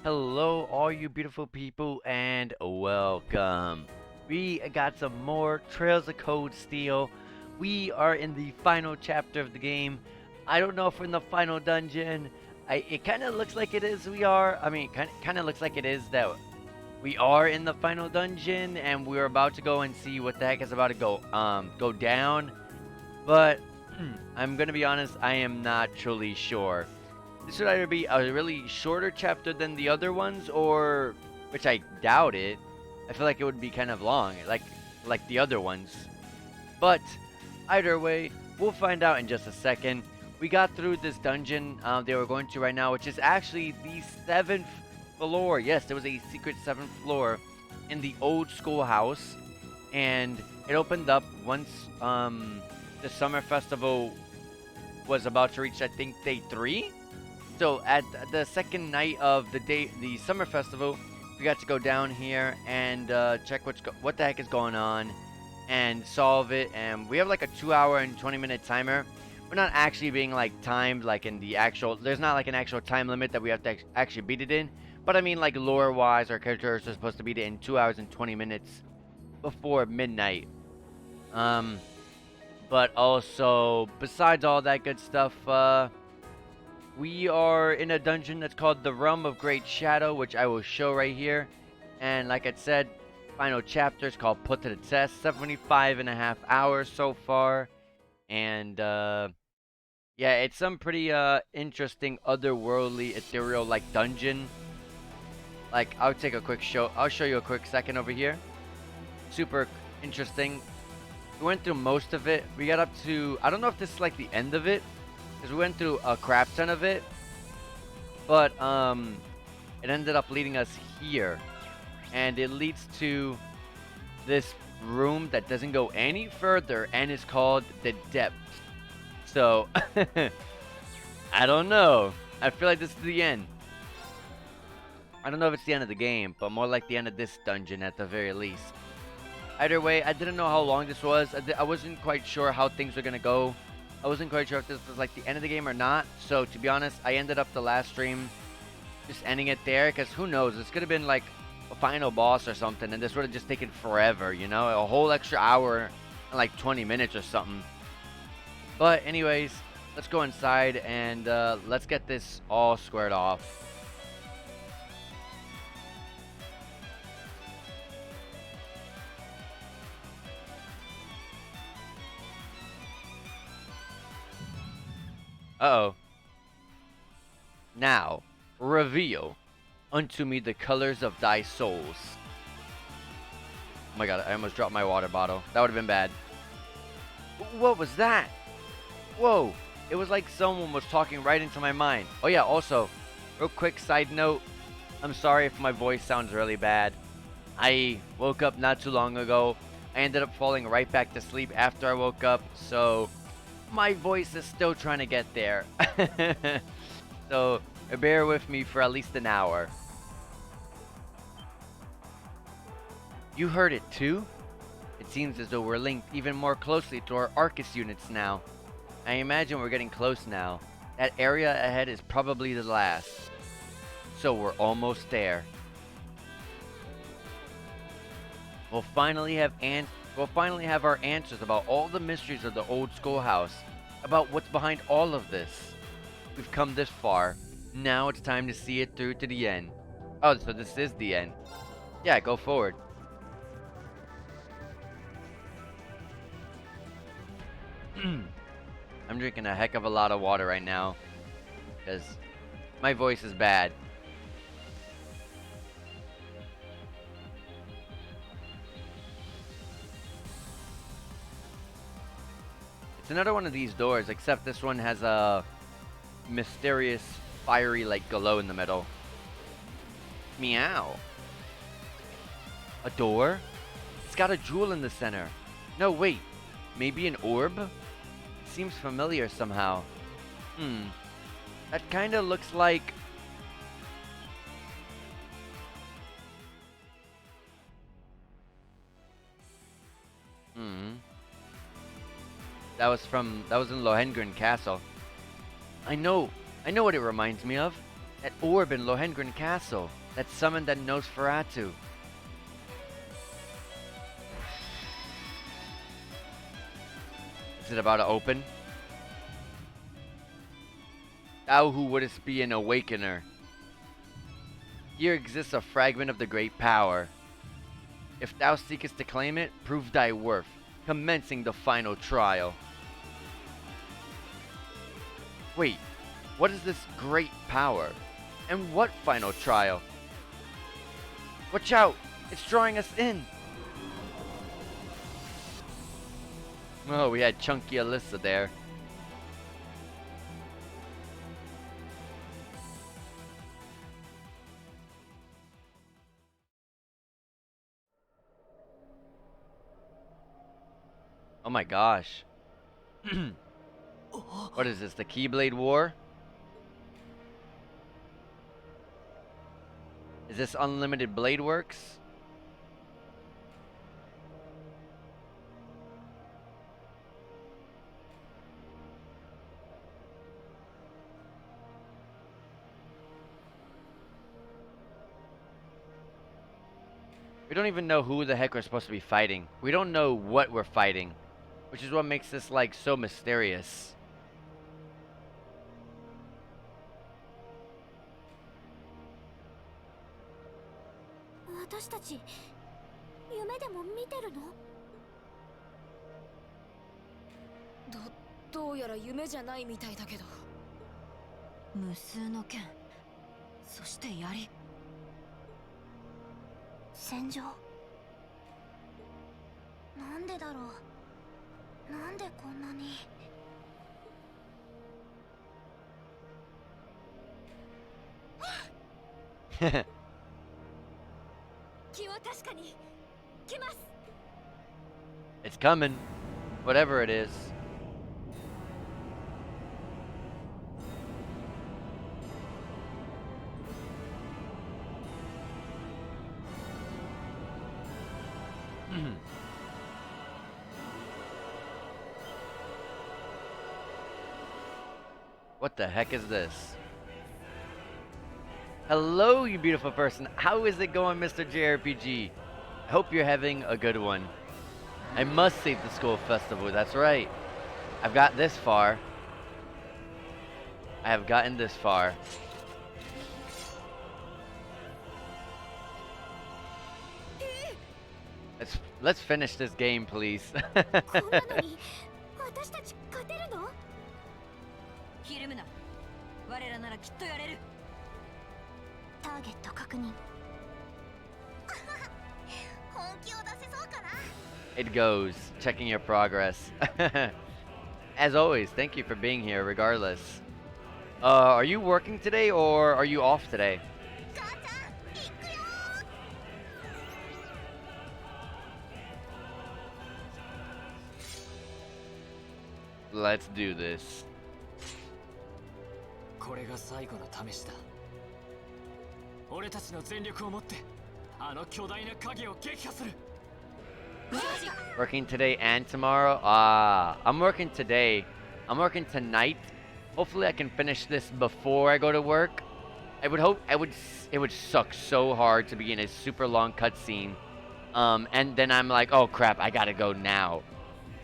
Hello, all you beautiful people, and welcome. We got some more Trails of Cold Steel. We are in the final chapter of the game. I don't know if we're in the final dungeon. It kind of looks like it is. We are. I mean, kind of looks like it is that we are in the final dungeon, and we're about to go and see what the heck is about to go down. But I'm gonna be honest. I am not truly sure. This would either be a really shorter chapter than the other ones, or which I doubt it. I feel like it would be kind of long, like the other ones. But either way, we'll find out in just a second. We got through this dungeon they were going to right now, which is actually the seventh floor. Yes, there was a secret seventh floor in the old schoolhouse, and it opened up once the summer festival was about to reach, I think, day 3. So at the second night of the summer festival, we got to go down here and check what the heck is going on, and solve it. And we have like a 2-hour and 20-minute timer. We're not actually being like timed like in the actual. There's not like an actual time limit that we have to actually beat it in. But I mean, like lore wise, our characters are supposed to beat it in 2 hours and 20 minutes before midnight. Um, but also besides all that good stuff, we are in a dungeon that's called the Realm of Great Shadow, which I will show right here. And like I said, final chapter is called Put to the Test. 75 and a half hours so far. And yeah, it's some pretty interesting, otherworldly, ethereal like dungeon. Like I'll show you a quick second over here. Super interesting. We went through most of it. We got up to, I don't know if this is like the end of it, because we went through a crap ton of it, but it ended up leading us here, and it leads to this room that doesn't go any further, and is called the Depths. So I don't know. I feel like this is the end. I don't know if it's the end of the game, but more like the end of this dungeon at the very least. Either way, I didn't know how long this was. I wasn't quite sure how things were gonna go. I wasn't quite sure if this was like the end of the game or not. So to be honest, I ended up the last stream just ending it there, because who knows? This could have been like a final boss or something, and this would have just taken forever, you know, a whole extra hour and like 20 minutes or something. But anyways, let's go inside and let's get this all squared off. Uh-oh. Now, reveal unto me the colors of thy souls. Oh my god, I almost dropped my water bottle. That would have been bad. What was that? Whoa, it was like someone was talking right into my mind. Oh yeah, also, real quick side note, I'm sorry if my voice sounds really bad. I woke up not too long ago. I ended up falling right back to sleep after I woke up, so my voice is still trying to get there. So bear with me for at least an hour. You heard it too? It seems as though we're linked even more closely to our Arcus units now. I imagine we're getting close now. That area ahead is probably the last. So we're almost there. We'll finally have our answers about all the mysteries of the old schoolhouse, about what's behind all of this. We've come this far. Now it's time to see it through to the end. Oh, so this is the end. Yeah, go forward. I'm drinking a heck of a lot of water right now, because my voice is bad. It's another one of these doors, except this one has a mysterious, fiery, like, glow in the middle. Meow. A door? It's got a jewel in the center. No, wait. Maybe an orb? Seems familiar somehow. That kinda looks like... That was in Lohengrin Castle. I know what it reminds me of. That orb in Lohengrin Castle. That summoned that Nosferatu. Is it about to open? Thou who wouldst be an awakener. Here exists a fragment of the great power. If thou seekest to claim it, prove thy worth, commencing the final trial. Wait, what is this great power? And what final trial? Watch out! It's drawing us in! Oh, we had Chunky Alyssa there. Oh my gosh. What is this, the Keyblade War? Is this Unlimited Blade Works? We don't even know who the heck we're supposed to be fighting. We don't know what we're fighting, which is what makes this like so mysterious. It's coming, whatever it is. What the heck is this? Hello, you beautiful person. How is it going, Mr. JRPG? I hope you're having a good one. I must save the school festival. That's right. I've got this far. I have gotten this far. Let's finish this game, please. It goes, checking your progress. As always, thank you for being here regardless. Are you working today or are you off today? Let's do this. Working today and tomorrow? I'm working today. I'm working tonight. Hopefully I can finish this before I go to work. I would hope it would suck so hard to be in a super long cutscene. And then I'm like, oh crap, I gotta go now.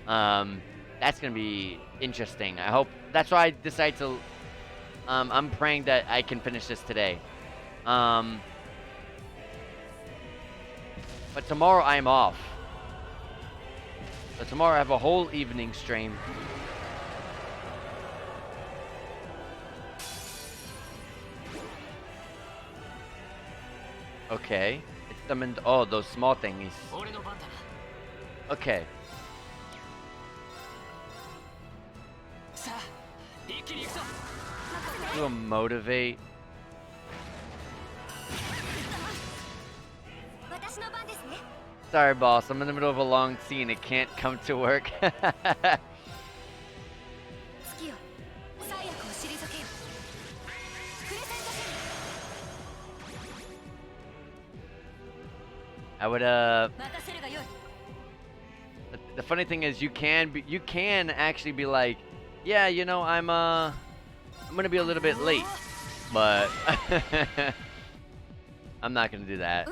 That's gonna be interesting. I hope that's why I decided to I'm praying that I can finish this today. But tomorrow I am off. So tomorrow I have a whole evening stream. Okay. It's summoned those small thingies. Okay. Do a motivate. Sorry, boss. I'm in the middle of a long scene. I can't come to work. I would the funny thing is you can actually be like, yeah, you know, I'm gonna be a little bit late. but I'm not gonna do that.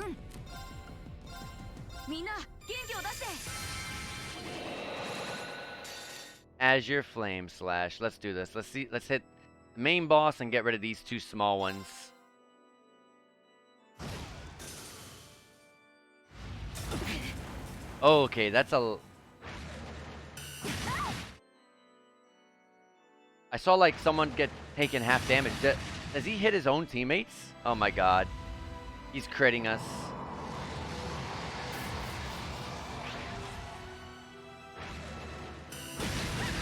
Azure Flame Slash. Let's do this. Let's see. Let's hit the main boss and get rid of these two small ones. Okay, that's a... I saw like someone get taken half damage. Does he hit his own teammates? Oh my god. He's critting us.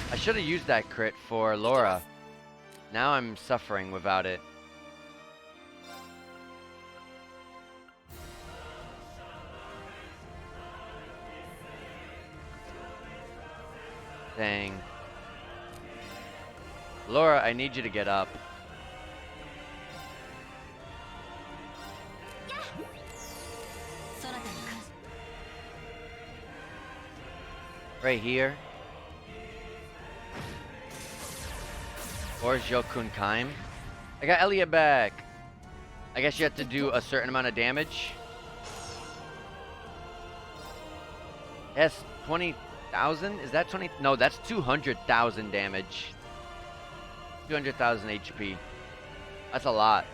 I should have used that crit for Laura. Now I'm suffering without it. Dang. Laura, I need you to get up. Right here. Or Jokun Kaim. I got Elliot back. I guess you have to do a certain amount of damage. Yes, 20,000? Is that 20? No, that's 200,000 damage. 200,000 HP. That's a lot.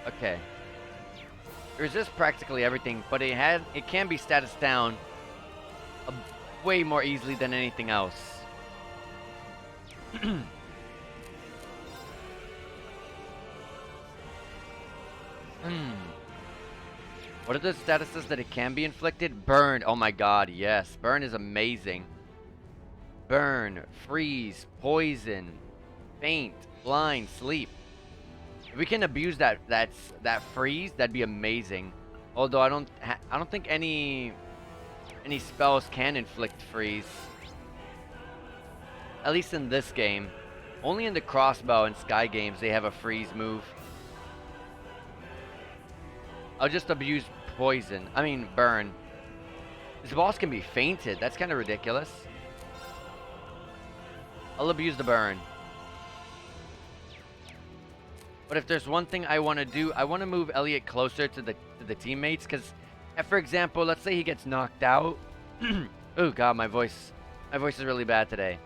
Okay. Resist practically everything, but it can be status down way more easily than anything else. What are the statuses that it can be inflicted? Burn. Oh my god, yes. Burn is amazing. Burn, freeze, poison, faint, blind, sleep. If we can abuse that freeze, that'd be amazing. Although I don't think any spells can inflict freeze. At least in this game. Only in the crossbow and sky games they have a freeze move. I'll just abuse poison. I mean burn. This boss can be fainted. That's kind of ridiculous. I'll abuse the burn. But if there's one thing I want to do, I want to move Elliot closer to the teammates. Because, for example, let's say he gets knocked out. Oh god, my voice is really bad today.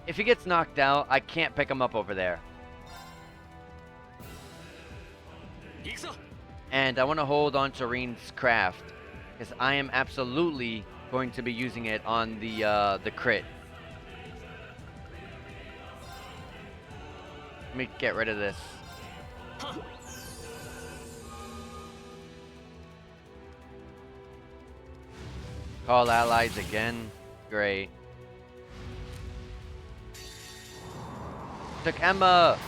If he gets knocked out, I can't pick him up over there. And I want to hold on to Reen's craft, because I am absolutely going to be using it on the crit. Let me get rid of this. Call allies again. Great. Took Emma.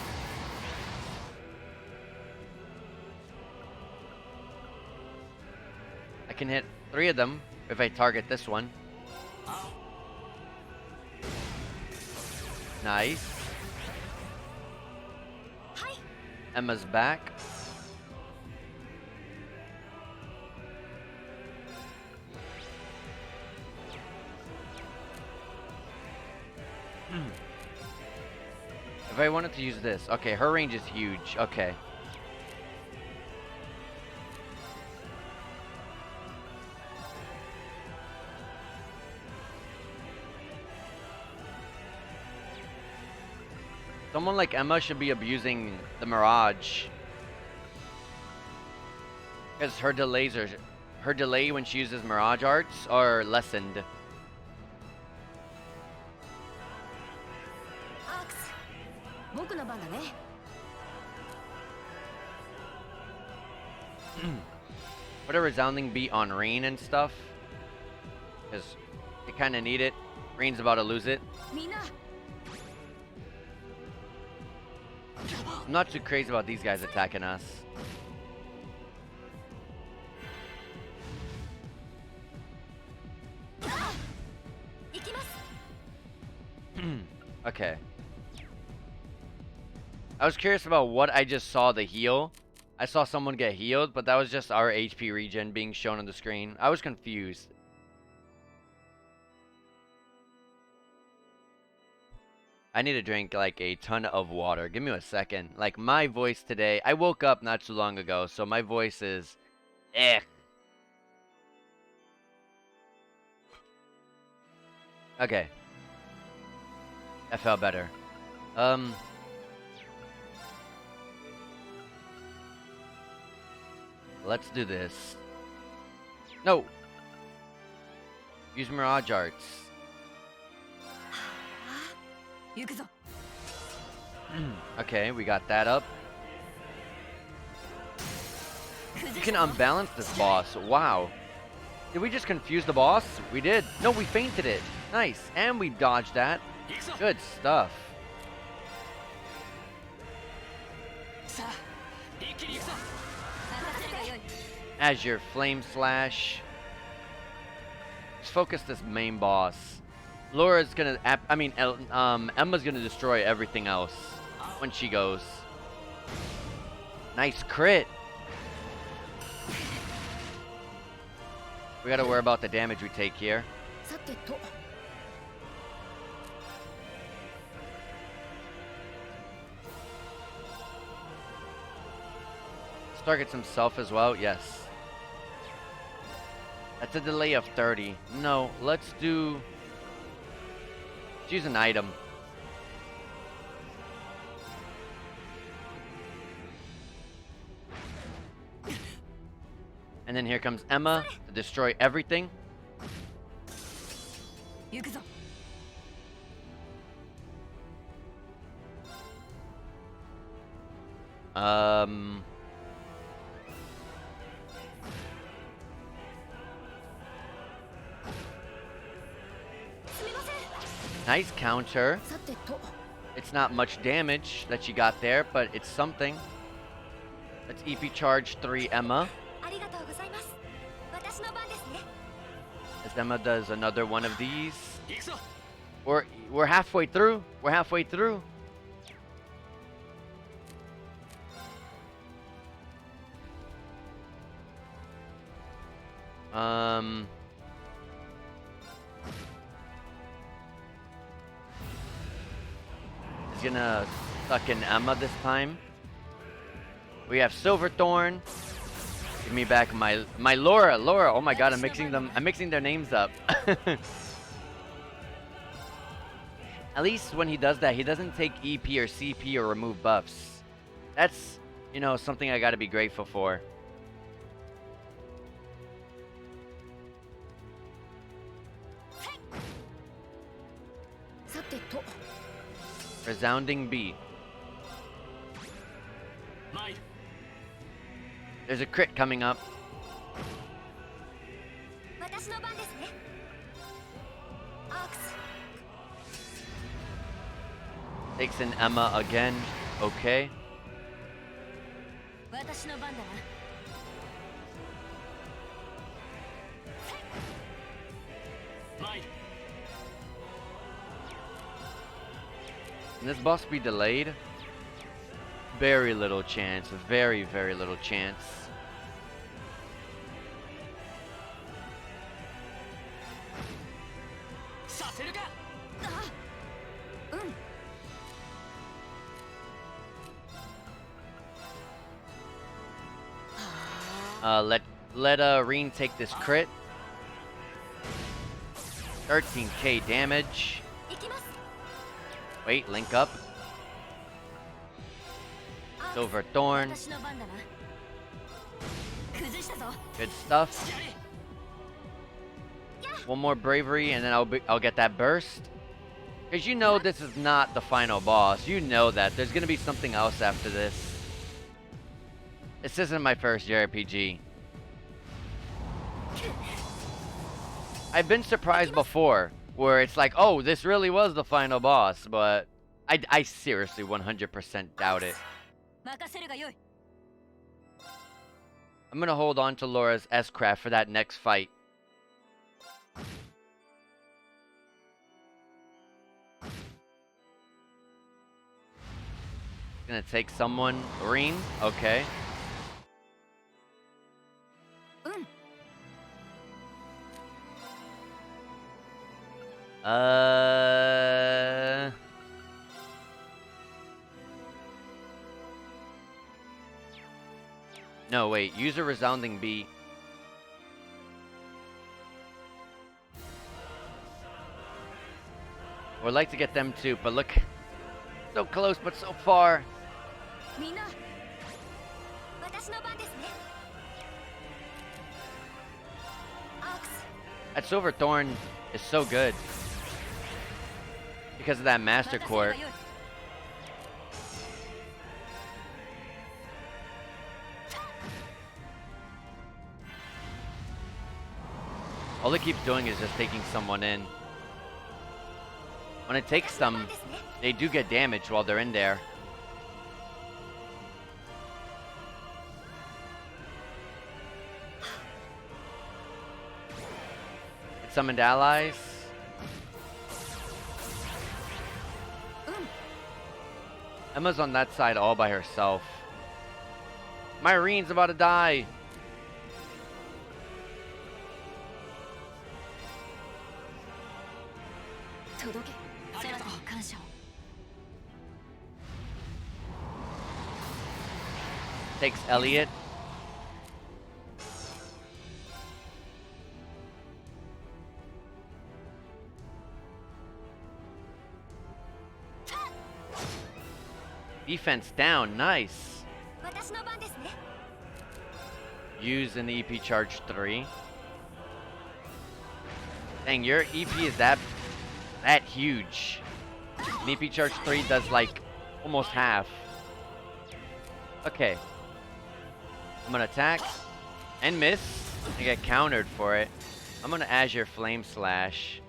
I can hit 3 of them if I target this one. Nice. Emma's back. If I wanted to use this. Okay, her range is huge. Okay. Someone like Emma should be abusing the Mirage. Because her delay when she uses Mirage arts are lessened. Put a resounding beat on Reen and stuff. Because they kind of need it. Reen's about to lose it. I'm not too crazy about these guys attacking us. Okay. I was curious about what I just saw the heal. I saw someone get healed, but that was just our HP regen being shown on the screen. I was confused. I need to drink like a ton of water. Give me a second. Like my voice today, I woke up not too long ago, so my voice is eh. Okay. That felt better. Let's do this. No. Use Mirage Arts. Okay, we got that up. You can unbalance this boss. Wow. Did we just confuse the boss? We did. No, we feinted it. Nice. And we dodged that. Good stuff. Azure Flame Slash. Let's focus this main boss. Laura's gonna, Emma's gonna destroy everything else when she goes. Nice crit. We gotta worry about the damage we take here. Targets himself as well, yes. That's a delay of 30. No, let's use an item. And then here comes Emma to destroy everything. Nice counter. It's not much damage that you got there, but it's something. Let's EP charge 3 Emma. As Emma does another one of these. We're halfway through. We're halfway through. He's gonna suck in Emma this time. We have Silverthorn. Give me back my Laura. Oh my god, I'm mixing their names up. At least when he does that, he doesn't take EP or CP or remove buffs. That's, you know, something I gotta be grateful for. Resounding B. There's a crit coming up. Takes in Emma again. Okay. Can this boss be delayed? Very little chance. Very, very little chance. Let Reen take this crit. 13k damage. Wait, link up. Silverthorn. Good stuff. One more bravery and then I'll get that burst. Because you know this is not the final boss. You know that. There's going to be something else after this. This isn't my first JRPG. I've been surprised before where it's like, oh, this really was the final boss, but I seriously 100% doubt it. I'm gonna hold on to Laura's S-Craft for that next fight. Gonna take someone. Reen, okay. No, wait. Use a resounding beat. I would like to get them too, but look. So close, but so far. That Silver Thorn is so good. Because of that Master Court. All it keeps doing is just taking someone in. When it takes them, they do get damaged while they're in there. It summoned allies. Emma's on that side all by herself. Myrene's about to die. Takes Elliot. Defense down, nice. Use in the EP charge 3. Dang, your EP is that huge. An EP charge 3 does like almost half. Okay. I'm gonna attack and miss and get countered for it. I'm gonna Azure Flame Slash.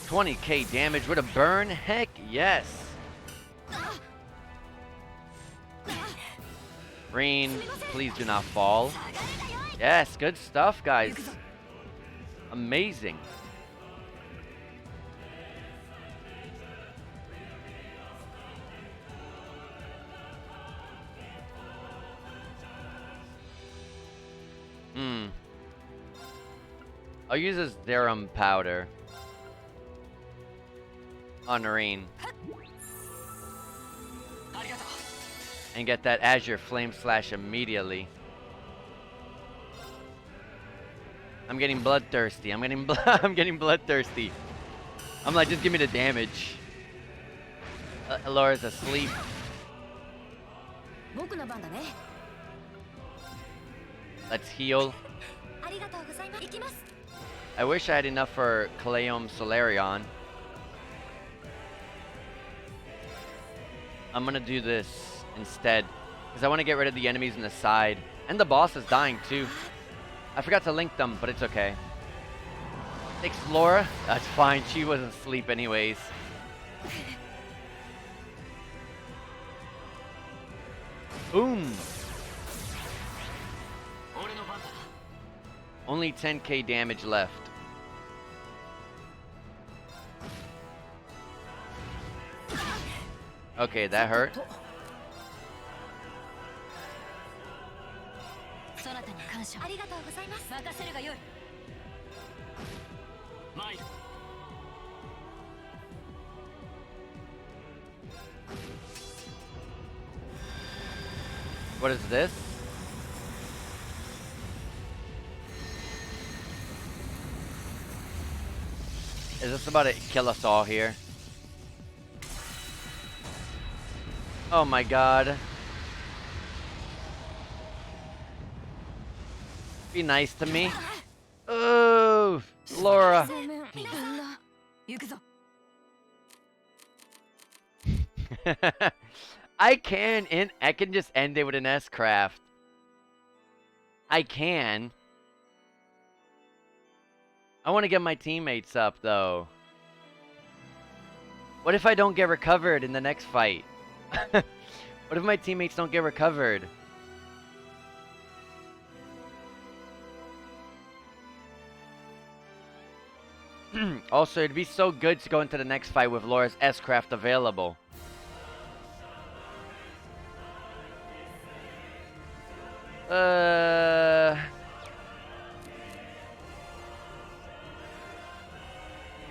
$20k damage with a burn? Heck yes. Rain, please do not fall. Yes, good stuff, guys. Amazing. I'll use this Zerum powder on Rain. And get that Azure Flame Slash immediately. I'm getting bloodthirsty. I'm getting bloodthirsty. I'm like, just give me the damage. Laura's asleep. Let's heal. I wish I had enough for Kaleum Solarion. I'm gonna do this instead, because I want to get rid of the enemies on the side. And the boss is dying too. I forgot to link them, but it's okay. Thanks, Laura. That's fine. She wasn't asleep anyways. Boom. Only 10k damage left. Okay, that hurt. What is this? Is this about to kill us all here? Oh my god. Be nice to me. Oh, Laura. I can just end it with an S-Craft. I can. I want to get my teammates up, though. What if I don't get recovered in the next fight? What if my teammates don't get recovered? Also, it'd be so good to go into the next fight with Laura's S-Craft available.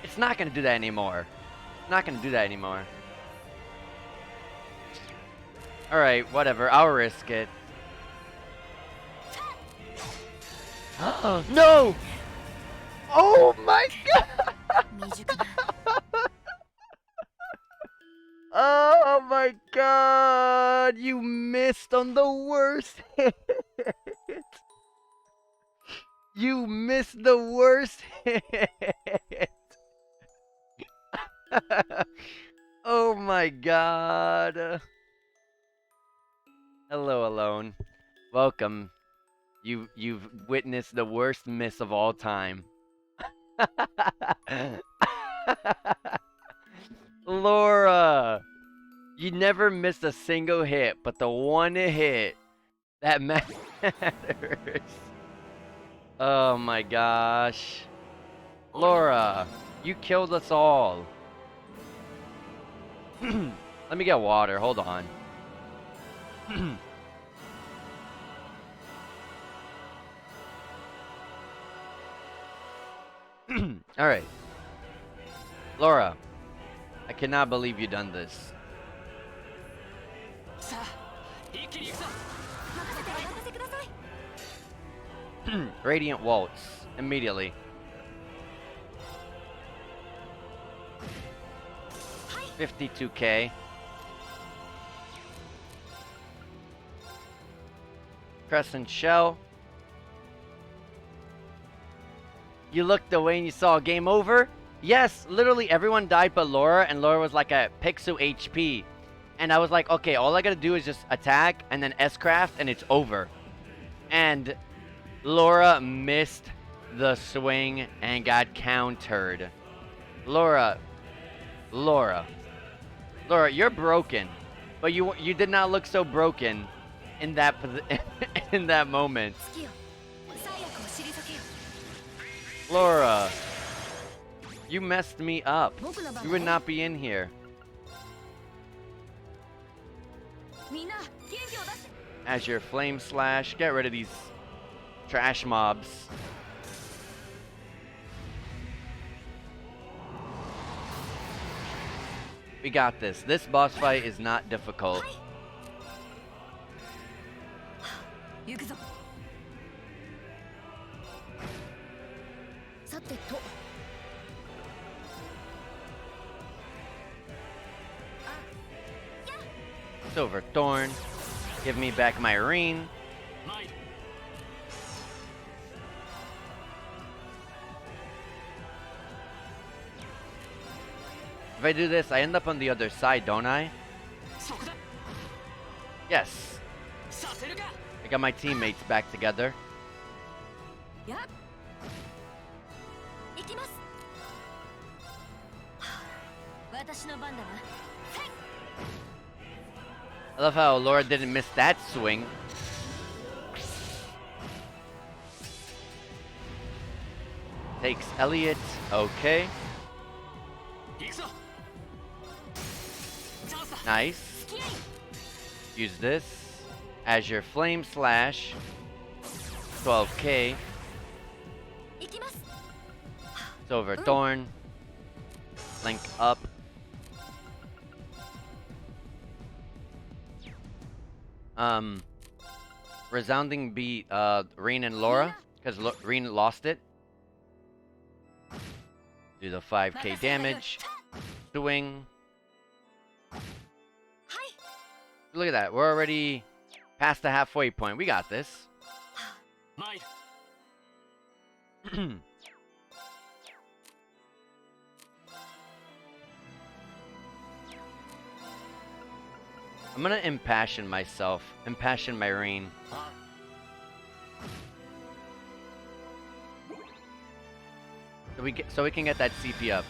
It's not gonna do that anymore. Not gonna do that anymore. Alright, whatever. I'll risk it. No! Oh my god! Oh my god! You missed on the worst hit! You missed the worst hit! Oh my god! Hello, Alone. Welcome. You've witnessed the worst miss of all time. Laura! You never missed a single hit, but the one hit that matters. Oh my gosh. Laura, you killed us all. Let me get water, hold on. Alright. Laura, I cannot believe you done this. Radiant Waltz, immediately. 52k. Crescent Shell. You looked away and you saw game over? Yes, literally everyone died but Laura, and Laura was like a pixel HP. And I was like, okay, all I gotta do is just attack and then S-craft and it's over. And Laura missed the swing and got countered. Laura, you're broken, but you did not look so broken in that in that moment. Laura, you messed me up. You would not be in here. Azure Flame Slash. Get rid of these trash mobs. We got this. This boss fight is not difficult. Silver Thorn. Give me back my Reen. If I do this, I end up on the other side, don't I? Yes. I got my teammates back together. I love how Laura didn't miss that swing. Takes Elliot. Okay. Nice. Use this. Azure Flame Slash. 12k. Silver Thorn. Link up. Resounding beat Reen and Laura, because Reen lost it. Do the 5k damage. Swing. Look at that, we're already past the halfway point. We got this. I'm gonna impassion myself. Impassion my Reen. So we can get that CP up.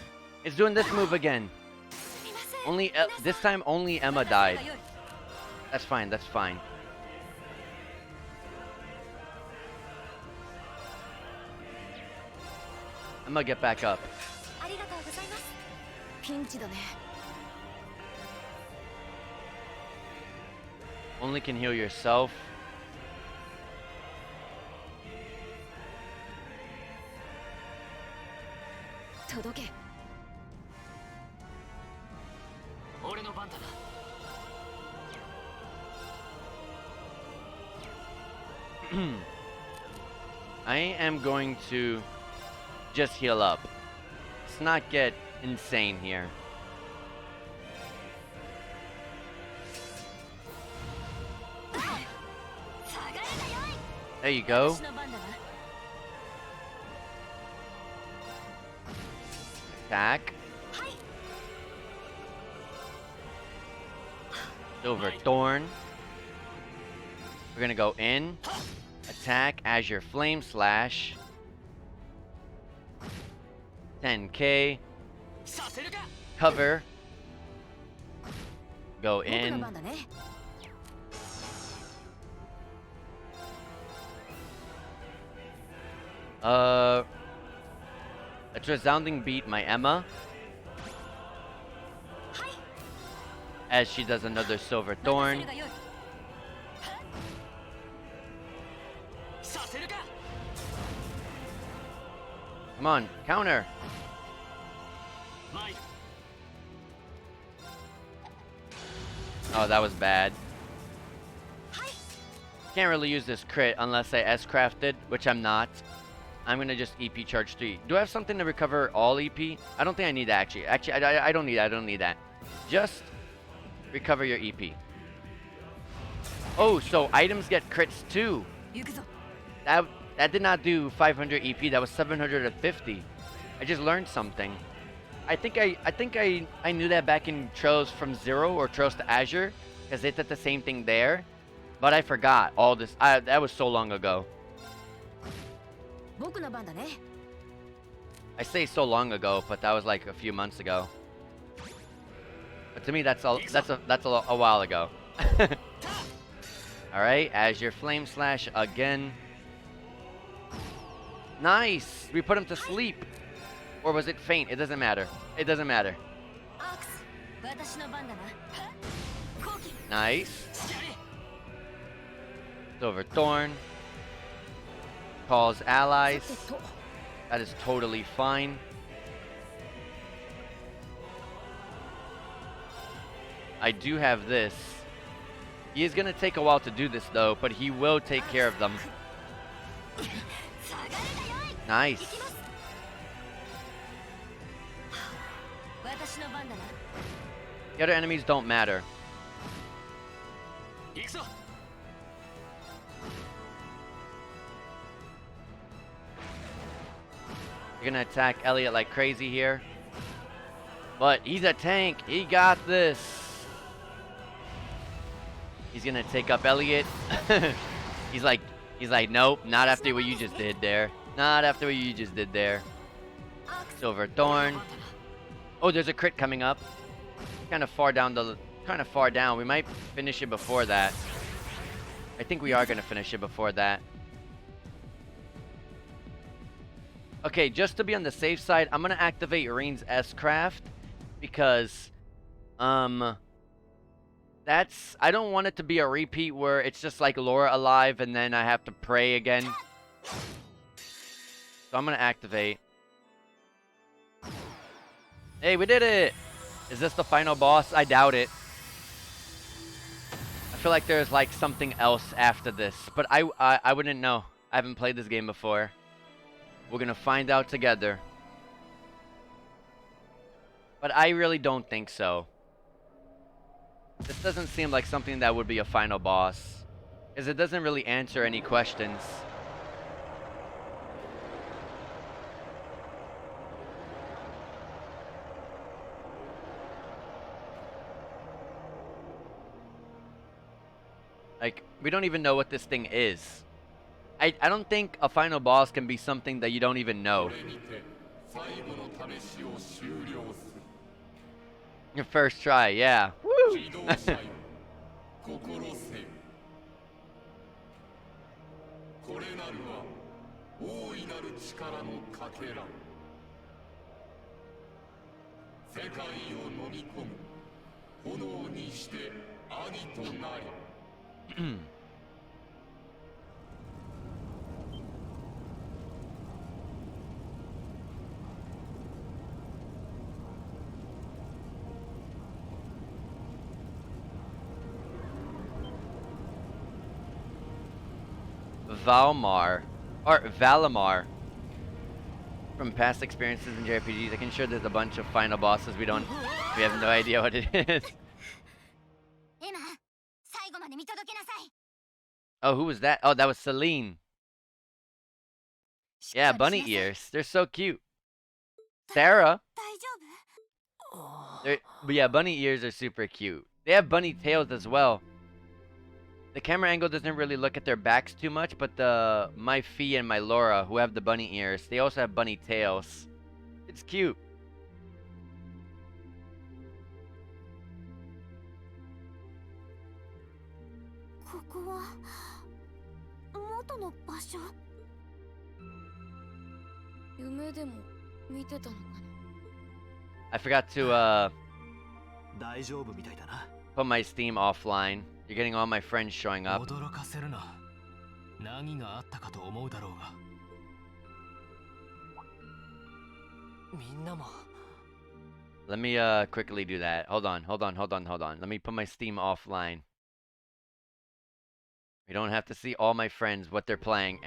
It's doing this move again. Only this time only Emma died. That's fine, that's fine. I'm gonna get back up. Only can heal yourself. I am going to just heal up. Let's not get insane here. There you go. Attack. Silver Thorn. We're gonna go in. Attack Azure Flame Slash. 10k. Cover. Go in. Let's resounding beat my Emma. As she does another Silver Thorn. Come on, counter. Oh, that was bad. Can't really use this crit unless I S-crafted, which I'm not. I'm gonna just EP charge 3. Do I have something to recover all EP? I don't think I need that actually. I don't need that. I don't need that. Just recover your EP. Oh, so items get crits too. That did not do 500 EP. That was 750. I just learned something. I think I knew that back in Trails from Zero or Trails to Azure, because they did the same thing there. But I forgot all this. That was so long ago. I say so long ago, but that was like a few months ago. But to me, that's a while ago. All right, Azure Flame Slash again. Nice. We put him to sleep, or was it faint? It doesn't matter. It doesn't matter. Nice. Silver Thorn. Calls allies. That is totally fine. I do have this. He is going to take a while to do this though, but he will take care of them. Nice. The other enemies don't matter. You're gonna attack Elliot like crazy here. But he's a tank. He got this. He's gonna take up Elliot. He's like, nope, not after what you just did there. Not after what you just did there. Silver Thorn. Oh, there's a crit coming up. Kind of far down. We might finish it before that. I think we are gonna finish it before that. Okay, just to be on the safe side, I'm gonna activate Reen's S-Craft because, I don't want it to be a repeat where it's just like Laura alive and then I have to pray again. So I'm gonna activate. Hey, we did it! Is this the final boss? I doubt it. I feel like there's like something else after this, but I wouldn't know. I haven't played this game before. We're gonna find out together. But I really don't think so. This doesn't seem like something that would be a final boss, because it doesn't really answer any questions. Like, we don't even know what this thing is. I don't think a final boss can be something that you don't even know. Your first try, yeah. Woo! Valmar, or Valimar, from past experiences in JRPGs. I can sure there's a bunch of final bosses we have no idea what it is. Oh, who was that? Oh, that was Celine. Yeah, bunny ears. They're so cute. Sarah. But yeah, bunny ears are super cute. They have bunny tails as well. The camera angle doesn't really look at their backs too much, but my Fee and my Laura, who have the bunny ears, they also have bunny tails. It's cute. I forgot to put my Steam offline. You're getting all my friends showing up. Let me quickly do that. Hold on. Let me put my Steam offline. We don't have to see all my friends what they're playing.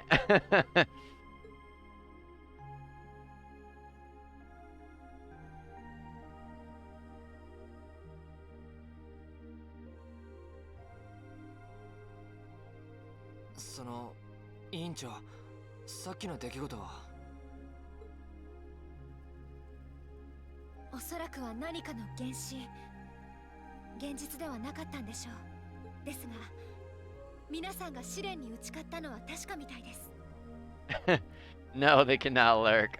No, they cannot lurk.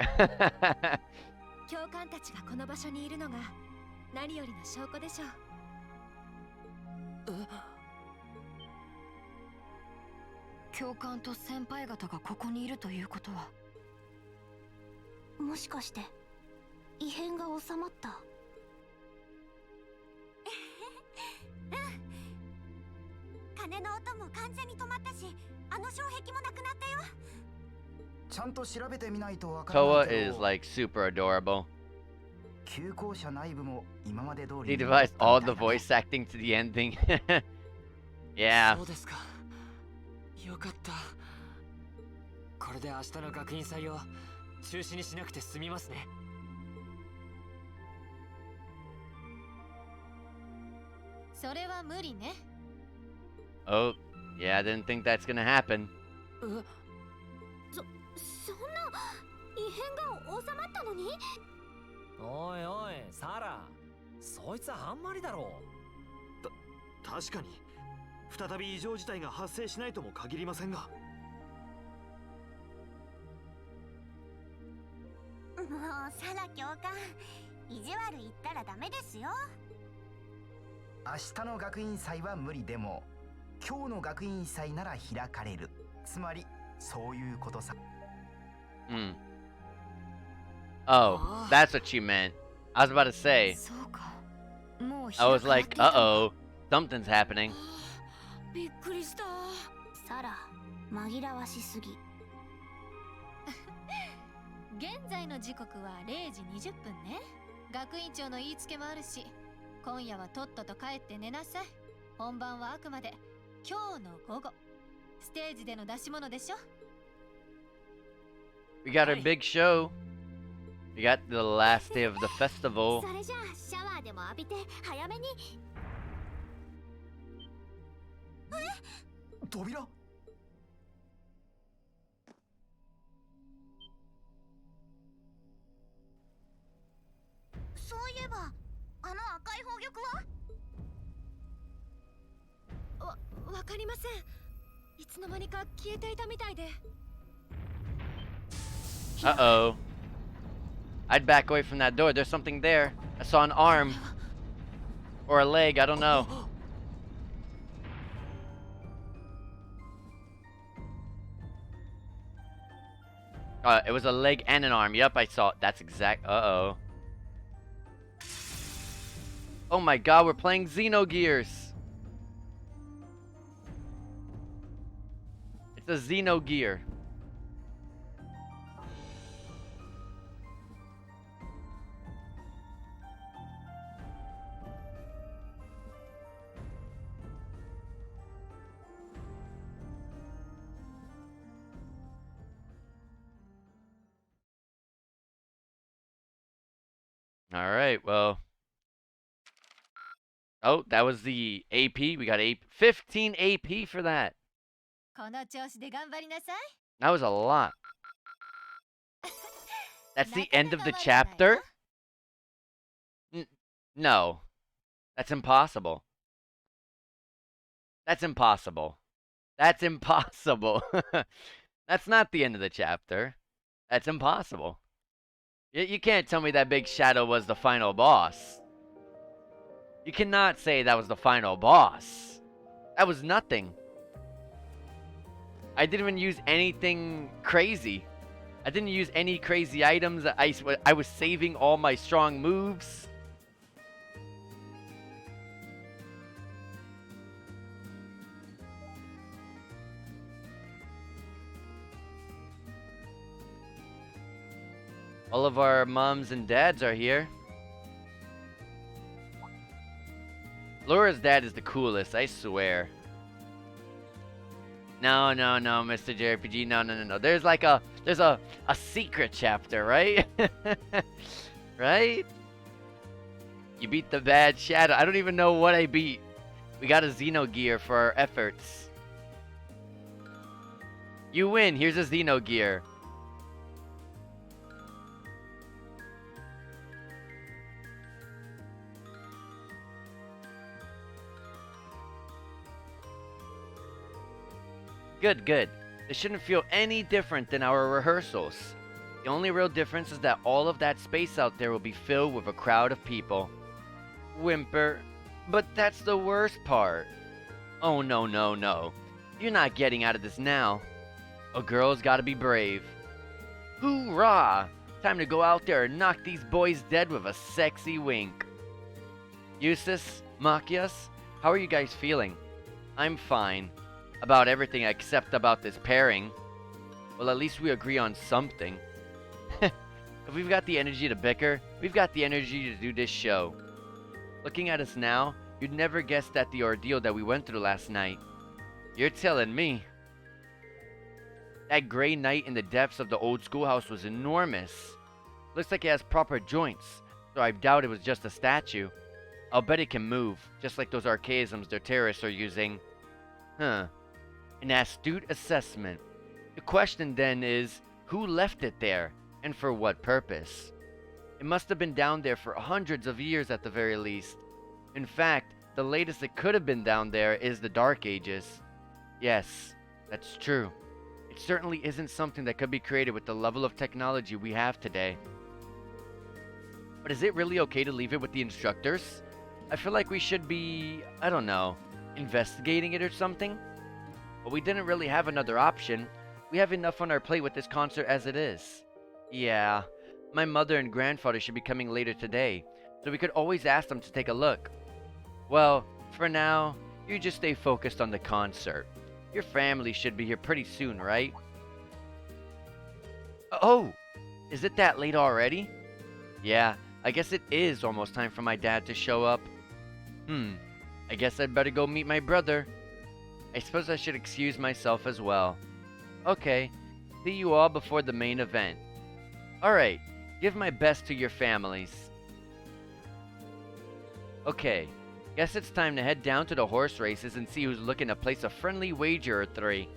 Toa is like super adorable. He devised all the voice acting to the ending. Yeah. Oh, yeah, I didn't think that's gonna happen. Oh, that's what you meant. I was about to say. I was like, uh-oh, something's happening. We got our big show. We got the last day of the festival. Uh-oh. I'd back away from that door. There's something there. I saw an arm. Or a leg, I don't know. It was a leg and an arm. Yep, I saw it. That's exact. Uh-oh. Oh my god, we're playing Xenogears. It's a Xenogear. Alright, well. Oh, that was the AP. We got 15 AP for that. この調子で頑張りなさい。 That was a lot. That's な the か end な of か the 悪くないわ。 chapter? No. That's impossible. That's impossible. That's impossible. That's not the end of the chapter. That's impossible. You can't tell me that Big Shadow was the final boss. You cannot say that was the final boss. That was nothing. I didn't even use anything crazy. I didn't use any crazy items. I was saving all my strong moves. All of our moms and dads are here. Laura's dad is the coolest, I swear. No, Mr. JRPG, no. There's like a secret chapter, right? Right? You beat the bad Shadow. I don't even know what I beat. We got a Xenogear for our efforts. You win. Here's a Xenogear. Good. This shouldn't feel any different than our rehearsals. The only real difference is that all of that space out there will be filled with a crowd of people. Whimper. But that's the worst part. Oh, no. You're not getting out of this now. A girl's gotta be brave. Hoorah! Time to go out there and knock these boys dead with a sexy wink. Eustace, Machias, how are you guys feeling? I'm fine. About everything except about this pairing. Well, at least we agree on something. If we've got the energy to bicker, we've got the energy to do this show. Looking at us now, you'd never guess that the ordeal that we went through last night. You're telling me. That gray knight in the depths of the old schoolhouse was enormous. Looks like it has proper joints, so I doubt it was just a statue. I'll bet it can move, just like those archaisms their terrorists are using. Huh. An astute assessment. The question then is, who left it there, and for what purpose? It must have been down there for hundreds of years at the very least. In fact, the latest it could have been down there is the Dark Ages. Yes, that's true. It certainly isn't something that could be created with the level of technology we have today. But is it really okay to leave it with the instructors? I feel like we should be, I don't know, investigating it or something? But we didn't really have another option. We have enough on our plate with this concert as it is. Yeah, my mother and grandfather should be coming later today, so we could always ask them to take a look. Well, for now, you just stay focused on the concert. Your family should be here pretty soon, right? Oh, is it that late already? Yeah, I guess it is almost time for my dad to show up. I guess I'd better go meet my brother. I suppose I should excuse myself as well. Okay, see you all before the main event. Alright, give my best to your families. Okay, guess it's time to head down to the horse races and see who's looking to place a friendly wager or three.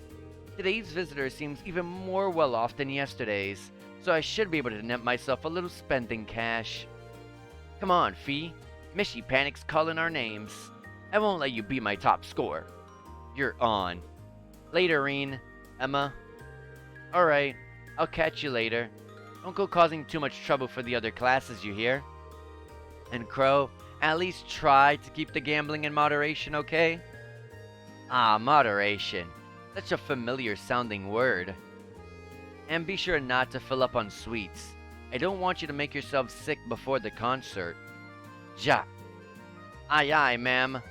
Today's visitor seems even more well off than yesterday's, so I should be able to net myself a little spending cash. Come on, Fee. Mishy Panic's calling our names. I won't let you be my top score. You're on. Later, Reen. Emma. Alright, I'll catch you later. Don't go causing too much trouble for the other classes, you hear? And Crow, at least try to keep the gambling in moderation, okay? Ah, moderation. Such a familiar sounding word. And be sure not to fill up on sweets. I don't want you to make yourself sick before the concert. Ja. Aye, ma'am.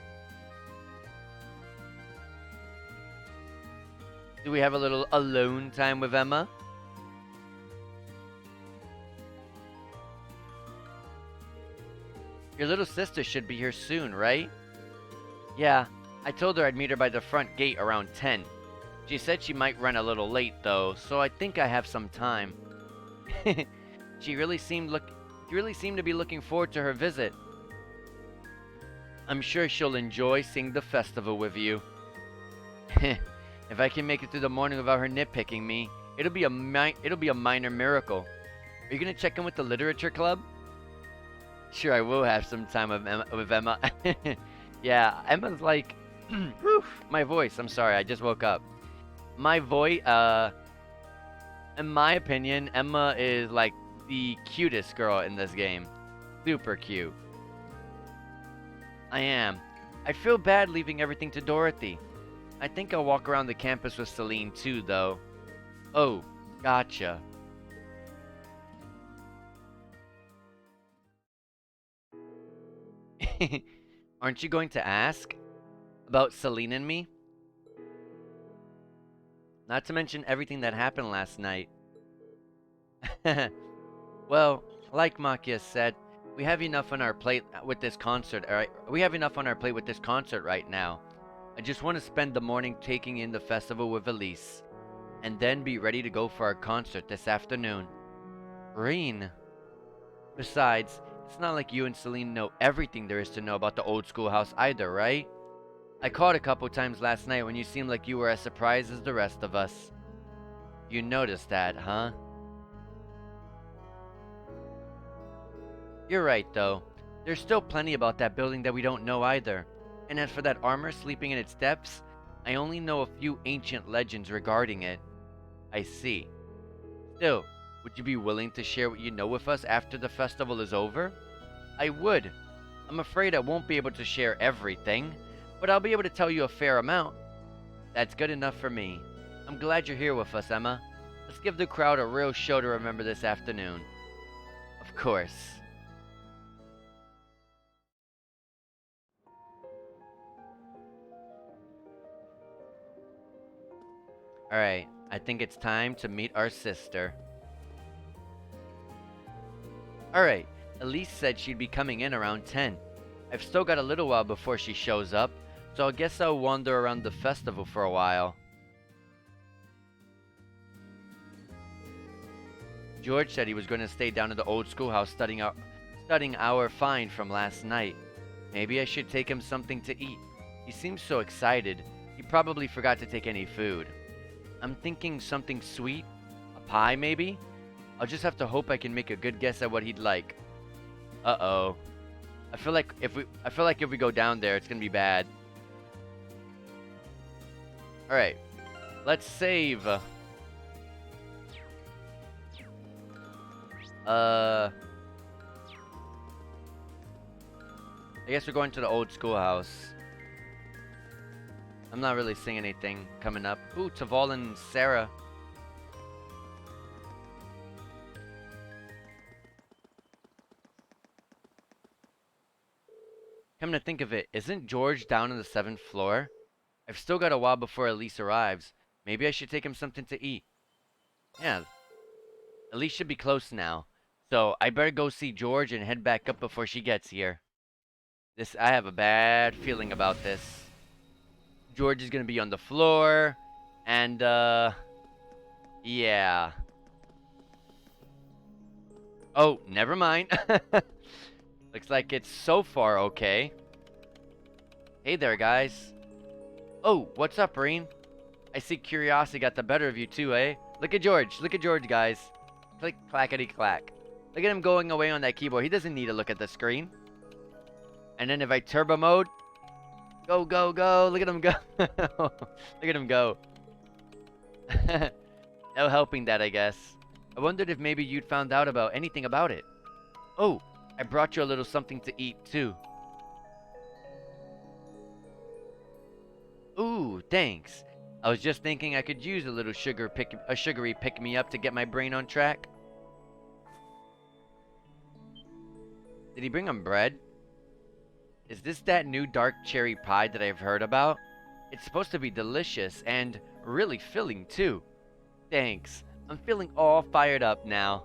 Do we have a little alone time with Emma? Your little sister should be here soon, right? Yeah, I told her I'd meet her by the front gate around 10. She said she might run a little late though, so I think I have some time. She really seemed You really seem to be looking forward to her visit. I'm sure she'll enjoy seeing the festival with you. If I can make it through the morning without her nitpicking me, it'll be a minor miracle. Are you gonna check in with the literature club? Sure, I will have some time with Emma. Yeah, Emma's like, whew, my voice. I'm sorry, I just woke up. My voice, in my opinion, Emma is like the cutest girl in this game. Super cute. I am. I feel bad leaving everything to Dorothy. I think I'll walk around the campus with Celine too, though. Oh, gotcha. Aren't you going to ask? About Celine and me? Not to mention everything that happened last night. Well, like Makia said, we have enough on our plate with this concert, alright? We have enough on our plate with this concert right now. I just want to spend the morning taking in the festival with Elise, and then be ready to go for our concert this afternoon. Reen. Besides, it's not like you and Celine know everything there is to know about the old schoolhouse either, right? I called a couple times last night when you seemed like you were as surprised as the rest of us. You noticed that, huh? You're right, though. There's still plenty about that building that we don't know either. And as for that armor sleeping in its depths, I only know a few ancient legends regarding it. I see. Still, would you be willing to share what you know with us after the festival is over? I would. I'm afraid I won't be able to share everything, but I'll be able to tell you a fair amount. That's good enough for me. I'm glad you're here with us, Emma. Let's give the crowd a real show to remember this afternoon. Of course. Alright, I think it's time to meet our sister. Alright, Elise said she'd be coming in around 10. I've still got a little while before she shows up, so I guess I'll wander around the festival for a while. George said he was going to stay down at the old schoolhouse studying our find from last night. Maybe I should take him something to eat. He seems so excited. He probably forgot to take any food. I'm thinking something sweet? A pie, maybe? I'll just have to hope I can make a good guess at what he'd like. Uh-oh. I feel like if we go down there, it's gonna be bad. Alright. Let's save. I guess we're going to the old schoolhouse. I'm not really seeing anything coming up. Ooh, Taval and Sarah. Come to think of it, isn't George down on the 7th floor? I've still got a while before Elise arrives. Maybe I should take him something to eat. Yeah, Elise should be close now. So I better go see George and head back up before she gets here. I have a bad feeling about this. George is gonna be on the floor, and yeah. Oh, never mind. Looks like it's so far okay. Hey there, guys. Oh, what's up, Reen? I see curiosity got the better of you too, eh? Look at George, guys. Click, clackety clack. Look at him going away on that keyboard. He doesn't need to look at the screen. And then if I turbo mode, go, go, go. Look at him go. Look at him go. No helping that, I guess. I wondered if maybe you'd found out about anything about it. Oh, I brought you a little something to eat, too. Ooh, thanks. I was just thinking I could use a little sugary pick-me-up to get my brain on track. Did he bring him bread? Is this that new dark cherry pie that I've heard about? It's supposed to be delicious and really filling too. Thanks. I'm feeling all fired up now.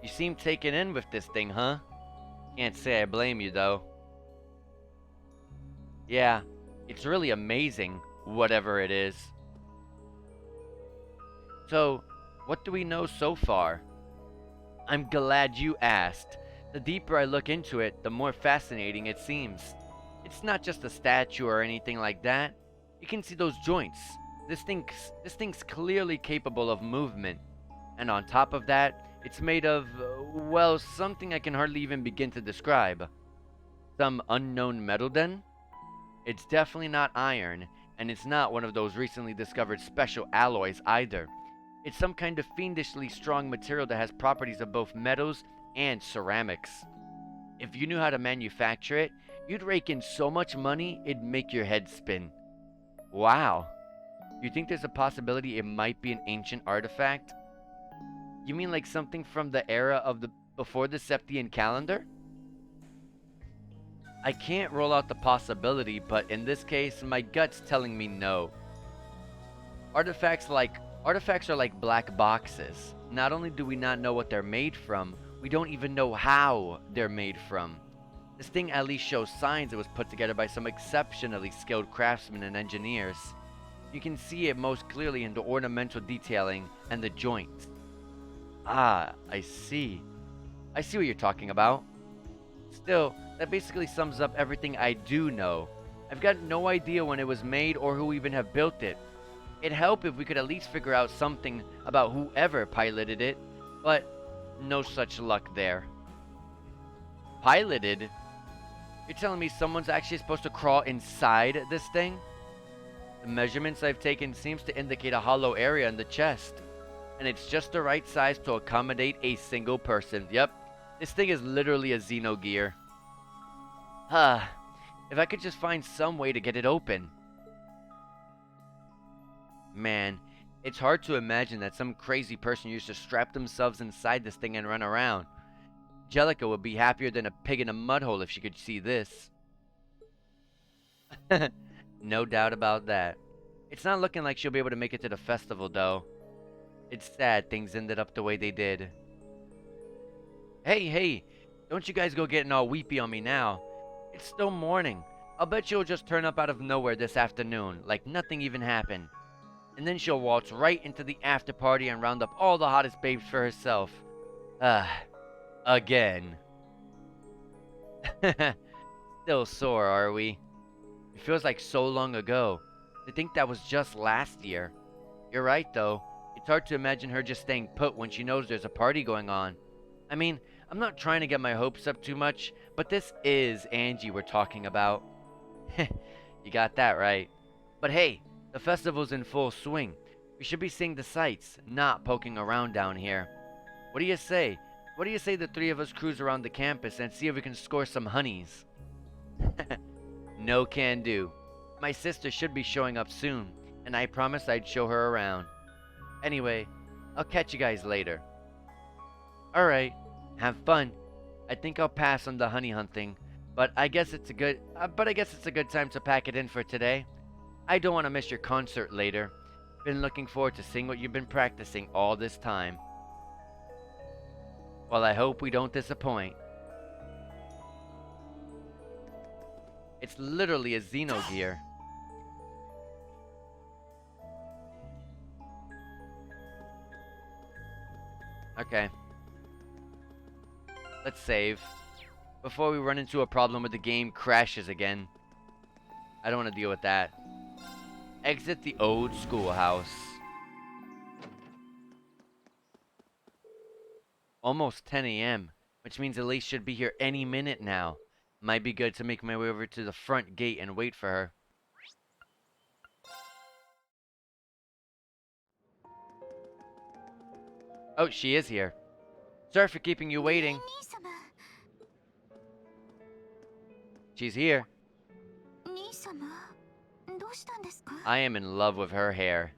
You seem taken in with this thing, huh? Can't say I blame you though. Yeah, it's really amazing, whatever it is. So, what do we know so far? I'm glad you asked. The deeper I look into it, the more fascinating it seems. It's not just a statue or anything like that. You can see those joints. This thing's clearly capable of movement. And on top of that, it's made of, well, something I can hardly even begin to describe. Some unknown metal then? It's definitely not iron, and it's not one of those recently discovered special alloys either. It's some kind of fiendishly strong material that has properties of both metals and ceramics. If you knew how to manufacture it, you'd rake in so much money it'd make your head spin. Wow. You think there's a possibility it might be an ancient artifact? You mean like something from the era of the before the Septian calendar? I can't rule out the possibility, but in this case, my gut's telling me no. Artifacts are like black boxes. Not only do we not know what they're made from, we don't even know how they're made from. This thing at least shows signs it was put together by some exceptionally skilled craftsmen and engineers. You can see it most clearly in the ornamental detailing and the joints. Ah, I see. I see what you're talking about. Still, that basically sums up everything I do know. I've got no idea when it was made or who even have built it. It'd help if we could at least figure out something about whoever piloted it, but no such luck there. Piloted? You're telling me someone's actually supposed to crawl inside this thing? The measurements I've taken seems to indicate a hollow area in the chest, and it's just the right size to accommodate a single person. Yep, this thing is literally a Xenogear. If I could just find some way to get it open. Man, it's hard to imagine that some crazy person used to strap themselves inside this thing and run around. Jellica would be happier than a pig in a mud hole if she could see this. No doubt about that. It's not looking like she'll be able to make it to the festival, though. It's sad things ended up the way they did. Hey, don't you guys go getting all weepy on me now. It's still morning. I'll bet she'll just turn up out of nowhere this afternoon, like nothing even happened. And then she'll waltz right into the after party and round up all the hottest babes for herself. Again. Still sore, are we? It feels like so long ago. To think that was just last year. You're right, though. It's hard to imagine her just staying put when she knows there's a party going on. I mean, I'm not trying to get my hopes up too much, but this is Angie we're talking about. You got that right. But hey, the festival's in full swing. We should be seeing the sights, not poking around down here. What do you say? What do you say the three of us cruise around the campus and see if we can score some honeys? No can do. My sister should be showing up soon, and I promised I'd show her around. Anyway, I'll catch you guys later. Alright, have fun. I think I'll pass on the honey hunting, but I guess it's a good time to pack it in for today. I don't want to miss your concert later. Been looking forward to seeing what you've been practicing all this time. Well, I hope we don't disappoint. It's literally a Xenogear. Okay. Let's save. Before we run into a problem where the game crashes again. I don't want to deal with that. Exit the old schoolhouse. Almost 10 a.m., which means Elise should be here any minute now. Might be good to make my way over to the front gate and wait for her. Oh, she is here. Sorry for keeping you waiting. She's here. I am in love with her hair.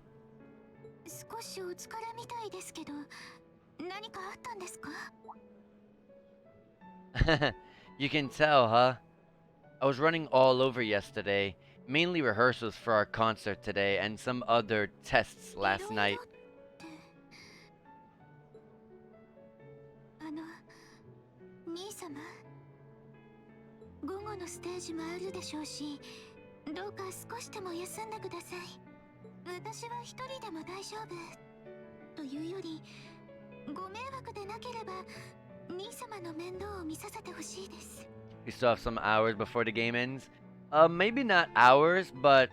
You can tell, huh? I was running all over yesterday, mainly rehearsals for our concert today and some other tests last night. というよりご迷惑でなければ兄様の面倒を見させてほしいです。 We still have some hours before the game ends. Maybe not hours, but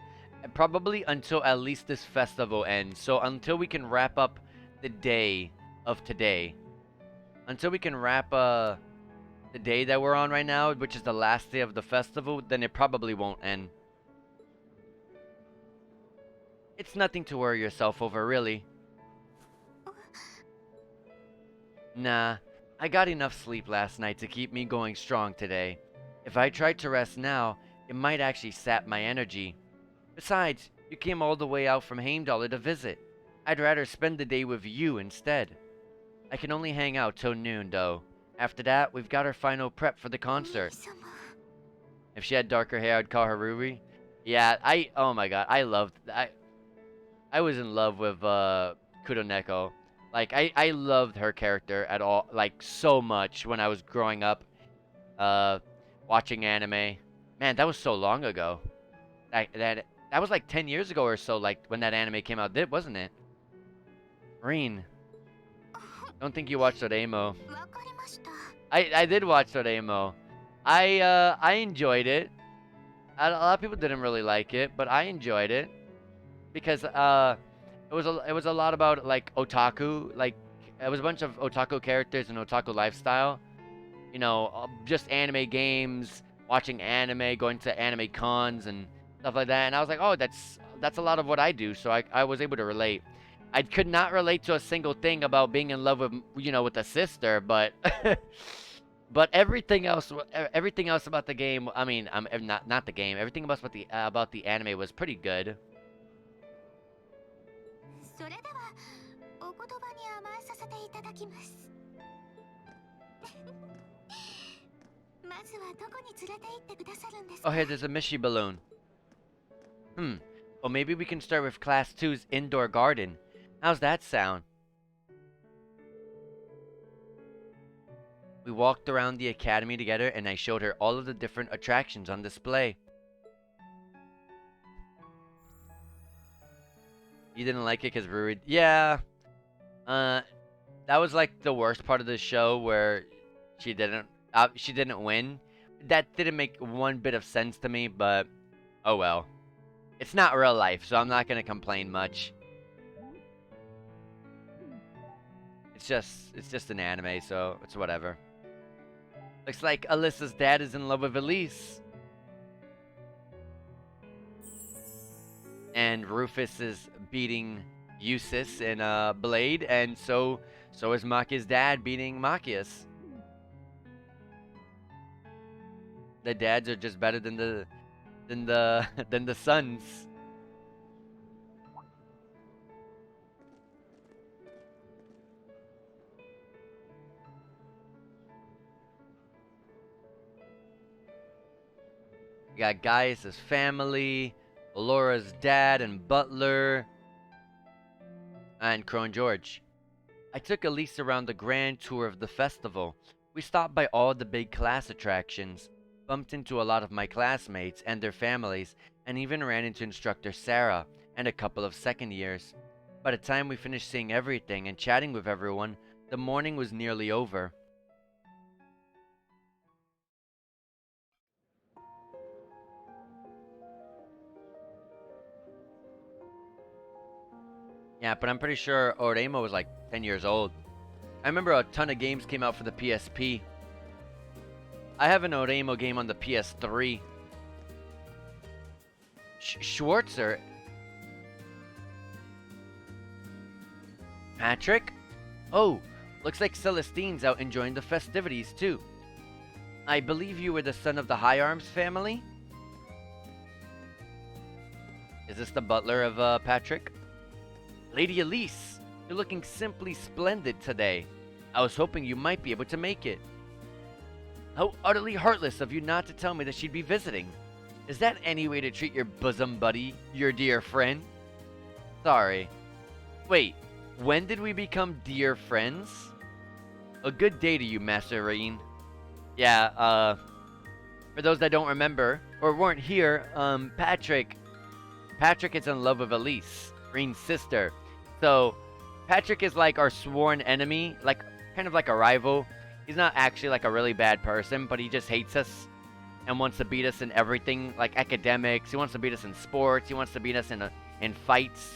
probably until at least this festival ends. So until we can wrap up the day of today. Until we can wrap the day that we're on right now, which is the last day of the festival, then it probably won't end. It's nothing to worry yourself over, really. Nah, I got enough sleep last night to keep me going strong today. If I tried to rest now, it might actually sap my energy. Besides, you came all the way out from Heimdall to visit. I'd rather spend the day with you instead. I can only hang out till noon, though. After that, we've got our final prep for the concert. 兄様 If she had darker hair, I'd call her Ruri. Yeah, oh my god, I was in love with Kuroneko. Like I loved her character at all, like so much when I was growing up, watching anime. Man, that was so long ago. That was like 10 years ago or so, like when that anime came out, wasn't it? Marine, don't think you watched Doraemon. わかりました。 I did watch Doraemon. I enjoyed it. A lot of people didn't really like it, but I enjoyed it because it was a lot about like otaku, like it was a bunch of otaku characters and otaku lifestyle. You know, just anime games, watching anime, going to anime cons and stuff like that. And I was like, oh, that's a lot of what I do. So I was able to relate. I could not relate to a single thing about being in love with, you know, with a sister, but but everything else about the game, I mean, not the game, everything about the anime was pretty good. それではお言葉に甘えさせていただきます。まずはどこに連れて行ってくださるんです Oh, か？ hey, there's a Mishi balloon. Well, maybe we can start with Class 2's indoor garden. How's that sound? We walked around the academy together and I showed her all of the different attractions on display. You didn't like it because Ruri... Yeah. That was like the worst part of the show where she didn't win. That didn't make one bit of sense to me, but oh well. It's not real life, so I'm not gonna complain much. It's just an anime, so it's whatever. Looks like Alyssa's dad is in love with Elise. And Rufus is beating Eustace in Blade, and so is Machia's dad beating Machias. The dads are just better than the sons. You got Gaius' family, Laura's dad and butler, and Crone George. I took Elise around the grand tour of the festival. We stopped by all the big class attractions, bumped into a lot of my classmates and their families, and even ran into instructor Sarah and a couple of second years. By the time we finished seeing everything and chatting with everyone, the morning was nearly over. Yeah, but I'm pretty sure Oremo was like 10 years old. I remember a ton of games came out for the PSP. I have an Oremo game on the PS3. Schwarzer? Patrick? Oh, looks like Celestine's out enjoying the festivities too. I believe you were the son of the High Arms family? Is this the butler of Patrick? Lady Elise, you're looking simply splendid today. I was hoping you might be able to make it. How utterly heartless of you not to tell me that she'd be visiting. Is that any way to treat your bosom buddy, your dear friend? Sorry. Wait, when did we become dear friends? A good day to you, Master Rain. Yeah, for those that don't remember, or weren't here, Patrick is in love with Elise, Rain's sister. So, Patrick is like our sworn enemy, like kind of like a rival. He's not actually like a really bad person, but he just hates us and wants to beat us in everything, like academics. He wants to beat us in sports. He wants to beat us in fights,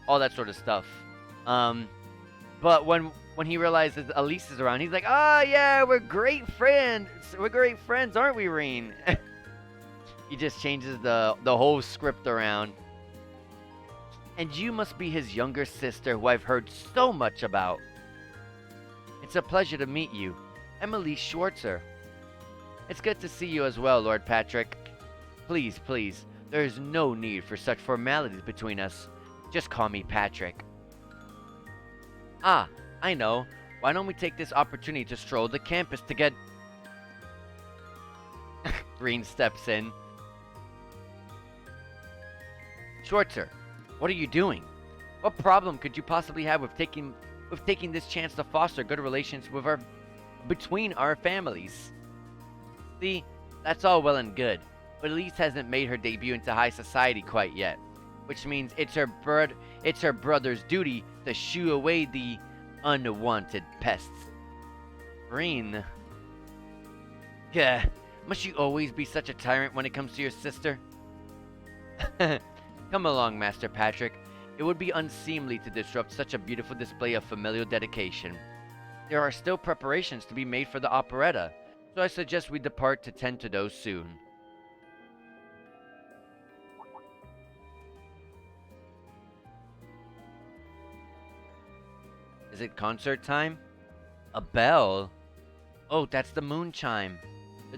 all that sort of stuff. But when he realizes Elise is around, he's like, "Oh yeah, we're great friends. We're great friends, aren't we, Reen?" He just changes the whole script around. And you must be his younger sister, who I've heard so much about. It's a pleasure to meet you, Emily Schwartzer. It's good to see you as well, Lord Patrick. Please, please, there is no need for such formalities between us. Just call me Patrick. Ah, I know. Why don't we take this opportunity to stroll the campus to get... Green steps in. Schwartzer, what are you doing? What problem could you possibly have with taking this chance to foster good relations between our families? See, that's all well and good, but Elise hasn't made her debut into high society quite yet, which means it's her brother's duty to shoo away the unwanted pests. Green. Yeah, must you always be such a tyrant when it comes to your sister? Come along, Master Patrick. It would be unseemly to disrupt such a beautiful display of familial dedication. There are still preparations to be made for the operetta, so I suggest we depart to tend to those soon. Is it concert time? A bell? Oh, that's the moon chime.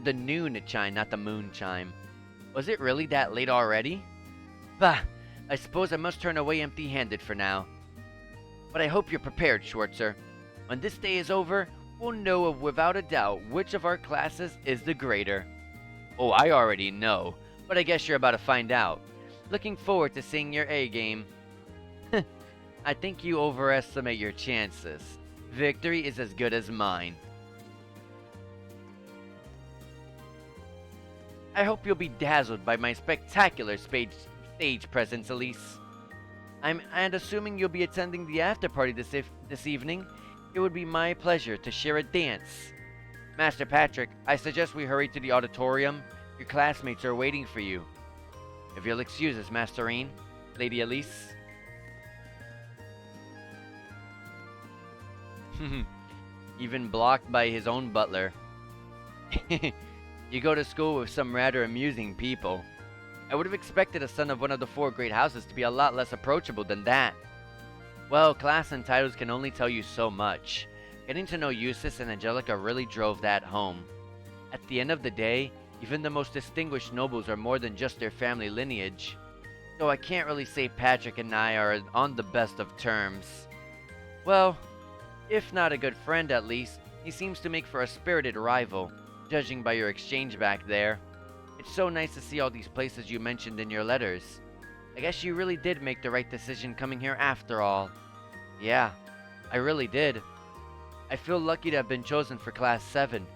The noon chime, not the moon chime. Was it really that late already? Bah! I suppose I must turn away empty-handed for now. But I hope you're prepared, Schwartzer. When this day is over, we'll know without a doubt which of our classes is the greater. Oh, I already know, but I guess you're about to find out. Looking forward to seeing your A-game. I think you overestimate your chances. Victory is as good as mine. I hope you'll be dazzled by my spectacular stage presence, Elise. And assuming you'll be attending the after-party this evening, it would be my pleasure to share a dance. Master Patrick, I suggest we hurry to the auditorium. Your classmates are waiting for you. If you'll excuse us, Masterine, Lady Elise. Even blocked by his own butler. You go to school with some rather amusing people. I would have expected a son of one of the 4 great houses to be a lot less approachable than that. Well, class and titles can only tell you so much. Getting to know Eustace and Angelica really drove that home. At the end of the day, even the most distinguished nobles are more than just their family lineage. So I can't really say Patrick and I are on the best of terms. Well, if not a good friend at least, he seems to make for a spirited rival, judging by your exchange back there. It's so nice to see all these places you mentioned in your letters. I guess you really did make the right decision coming here after all. Yeah, I really did. I feel lucky to have been chosen for Class 7.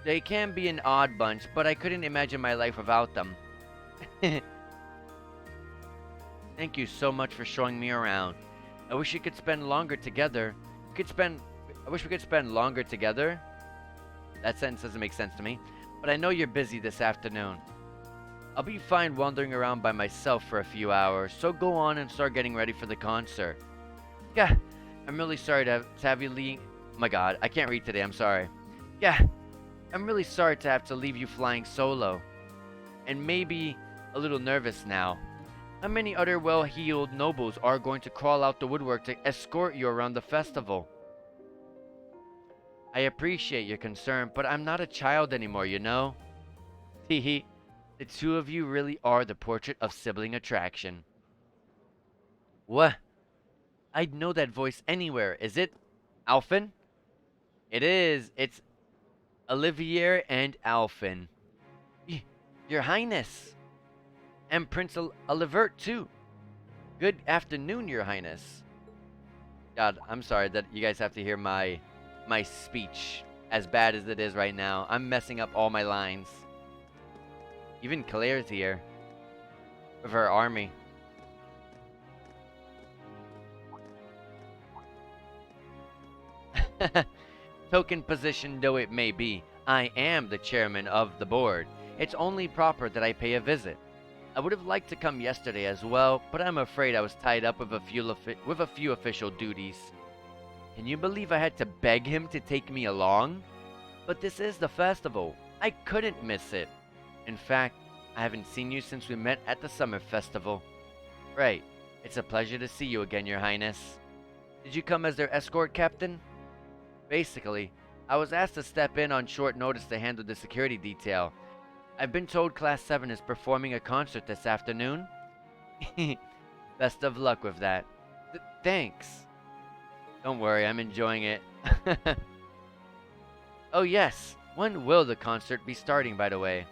They can be an odd bunch, but I couldn't imagine my life without them. Thank you so much for showing me around. I wish we could spend longer together. I wish we could spend longer together. That sentence doesn't make sense to me. But I know you're busy this afternoon. I'll be fine wandering around by myself for a few hours, so go on and start getting ready for the concert. Yeah, I'm really sorry to have you leave. Oh my god, I can't read today, I'm sorry. Yeah, I'm really sorry to have to leave you flying solo. And maybe a little nervous now. How many other well-heeled nobles are going to crawl out the woodwork to escort you around the festival? I appreciate your concern, but I'm not a child anymore, you know? Hehe, the two of you really are the portrait of sibling attraction. What? I'd know that voice anywhere. Is it Alphen? It is. It's Olivier and Alphen. Your Highness. And Prince Olivert, too. Good afternoon, Your Highness. God, I'm sorry that you guys have to hear my speech, as bad as it is right now. I'm messing up all my lines. Even Claire's here with her army. Token position though it may be, I am the chairman of the board. It's only proper that I pay a visit. I would have liked to come yesterday as well, but I'm afraid I was tied up with a few official duties. Can you believe I had to beg him to take me along? But this is the festival. I couldn't miss it. In fact, I haven't seen you since we met at the summer festival. Right. It's a pleasure to see you again, Your Highness. Did you come as their escort, Captain? Basically, I was asked to step in on short notice to handle the security detail. I've been told Class 7 is performing a concert this afternoon. Best of luck with that. Thanks. Don't worry, I'm enjoying it. Oh yes, when will the concert be starting, by the way?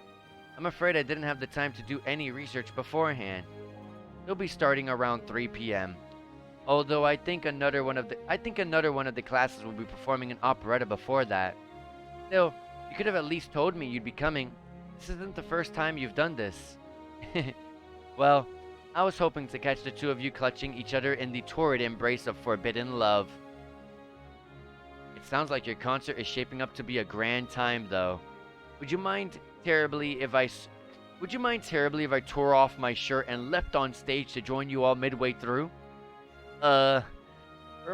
I'm afraid I didn't have the time to do any research beforehand. It'll be starting around 3 p.m. Although I think another one of the classes will be performing an operetta before that. Still, you could have at least told me you'd be coming. This isn't the first time you've done this. Well, I was hoping to catch the two of you clutching each other in the torrid embrace of forbidden love. It sounds like your concert is shaping up to be a grand time, though. Would you mind terribly if I tore off my shirt and leapt on stage to join you all midway through? We're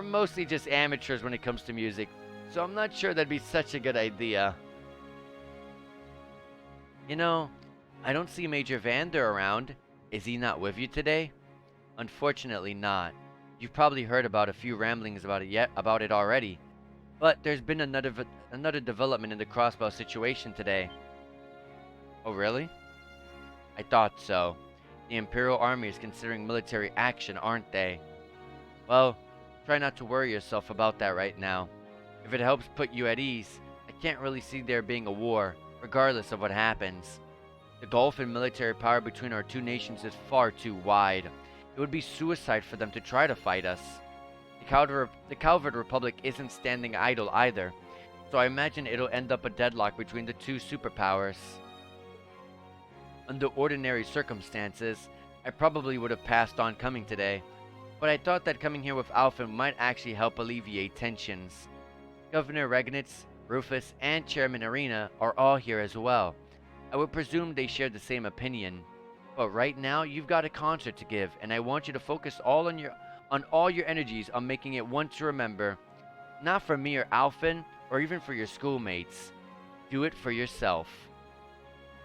mostly just amateurs when it comes to music, so I'm not sure that'd be such a good idea. You know, I don't see Major Vander around. Is he not with you today? Unfortunately not. You've probably heard about a few ramblings about it already. But there's been another development in the Crossbow situation today. Oh really? I thought so. The Imperial Army is considering military action, aren't they? Well, try not to worry yourself about that right now. If it helps put you at ease, I can't really see there being a war, regardless of what happens. The gulf in military power between our two nations is far too wide. It would be suicide for them to try to fight us. The Calvard Republic isn't standing idle either, so I imagine it'll end up a deadlock between the two superpowers. Under ordinary circumstances, I probably would have passed on coming today, but I thought that coming here with Alphen might actually help alleviate tensions. Governor Regnitz, Rufus, and Chairman Arena are all here as well. I would presume they share the same opinion. But right now, you've got a concert to give, and I want you to focus all your energies on making it one to remember. Not for me or Alphen, or even for your schoolmates. Do it for yourself.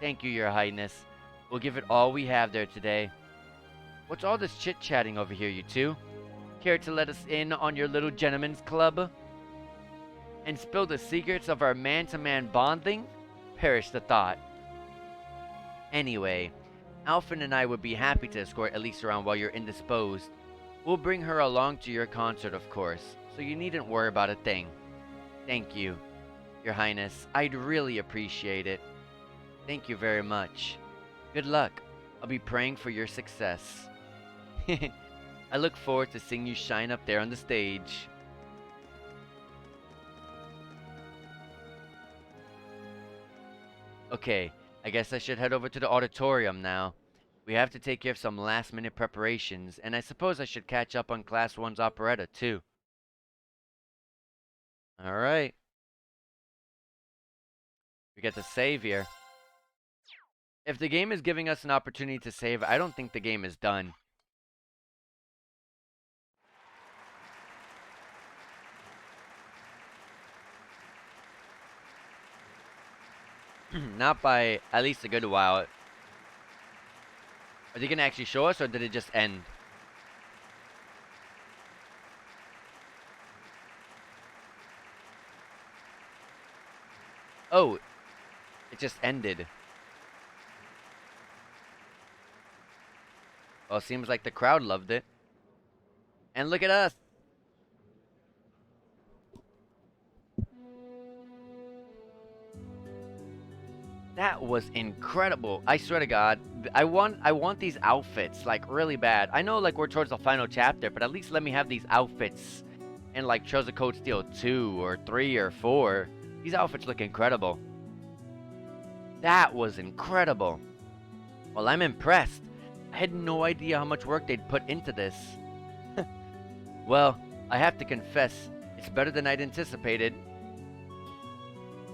Thank you, Your Highness. We'll give it all we have there today. What's all this chit-chatting over here, you two? Care to let us in on your little gentleman's club? And spill the secrets of our man-to-man bonding? Perish the thought. Anyway, Alphen and I would be happy to escort Elise around while you're indisposed. We'll bring her along to your concert, of course, so you needn't worry about a thing. Thank you, Your Highness. I'd really appreciate it. Thank you very much. Good luck. I'll be praying for your success. I look forward to seeing you shine up there on the stage. Okay, I guess I should head over to the auditorium now. We have to take care of some last-minute preparations, and I suppose I should catch up on Class 1's operetta, too. Alright. We get to save here. If the game is giving us an opportunity to save, I don't think the game is done. Not by at least a good while. Are they gonna actually show us, or did it just end? Oh, it just ended. Well, seems like the crowd loved it. And look at us. That was incredible. I swear to God, I want these outfits like really bad. I know like we're towards the final chapter, but at least let me have these outfits in like Trails of Cold Steel 2 or 3 or 4. These outfits look incredible. That was incredible. Well, I'm impressed. I had no idea how much work they'd put into this. Well, I have to confess, It's better than I'd anticipated.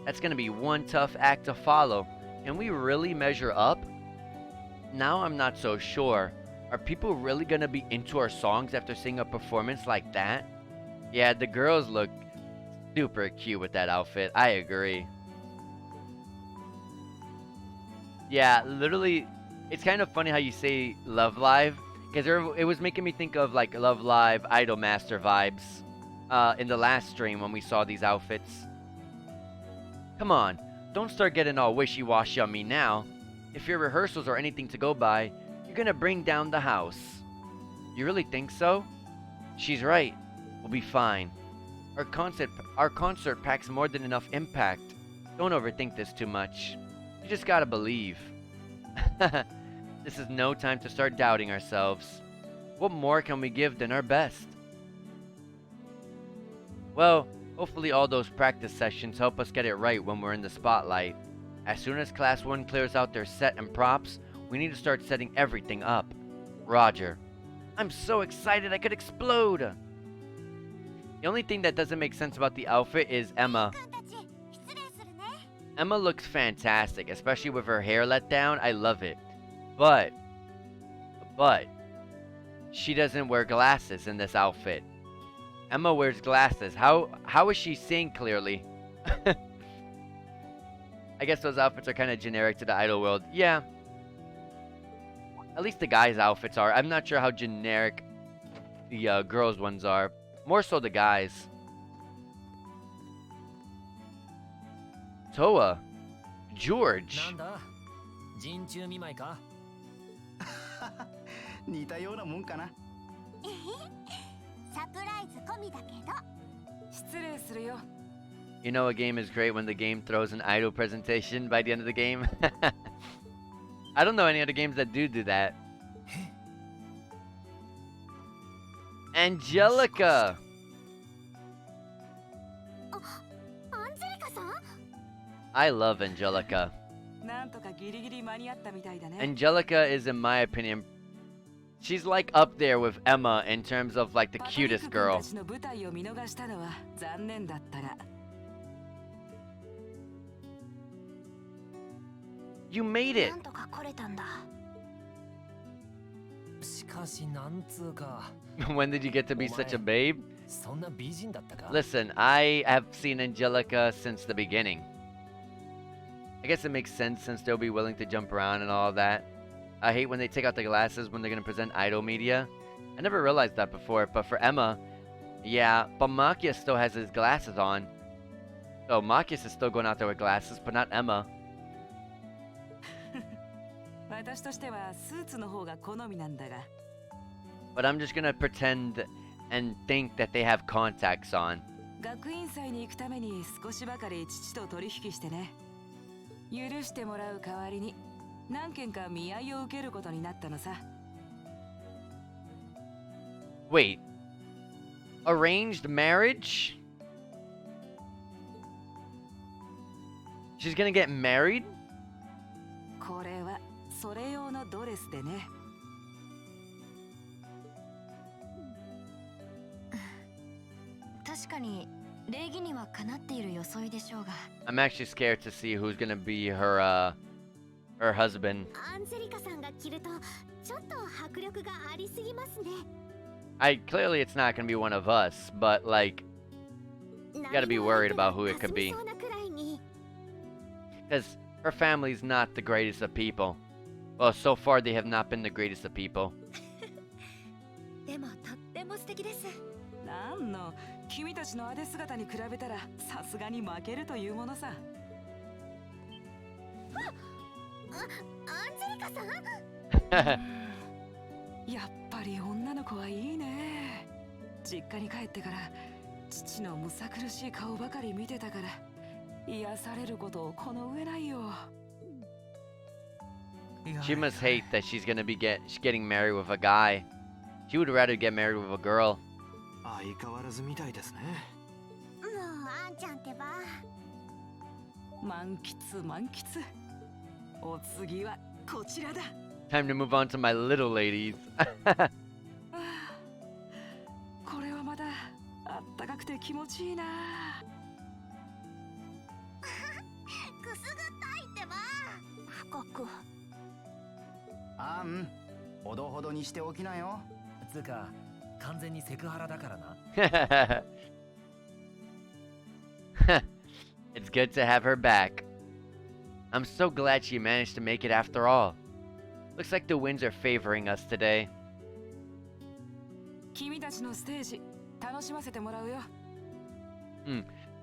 That's gonna be one tough act to follow. Can we really measure up? Now I'm not so sure. Are people really gonna be into our songs after seeing a performance like that? Yeah, the girls look super cute with that outfit. I agree. Yeah, literally, it's kind of funny how you say Love Live, because it was making me think of like Love Live, Idolmaster vibes in the last stream when we saw these outfits. Come on, don't start getting all wishy-washy on me now. If your rehearsals are anything to go by, you're gonna bring down the house. You really think so? She's right. We'll be fine. Our concert packs more than enough impact. Don't overthink this too much. You just gotta believe. This is no time to start doubting ourselves. What more can we give than our best? Well, hopefully all those practice sessions help us get it right when we're in the spotlight. As soon as Class 1 clears out their set and props, we need to start setting everything up. Roger. I'm so excited I could explode! The only thing that doesn't make sense about the outfit is Emma. Emma looks fantastic, especially with her hair let down. I love it. But, she doesn't wear glasses in this outfit. Emma wears glasses. How is she seeing clearly? I guess those outfits are kind of generic to the idol world. Yeah. At least the guys' outfits are. I'm not sure how generic the girls' ones are. More so the guys. Toa. George. なんだ人中見舞いか似たようなもんかな。サプライズ込みだけど。失礼するよ。 You know a game is great when the game throws an idol presentation by the end of the game? I don't know any other games that do that. Angelica! アンジェリカさん？ I love Angelica. なんとかギリギリ間に合ったみたいだね。 Angelica is, in my opinion, she's like up there with Emma in terms of like the パトリッ cutest ク君 girl. たちの舞台を見逃したのは残念だったが。 You made it! なんとか来れたんだ。しかしなんつうか When did you get to be such a babe? そんな美人だったか Listen, I have seen Angelica since the beginning. I guess it makes sense since they'll be willing to jump around and all of that. I hate when they take out the glasses when they're going to present idol media. I never realized that before, but for Emma, yeah, but Machias still has his glasses on. So Machias is still going out there with glasses, but not Emma. 私としてはスーツの方が好みなんだが。 But I'm just going to pretend and think that they have contacts on. 学院祭に行くために少しばかり父と取引してね。許してもらう代わりに何件か見合いを受けることになったのさ。 Wait. Arranged marriage? She's gonna get married? これはそれ用のドレスでね。確かに礼儀にはかなっている装いでしょうが。 I'm actually scared to see who's gonna be her husband. アンジェリカさんが着るとちょっと迫力がありすぎますね。 Clearly it's not gonna be one of us, but like, You gotta be worried about who it could be. Because her family's not the greatest of people. Well, so far they have not been the greatest of people. でもとっても素敵です。なんの君たちのあで姿に比べたらさすがに負けるというものさ。アンジェリカさん？やっぱり女の子はいいね。実家に帰ってから父のむさ苦しい顔ばかり見てたから癒されることをこの上ないよ。 She must hate that she's gonna be getting married with a guy. She would rather get married with a girl. 相変わらずみたいですね。もうあんちゃんってば。満喫満喫。お次はこちらだ。 Time to move on to my little ladies. これはまだあったかくて気持ちいいな。くすぐったいってば。深く。あん、ほどほどにしておきなよ。つうか完全にセクハラだからな。It's good to have her back. I'm so glad she managed to make it after all. Looks like the winds are favoring us today. 君たちのステージ楽しませてもらうよ。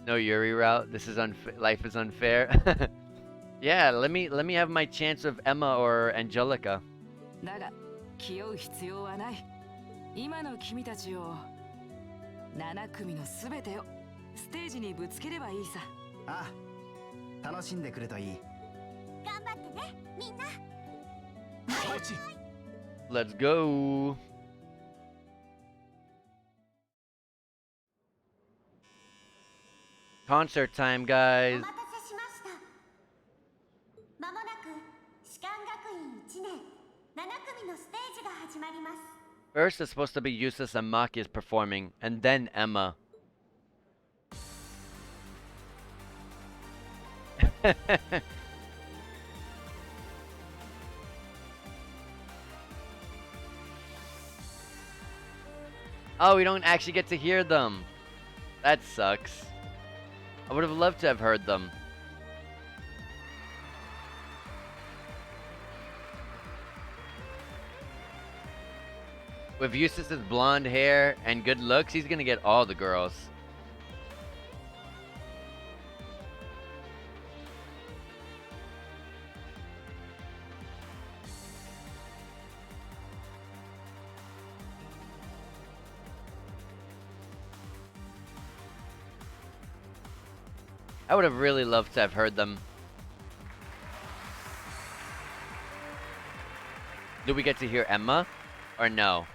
No Yuri route. This is life is unfair. Yeah, let me have my chance of Emma or Angelica. だが気負う必要はない。今の君たちを7組のすべてをステージにぶつければいいさ。ああ、楽しんでくるといい。頑張ってね、みんな。Let's go. Concert time, お guys. 待たせしました。まもなく士官学院1年7組のステージが始まります。 First, it's supposed to be Yusuf and Maki is performing, and then Emma. Oh, we don't actually get to hear them. That sucks. I would have loved to have heard them. With Eustace's blonde hair and good looks, he's gonna get all the girls. I would have really loved to have heard them. Do we get to hear Emma? Or no?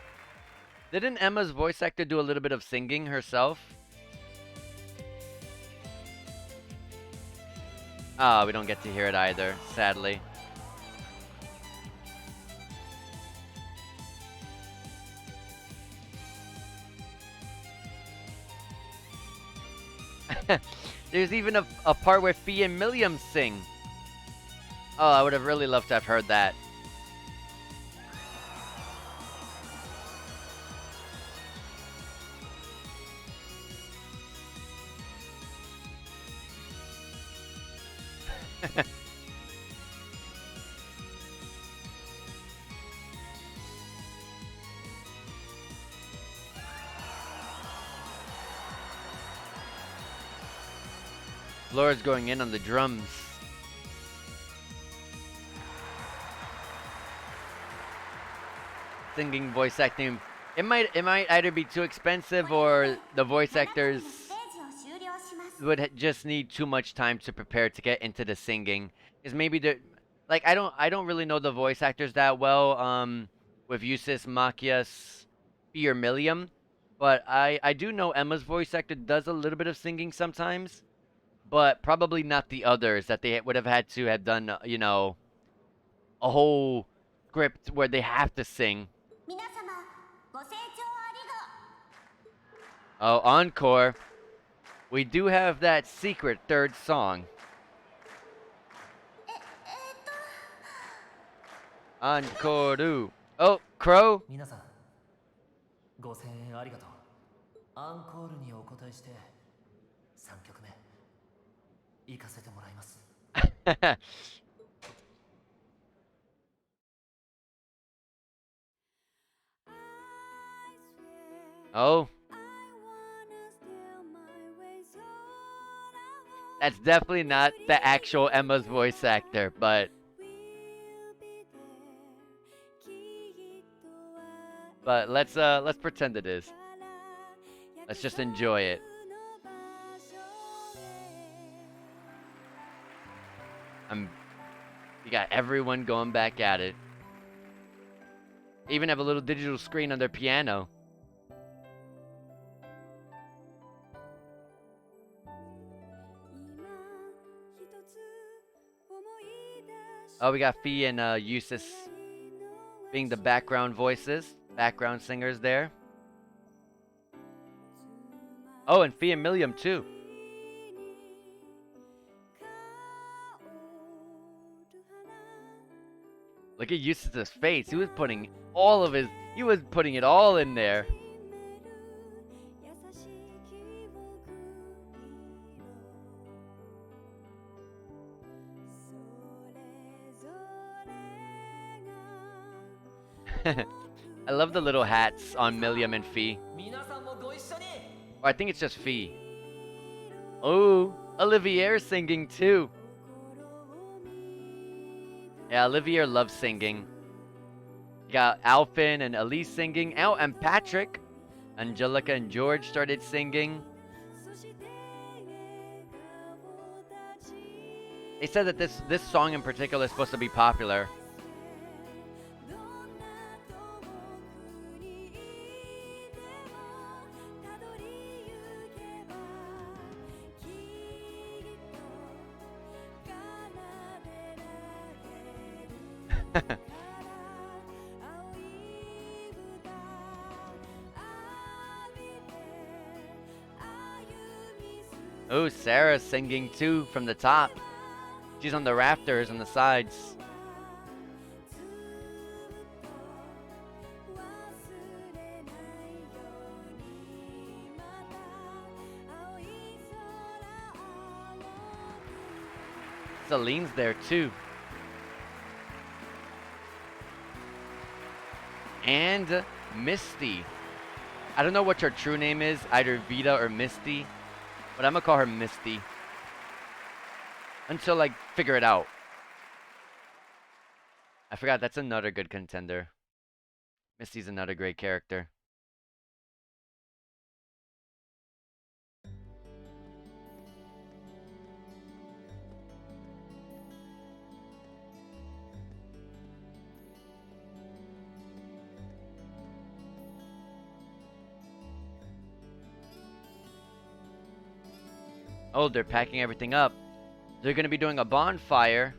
Didn't Emma's voice actor do a little bit of singing herself? Ah, we don't get to hear it either, sadly. There's even a part where Fee and Milliam sing. Oh, I would have really loved to have heard that. Laura's going in on the drums. Singing, voice acting. It might either be too expensive or the voice actors ステージを終了します。 would just need too much time to prepare to get into the singing. Is maybe the like I don't really know the voice actors that well. With Eustace, Machias, Fee or Milliam, but I do know Emma's voice actor does a little bit of singing sometimes. But probably not the others that they would have had to have done, you know, a whole script where they have to sing. 皆様、ご清聴ありが。 Oh, encore. We do have that secret third song. encore. Oh, Crow. 皆さんご声援ありがとう。アンコールにお答えして3曲目行かせてもらいます。Oh. That's definitely not the actual Emma's voice actor, but let's pretend it is. Let's just enjoy it. You got everyone going back at it. Even have a little digital screen on their piano. Oh, we got Fee and Eustace being the background voices, background singers there. Oh, and Fee and Milliam too. Look at Eustace's face. He was putting it all in there. I love the little hats on Milliam and Fee. 皆さんもご一緒に Or I think it's just Fee. Oh, Olivier singing too. Yeah, Olivier loves singing. You got Alpin and Elise singing. Oh, and Patrick. Angelica and George started singing. They said that this song in particular is supposed to be popular. Oh, Sarah's singing too from the top. She's on the rafters on the sides. Celine's there too. And Misty. I don't know what her true name is, either Vita or Misty, but I'm gonna call her Misty until I figure it out. I forgot, that's another good contender. Misty's another great character. Oh, they're packing everything up. They're going to be doing a bonfire.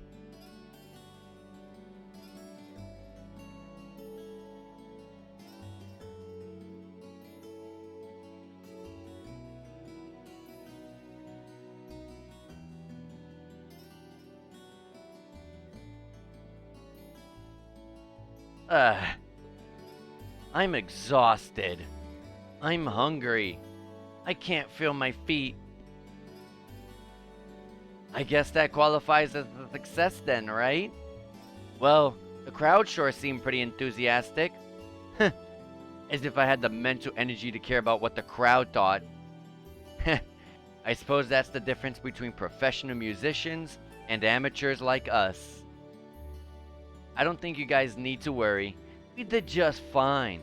I'm exhausted. I'm hungry. I can't feel my feet. I guess that qualifies as a success then, right? Well, the crowd sure seemed pretty enthusiastic. As if I had the mental energy to care about what the crowd thought. I suppose that's the difference between professional musicians and amateurs like us. I don't think you guys need to worry. We did just fine.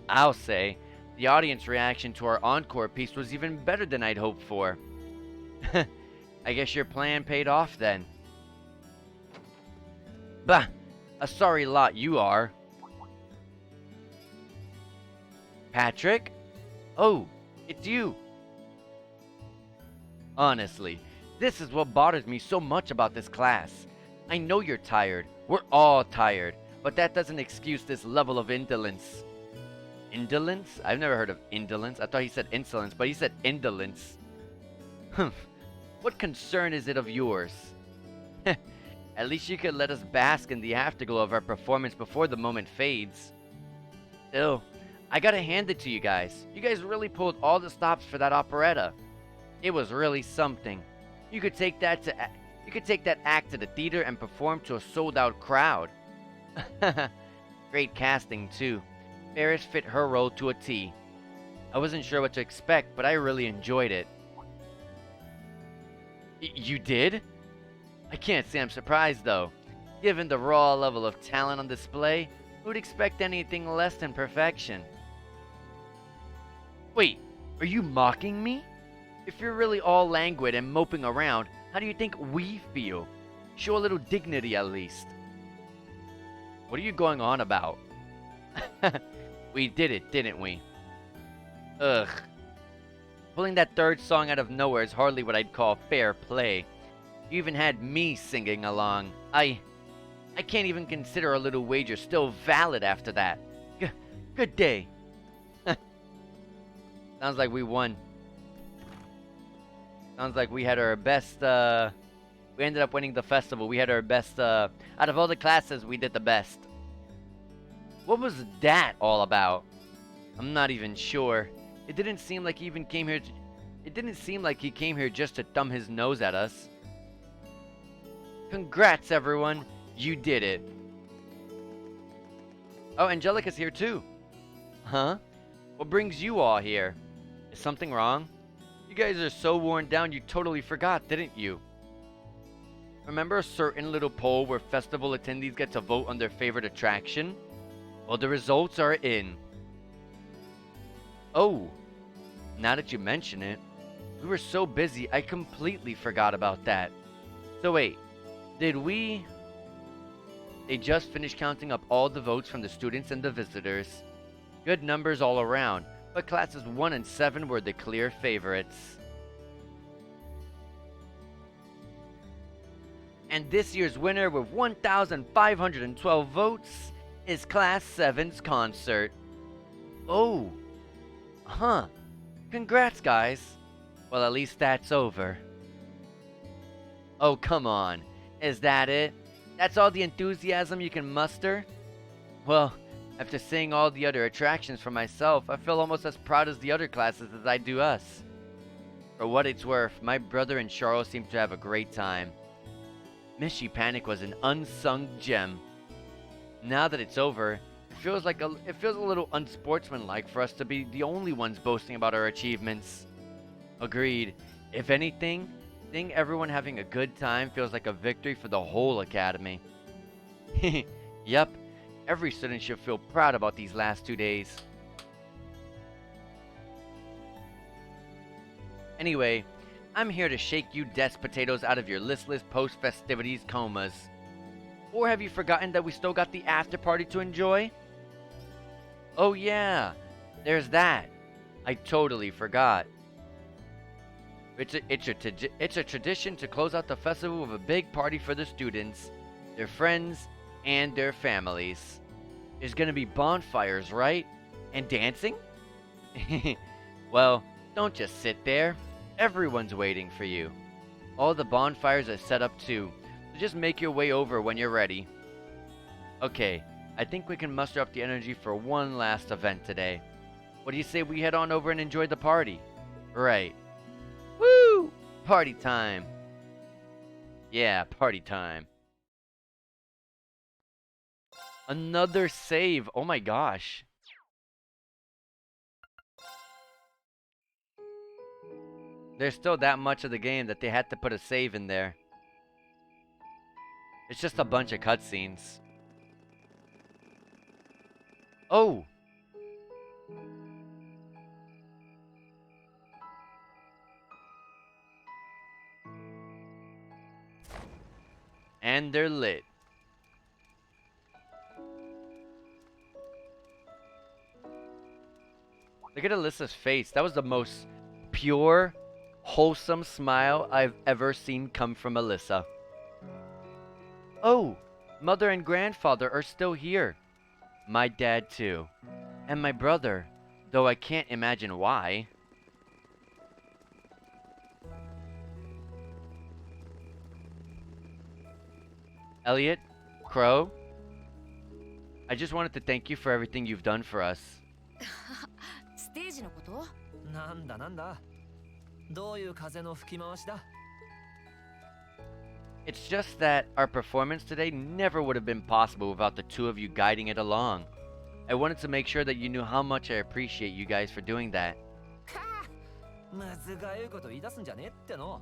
I'll say, the audience reaction to our encore piece was even better than I'd hoped for. I guess your plan paid off then. Bah! A sorry lot you are. Patrick? Oh, it's you. Honestly, this is what bothers me so much about this class. I know you're tired. We're all tired. But that doesn't excuse this level of indolence. Indolence? I've never heard of indolence. I thought he said insolence, but he said indolence. Humph. What concern is it of yours? At least you could let us bask in the afterglow of our performance before the moment fades. Still, I gotta hand it to you guys. You guys really pulled all the stops for that operetta. It was really something. You could take that act to the theater and perform to a sold-out crowd. Great casting too. Ferris fit her role to a T. I wasn't sure what to expect, but I really enjoyed it. You did? I can't say I'm surprised though. Given the raw level of talent on display, who'd expect anything less than perfection? Wait, are you mocking me? If you're really all languid and moping around, how do you think we feel? Show a little dignity at least. What are you going on about? We did it, didn't we? Ugh. Pulling that third song out of nowhere is hardly what I'd call fair play. You even had me singing along. I can't even consider our little wager still valid after that. Good day. Sounds like we won. Sounds like we had our best, we ended up winning the festival. We had our best, out of all the classes, we did the best. What was that all about? I'm not even sure. It didn't seem like he even came here it didn't seem like he came here just to thumb his nose at us. Congrats, everyone. You did it. Oh, Angelica's here too. Huh? What brings you all here? Is something wrong? You guys are so worn down you totally forgot, didn't you? Remember a certain little poll where festival attendees get to vote on their favorite attraction? Well, the results are in. Oh, now that you mention it, we were so busy I completely forgot about that. So wait, did we... They just finished counting up all the votes from the students and the visitors. Good numbers all around, but classes 1 and 7 were the clear favorites. And this year's winner with 1,512 votes is Class 7's concert. Oh, huh. Congrats, guys. Well, at least that's over. Oh, come on. Is that it? That's all the enthusiasm you can muster? Well, after seeing all the other attractions for myself, I feel almost as proud as the other classes as I do us. For what it's worth, my brother and Charles seem to have a great time. Mishy Panic was an unsung gem. Now that it's over, it feels a little unsportsmanlike for us to be the only ones boasting about our achievements. Agreed. If anything, seeing everyone having a good time feels like a victory for the whole academy. Yep, every student should feel proud about these last 2 days. Anyway, I'm here to shake you desk potatoes out of your listless post-festivities comas. Or have you forgotten that we still got the after party to enjoy? Oh yeah, there's that. I totally forgot. It's a tradition to close out the festival with a big party for the students, their friends, and their families. There's gonna be bonfires, right? And dancing? Well, don't just sit there. Everyone's waiting for you. All the bonfires are set up too, so just make your way over when you're ready. Okay, I think we can muster up the energy for one last event today. What do you say we head on over and enjoy the party? Right. Woo! Party time. Yeah, party time. Another save. Oh my gosh. There's still that much of the game that they had to put a save in there. It's just a bunch of cutscenes. Oh! And they're lit. Look at Alyssa's face. That was the most pure, wholesome smile I've ever seen come from Alyssa. Oh, mother and grandfather are still here. My dad too. And my brother, though I can't imagine why. Elliot, Crow, I just wanted to thank you for everything you've done for us. ステージのこと？なんだなんだ。どういう風の吹き回しだ？ It's just that our performance today never would have been possible without the two of you guiding it along. I wanted to make sure that you knew how much I appreciate you guys for doing that. むずがゆいこと言い出すんじゃねえっての。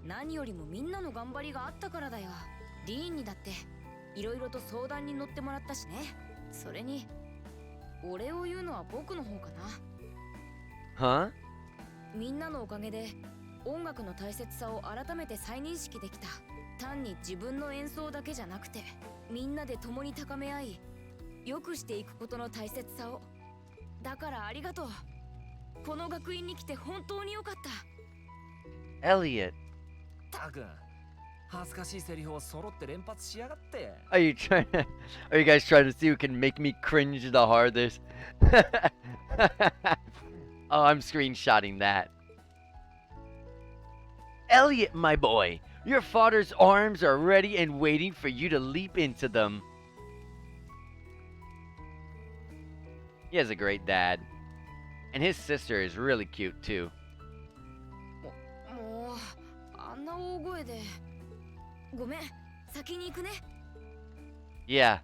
何よりもみんなの頑張りがあったからだよ。ディーンにだっていろいろと相談に乗ってもらったしね。それにお礼を言うのは僕の方かな。Huh? みんなのおかげで音楽の大切さを改めて再認識できた。単に自分の演奏だけじゃなくて、みんなで共に高め合い、良くしていくことの大切さを。だからありがとう。この学院に来て本当に良かった。Elliot. たくん、恥ずかしいセリフを揃って連発しやがって。Are you guys trying to see who can make me cringe the hardest? Oh, I'm screenshotting that. Elliot, my boy, your father's arms are ready and waiting for you to leap into them. He has a great dad. And his sister is really cute too. もうあんな大声でごめん先に行くね Yeah,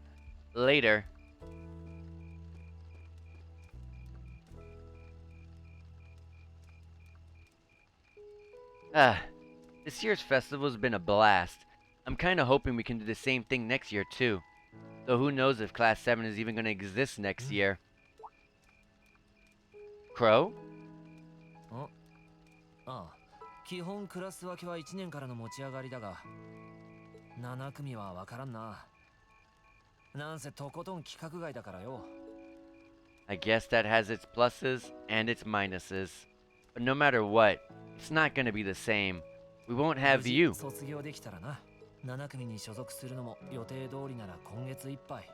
later. This year's festival's been a blast. I'm kinda hoping we can do the same thing next year too. Though who knows if Class 7 is even gonna exist next year. Crow? ああ、基本クラス分けは1年からの持ち上がりだが、7組は分からんな。なんせとことん規格外だからよ。I guess that has its pluses and its minuses. But no matter what, it's not gonna be the same. We won't have you. 卒業できたらな。7組に所属するのも予定通りなら今月いっぱい。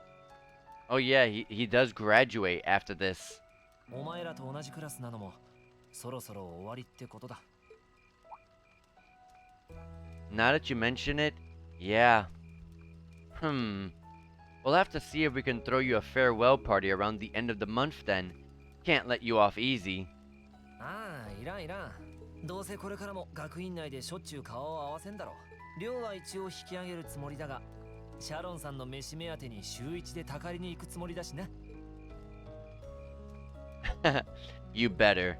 Oh yeah, he does graduate after this. お前らと同じクラスなのもそろそろ終わりってことだ。Now that you mention it, yeah. We'll have to see if we can throw you a farewell party around the end of the month then. Can't let you off easy. ああ、いらんいらん。どうせこれからも学院内でしょっちゅう顔を合わせんだろ。寮は一応引き上げるつもりだが、シャロンさんの飯目当てに週1でたかりに行くつもりだしな。You better.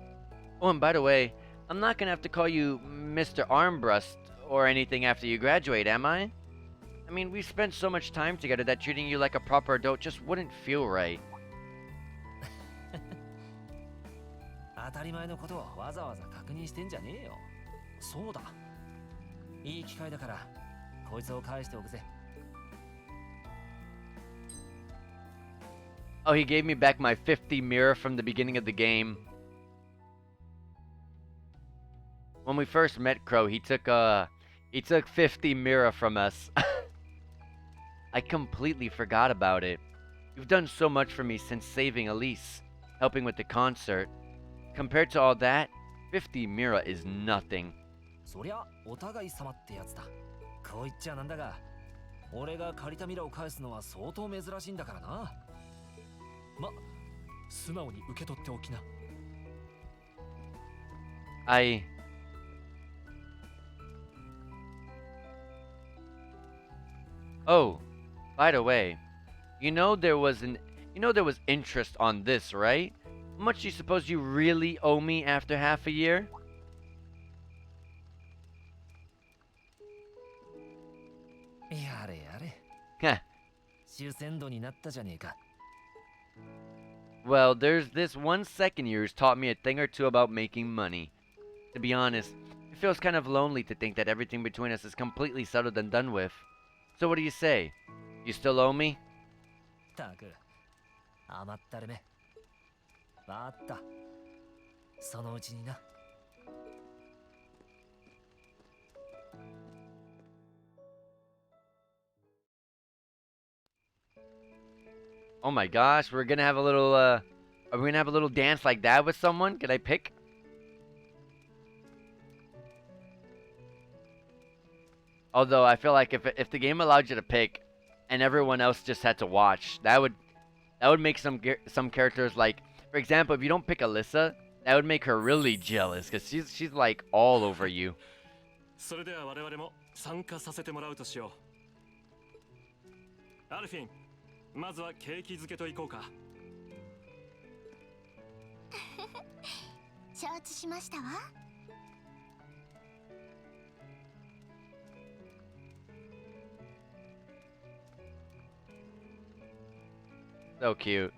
Oh, and by the way, I'm not gonna have to call you Mr. Armbrust or anything after you graduate, am I? I mean, we've spent so much time together that treating you like a proper adult just wouldn't feel right. 当たり前のことをわざわざ確認してんじゃねえよ。そうだ。いい機会だから、こいつを返しておくぜ。Oh, he gave me back my 50 mirror from the beginning of the game. When we first met Crow, he took 50 mirror from us. I completely forgot about it. You've done so much for me since saving Elise, helping with the concert. Compared to all that, 50 mirror is nothing. そりゃお互い様ってやつだ。こう言っちゃなんだが、俺が借りたミラを返すのは相当珍しいんだからな。ま、素直に受け取っておきな。Oh, by the way, there was interest on this, right? How much do you suppose you really owe me after half a year? やれやれ。Heh. 主戦度になったじゃねえか。Well, there's this one second year who's taught me a thing or two about making money. To be honest, it feels kind of lonely to think that everything between us is completely settled and done with. So what do you say? You still owe me? たく、甘ったれめ。わかった。そのうちにな。Oh my gosh, we're gonna have a little, are we gonna have a little dance like that with someone? Can I pick? Although I feel like if the game allowed you to pick, and everyone else just had to watch, that would make some characters like, for example, if you don't pick Alyssa, that would make her really jealous because she's like all over you. それでは我々も参加させてもらうとしよう。アルフィン。まずはケーキ漬けといこうか。承知しましたわ。So cute.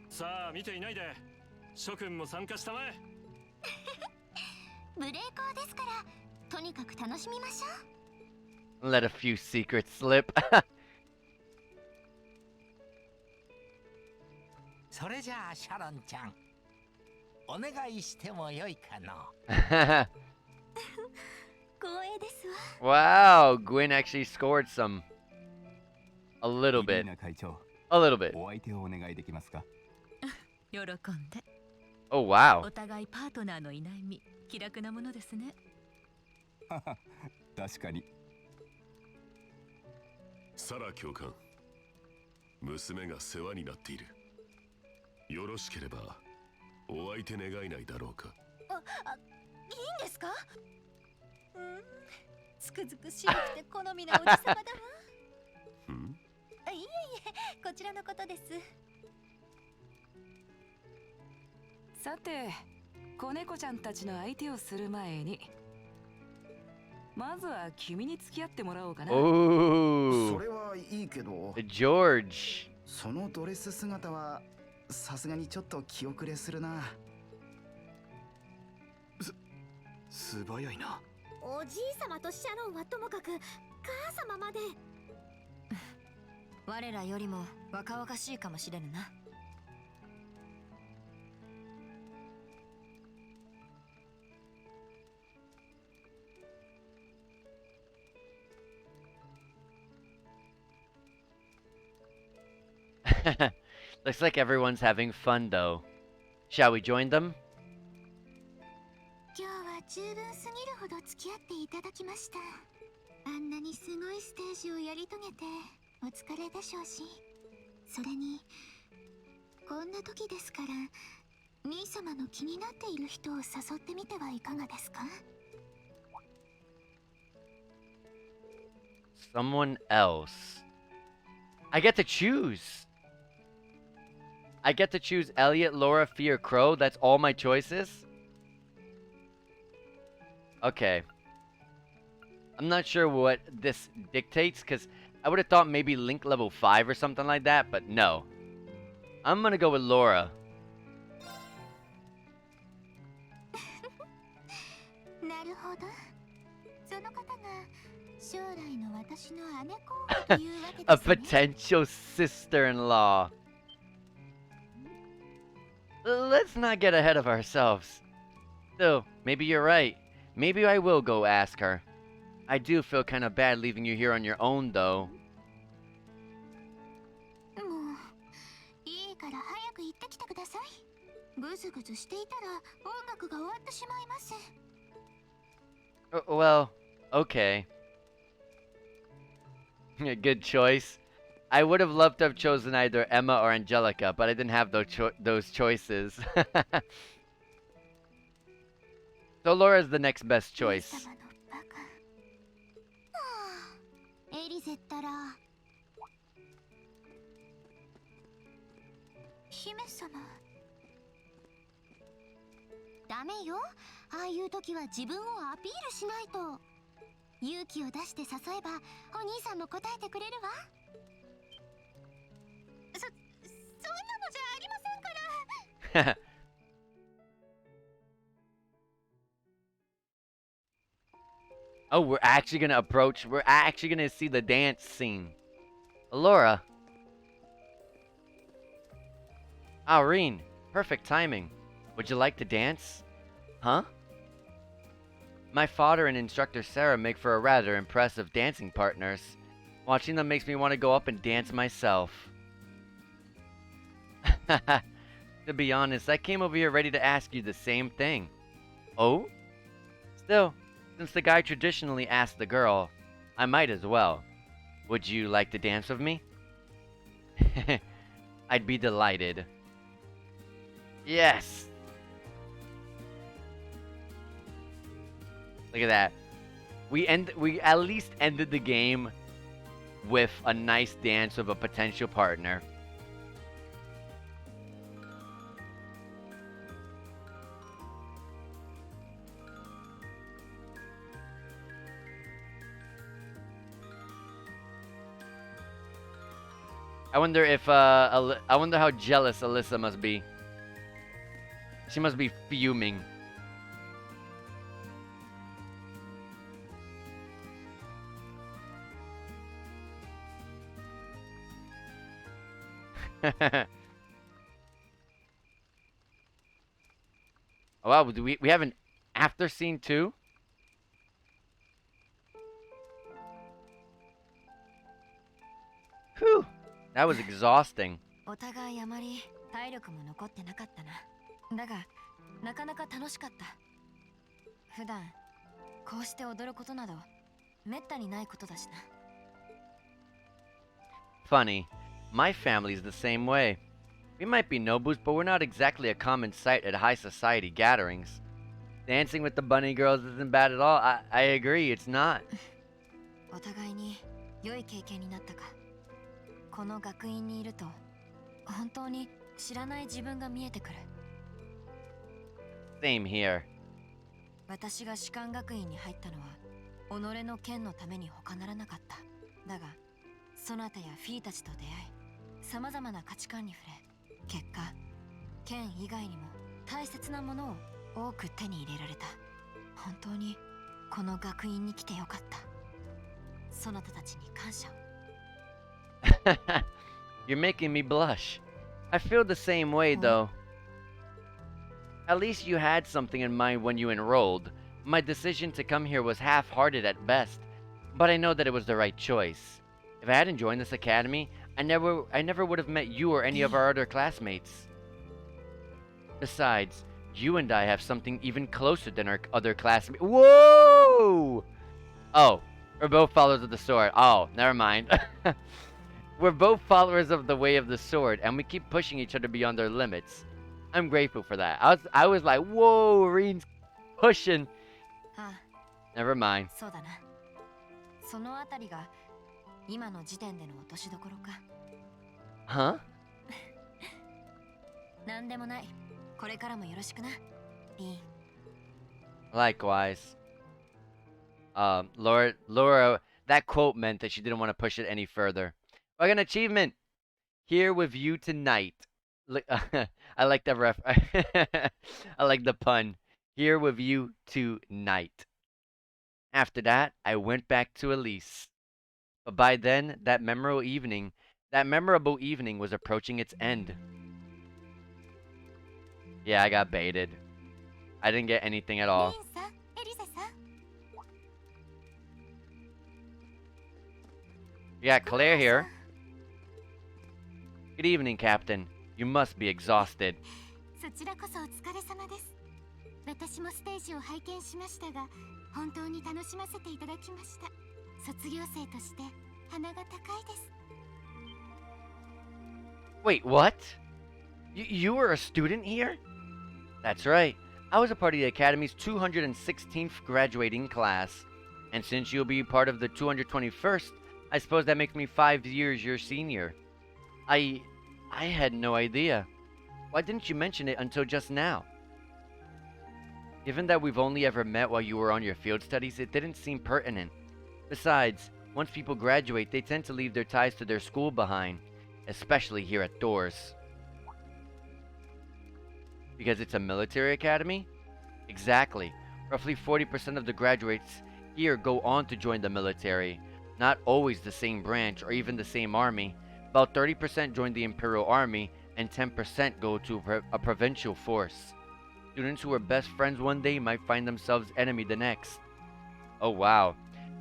さあ見ていないで。諸君も参加したまえ。無礼講ですから。とにかく楽しみましょう。 Let a few secrets slip. それじゃあシャロンちゃん、お願いしてもよいかの。光栄ですわ。 Wow, Gwen actually scored some. A little bit. 会長、 A little bit. お相手をお願いできますか。喜んで。 Oh, wow. お互いパートナーのいない身、気楽なものですね。確かに。サラ教官、娘が世話になっている。よろしければお相手願えないだろうか。いいんですか？つくづく白くて好みなおじさまだわ。ん？いえいえ、こちらのことです。さて、子猫ちゃんたちの相手をする前に、まずは君に付き合ってもらおうかな。そ Oh, れはいいけど、 George. そのドレス姿はさすがにちょっと気遅れするな。素早いな。おじいさまとシャロンはともかく母様まで。我らよりも若々しいかもしれぬな。Looks like everyone's having fun though. Shall we join them? 今日は十分すぎるほど付き合っていただきました。あんなにすごいステージをやり遂げてお疲れでしょうし、それにこんな時ですから兄様の気になっている人を誘ってみてはいかがですか？ Someone else. I get to choose. I get to choose Elliot, Laura, Fee, or Crow. That's all my choices? Okay. I'm not sure what this dictates, because I would have thought maybe Link level 5 or something like that, but no. I'm gonna go with Laura. なるほど。その方が将来の私の姉候補というわけ A ですね。 potential sister-in-law. Let's not get ahead of ourselves. Still, maybe you're right. Maybe I will go ask her. I do feel kind of bad leaving you here on your own, though. もういいから早く行ってきてください。ぐずぐずしていたら音楽が終わってしまいます。Well, okay. Good choice. I would have loved to have chosen either Emma or Angelica, but I didn't have those choices. So Laura's the next best choice. 様のバカ。はあ、エリゼったら姫様。ダメよ。ああいう時は自分をアピールしないと。勇気を出して誘えばお兄さんも答えてくれるわ。そんなのじゃありませんから。Oh, we're actually gonna approach. We're actually gonna see the dance scene. Laura. Irene, perfect timing. Would you like to dance? Huh? My father and instructor Sarah make for a rather impressive dancing partners. Watching them makes me want to go up and dance myself. To be honest, I came over here ready to ask you the same thing. Oh? Still, since the guy traditionally asked the girl, I might as well. Would you like to dance with me? I'd be delighted. Yes! Look at that. We at least ended the game with a nice dance with a potential partner. I wonder if I wonder how jealous Alyssa must be. She must be fuming. Oh, wow, do we have an after scene too? Whew, that was exhausting. お互いあまり体力も残ってなかったな。だがなかなか楽しかった。普段こうして踊ることなどめったにないことだしな。Funny. My family's the same way. We might be nobles, but we're not exactly a common sight at high society gatherings. Dancing with the bunny girls isn't bad at all. I agree, it's not. お互いに良い経験になったか。この学院にいると本当に知らない自分が見えてくる。Same here. 私が士官学院に入ったのは己の剣のために他ならなかった。だがそなたやフィーたちと出会い、様々な価値観に触れ、結果剣以外にも大切なものを多く手に入れられた。本当にこの学院に来てよかった。そなたたちに感謝を。You're making me blush. I feel the same way, though. At least you had something in mind when you enrolled. My decision to come here was half-hearted at best, but I know that it was the right choice. If I hadn't joined this academy, I never would have met you or any of our other classmates. Besides, you and I have something even closer than our other classmates. Whoa! Oh, we're both followers of the sword. Oh, never mind. We're both followers of the way of the sword, and we keep pushing each other beyond our limits. I'm grateful for that. I was like, whoa, Reen's pushing. Never mind. そうだな。そのあたりが今の時点での落としどころか。Huh? なんでもない。これからもよろしくな、リーン。Likewise. Laura, that quote meant that she didn't want to push it any further. I got an achievement. Here with you tonight. I like the I like the pun. Here with you tonight. After that, I went back to Elise. But by then, that memorable evening was approaching its end. Yeah, I got baited. I didn't get anything at all. You got Claire here. Good evening, Captain. You must be exhausted. そちらこそお疲れ様です。私もステージを拝見しましたが、本当に楽しませていただきました。卒業生として鼻が高いです。Wait, what? You were a student here? That's right. I was a part of the Academy's 216th graduating class. And since you'll be part of the 221st, I suppose that makes me 5 years your senior. I had no idea. Why didn't you mention it until just now? Given that we've only ever met while you were on your field studies, it didn't seem pertinent. Besides, once people graduate, they tend to leave their ties to their school behind, especially here at Doors. Because it's a military academy? Exactly. Roughly 40% of the graduates here go on to join the military. Not always the same branch or even the same army. About 30% join the Imperial Army and 10% go to a provincial force. Students who were best friends one day might find themselves enemy the next. Oh wow.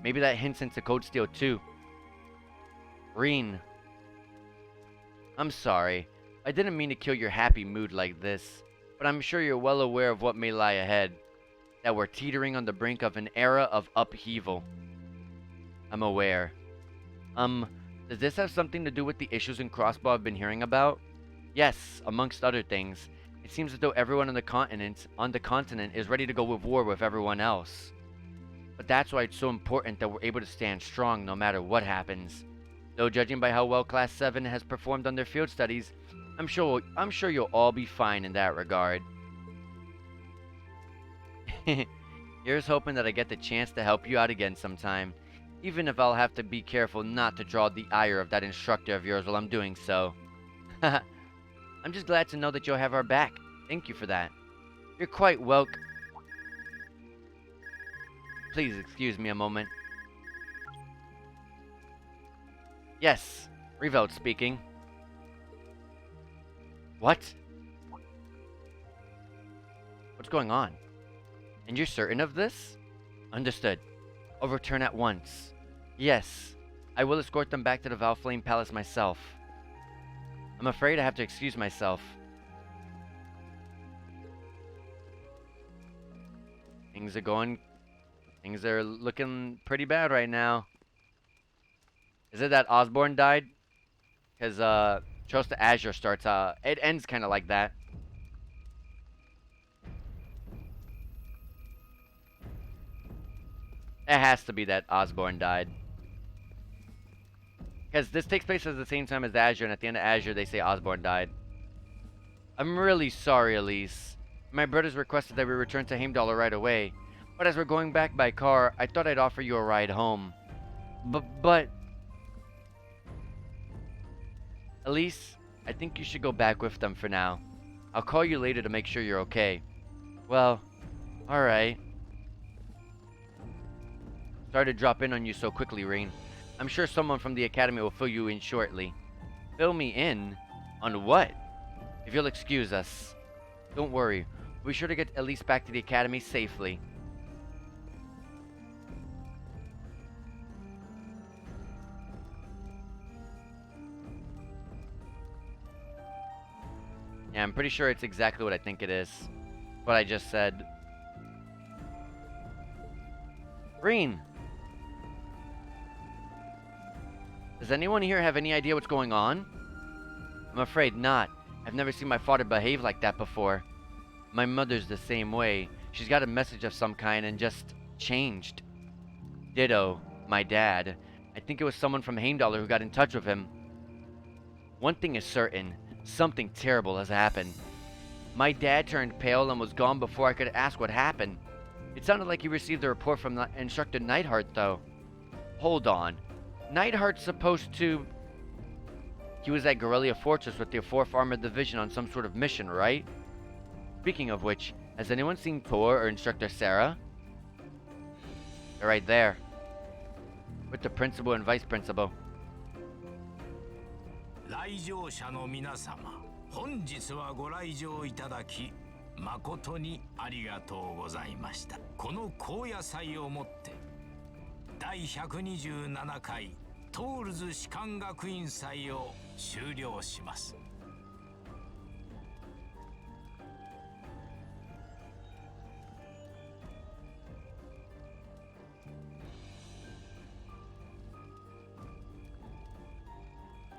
Maybe that hints into Code Steel too. Reen. I'm sorry. I didn't mean to kill your happy mood like this, but I'm sure you're well aware of what may lie ahead. That we're teetering on the brink of an era of upheaval. I'm aware. Does this have something to do with the issues in Crossbow I've been hearing about? Yes, amongst other things. It seems as though everyone on the continent is ready to go with war with everyone else. But that's why it's so important that we're able to stand strong no matter what happens. Though judging by how well Class 7 has performed on their field studies, I'm sure you'll all be fine in that regard. Here's hoping that I get the chance to help you out again sometime. Even if I'll have to be careful not to draw the ire of that instructor of yours while I'm doing so. I'm just glad to know that you'll have our back. Thank you for that. You're quite welcome. Please excuse me a moment. Yes, Reveld speaking. What? What's going on? And you're certain of this? Understood. I'll return at once. Yes, I will escort them back to the Valflame Palace myself. I'm afraid I have to excuse myself. Things are looking pretty bad right now. Is it that Osborne died? Because Trails to Azure starts, it ends kind of like that. It has to be that Osborne died. Because this takes place at the same time as Azure, and at the end of Azure, they say Osborne died. I'm really sorry, Elise. My brothers requested that we return to Heimdall right away. But as we're going back by car, I thought I'd offer you a ride home. But... Elise, I think you should go back with them for now. I'll call you later to make sure you're okay. Well, alright. Sorry to drop in on you so quickly, Rain. I'm sure someone from the academy will fill you in shortly. Fill me in? On what? If you'll excuse us. Don't worry. We'll be sure to get Elise back to the academy safely. Yeah, I'm pretty sure it's exactly what I think it is. What I just said. Green! Does anyone here have any idea what's going on? I'm afraid not. I've never seen my father behave like that before. My mother's the same way. She's got a message of some kind and just changed. Ditto, my dad. I think it was someone from Heimdall who got in touch with him. One thing is certain. Something terrible has happened. My dad turned pale and was gone before I could ask what happened. It sounded like he received a report from Instructor Neidhart, though. Hold on. Neidhart's supposed to... He was at Corellia Fortress with the 4th Armored Division on some sort of mission, right? Speaking of which, has anyone seen Thor or Instructor Sarah? They're right there. With the principal and vice principal. 来場者の皆様、本日はご来場いただき誠にありがとうございました。この高野祭をもって第127回トールズ士官学院祭を終了します。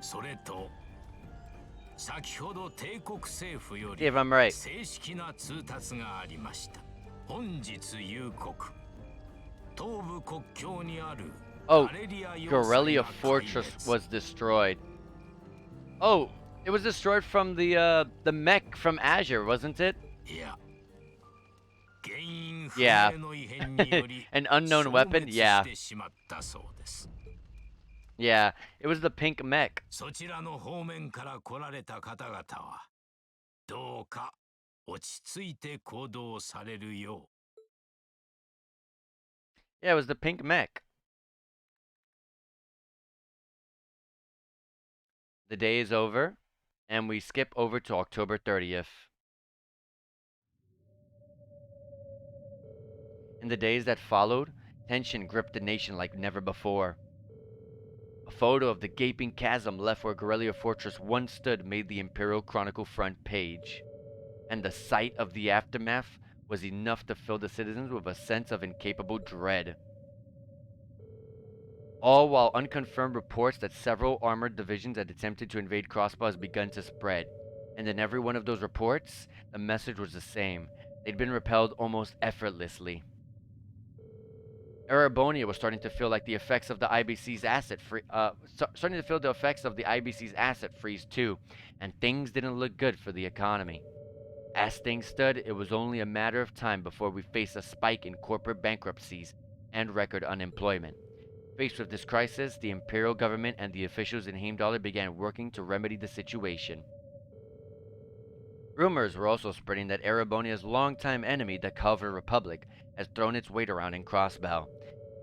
それと先ほど帝国政府より If I'm right. 正式な通達がありました。本日夕刻東部国境にある Oh, Corellia Fortress was destroyed. Oh, it was destroyed from the mech from Azure, wasn't it? Yeah. An unknown weapon? Yeah. Yeah, it was the pink mech. そちらの方面から来られた方々はどうか落ち着いて行動されるよう。Yeah, it was the pink mech. The day is over, and we skip over to October 30th. In the days that followed, tension gripped the nation like never before. A photo of the gaping chasm left where Corellia Fortress once stood made the Imperial Chronicle front page, and the sight of the aftermath was enough to fill the citizens with a sense of incapable dread. All while unconfirmed reports that several armored divisions had attempted to invade Crossbow has begun to spread, and in every one of those reports, the message was the same. They'd been repelled almost effortlessly. Erebonia was starting to feel like the effects of the IBC's asset freeze too, and things didn't look good for the economy. As things stood, it was only a matter of time before we faced a spike in corporate bankruptcies and record unemployment. Faced with this crisis, the Imperial government and the officials in Heimdall began working to remedy the situation. Rumors were also spreading that Erebonia's longtime enemy, the Calvary Republic, has thrown its weight around in Crossbow,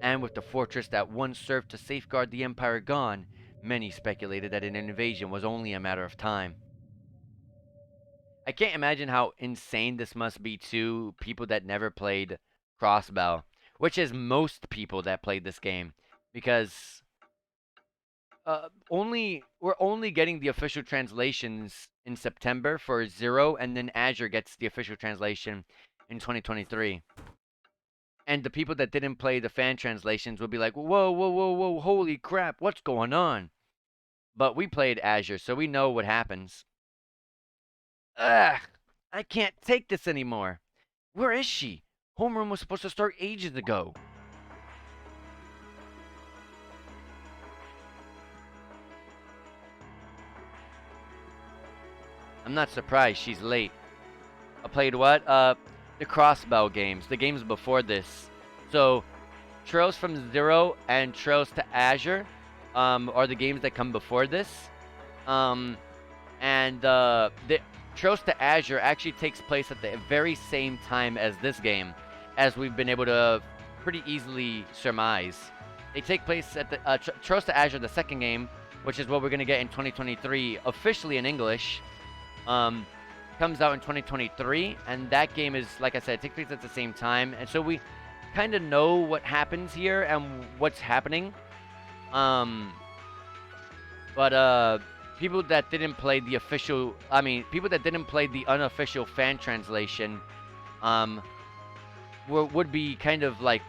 and with the fortress that once served to safeguard the Empire gone, many speculated that an invasion was only a matter of time. I can't imagine how insane this must be to people that never played Crossbow, which is most people that played this game, because we're only getting the official translations in September for Zero, and then Azure gets the official translation in 2023. And the people that didn't play the fan translations would be like, whoa, whoa, whoa, whoa, holy crap, what's going on? But we played Azure, so we know what happens. Ugh, I can't take this anymore. Where is she? Homeroom was supposed to start ages ago. I'm not surprised she's late. I played what? The Crossbow games. The games before this. So, Trails from Zero and Trails to Azure are the games that come before this. The Trails to Azure actually takes place at the very same time as this game, as we've been able to pretty easily surmise. They take place at the Trails to Azure, the second game, which is what we're going to get in 2023, officially in English. Comes out in 2023, and that game is, like I said, it takes place at the same time, and so we kind of know what happens here and what's happening. People that didn't play the official, people that didn't play the unofficial fan translation, would be kind of like,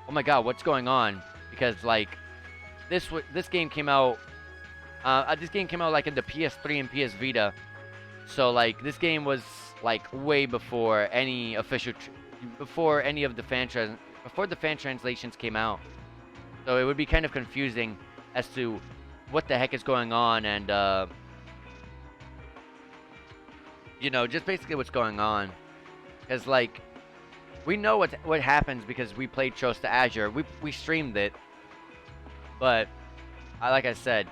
oh my god, what's going on? Because like, this game came out, like in the PS3 and PS Vita. So like this game was like way before any official, before the fan translations came out. So it would be kind of confusing as to what the heck is going on, and just basically what's going on. Because like we know what happens because we played Trails to Azure. We streamed it, but like I said,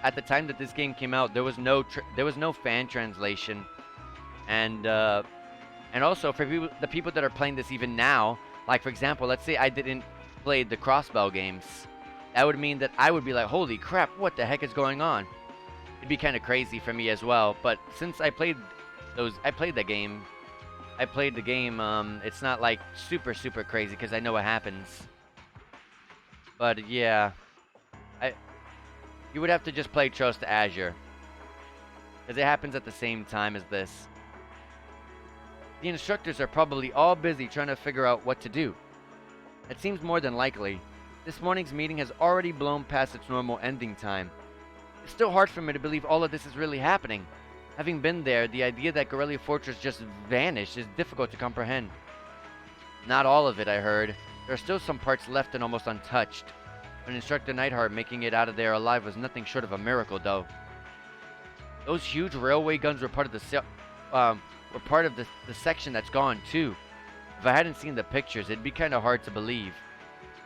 at the time that this game came out, there was no fan translation, and also for the people that are playing this even now, like for example, let's say I didn't play the Crossbow games, that would mean that I would be like, holy crap, what the heck is going on? It'd be kind of crazy for me as well. But since I played the game. It's not like super crazy because I know what happens. But yeah, you would have to just play Trails to Azure, because it happens at the same time as this. The instructors are probably all busy trying to figure out what to do. It seems more than likely. This morning's meeting has already blown past its normal ending time. It's still hard for me to believe all of this is really happening. Having been there, the idea that Corellia Fortress just vanished is difficult to comprehend. Not all of it, I heard. There are still some parts left and almost untouched. When Instructor Nightheart making it out of there alive was nothing short of a miracle, though. Those huge railway guns were part of the section that's gone too. If I hadn't seen the pictures, it'd be kind of hard to believe.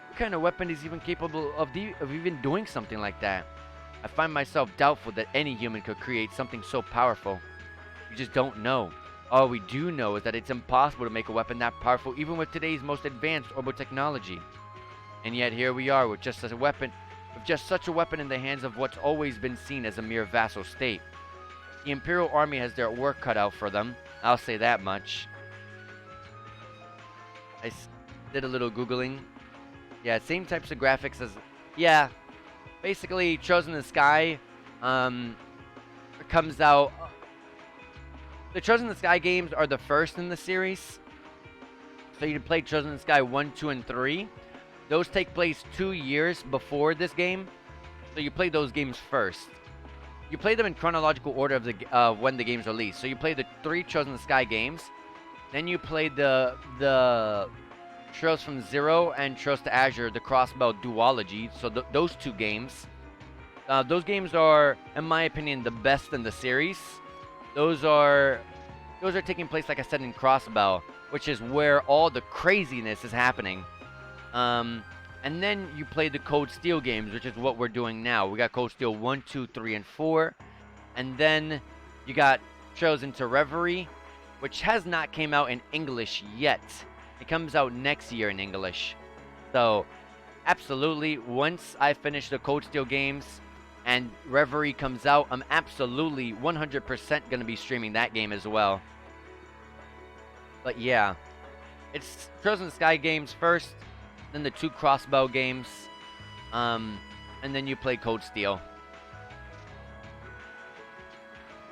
What kind of weapon is even capable of even doing something like that? I find myself doubtful that any human could create something so powerful. We just don't know. All we do know is that it's impossible to make a weapon that powerful even with today's most advanced orbital technology. And yet here we are with just such a weapon in the hands of what's always been seen as a mere vassal state. The Imperial Army has their work cut out for them, I'll say that much. I did a little Googling. Yeah, same types of graphics as... Yeah, basically Trails in the Sky comes out... The Trails in the Sky games are the first in the series. So you can play Trails in the Sky 1, 2, and 3. Those take place 2 years before this game. So you play those games first. You play them in chronological order of when the game's released. So you play the 3 Trails in the Sky games. Then you play the Trails from Zero and Trails to Azure, the Crossbow duology. So those 2 games. Those games are, in my opinion, the best in the series. Those are taking place, like I said, in Crossbow, which is where all the craziness is happening. And then you play the Cold Steel games, which is what we're doing now. We got Cold Steel 1, 2, 3, and 4. And then you got Trails into Reverie, which has not came out in English yet. It comes out next year in English. So, absolutely, once I finish the Cold Steel games and Reverie comes out, I'm absolutely 100% going to be streaming that game as well. But yeah, it's Trails in the Sky games first, then the 2 Crossbow games, and then you play Cold Steel.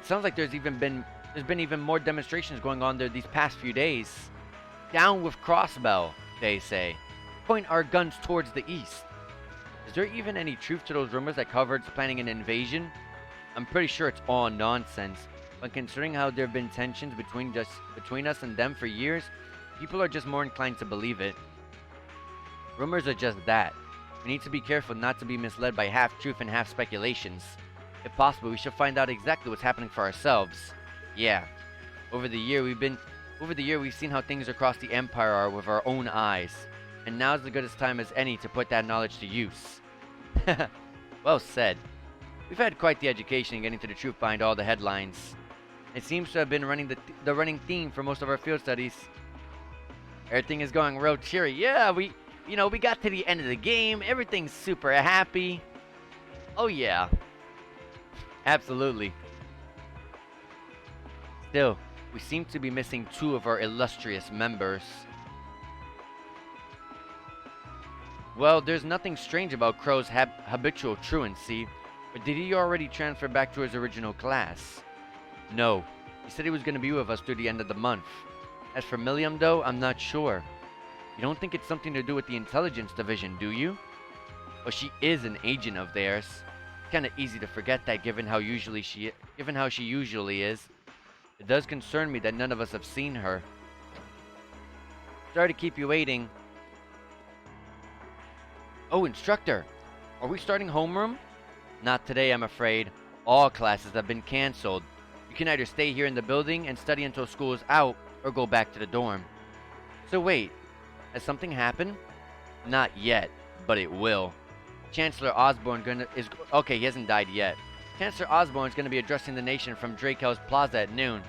Sounds like there's been even more demonstrations going on there these past few days. Down with Crossbow. they say. Point our guns towards the east. Is there even any truth to those rumors that Covard's planning an invasion? I'm pretty sure it's all nonsense, but considering how there have been tensions between us and them for years, people are just more inclined to believe it. Rumors are just that. We need to be careful not to be misled by half-truth and half-speculations. If possible, we should find out exactly what's happening for ourselves. Yeah. Over the year, we've seen how things across the Empire are with our own eyes. And now's the goodest time as any to put that knowledge to use. Well said. We've had quite the education in getting to the truth behind all the headlines. It seems to have been the running theme for most of our field studies. Everything is going real cheery. Yeah, we got to the end of the game. Everything's super happy. Oh yeah. Absolutely. Still, we seem to be missing 2 of our illustrious members. Well, there's nothing strange about Crow's habitual truancy, but did he already transfer back to his original class? No. He said he was going to be with us through the end of the month. As for Milliam, though, I'm not sure. You don't think it's something to do with the intelligence division, do you? Well, she is an agent of theirs. It's kind of easy to forget that given how she usually is. It does concern me that none of us have seen her. Sorry to keep you waiting. Oh, instructor! Are we starting homeroom? Not today, I'm afraid. All classes have been cancelled. You can either stay here in the building and study until school is out, or go back to the dorm. So wait, has something happened? Not yet, but it will. Chancellor Osborne okay, he hasn't died yet. Chancellor Osborne is going to be addressing the nation from Drakel's Plaza at noon.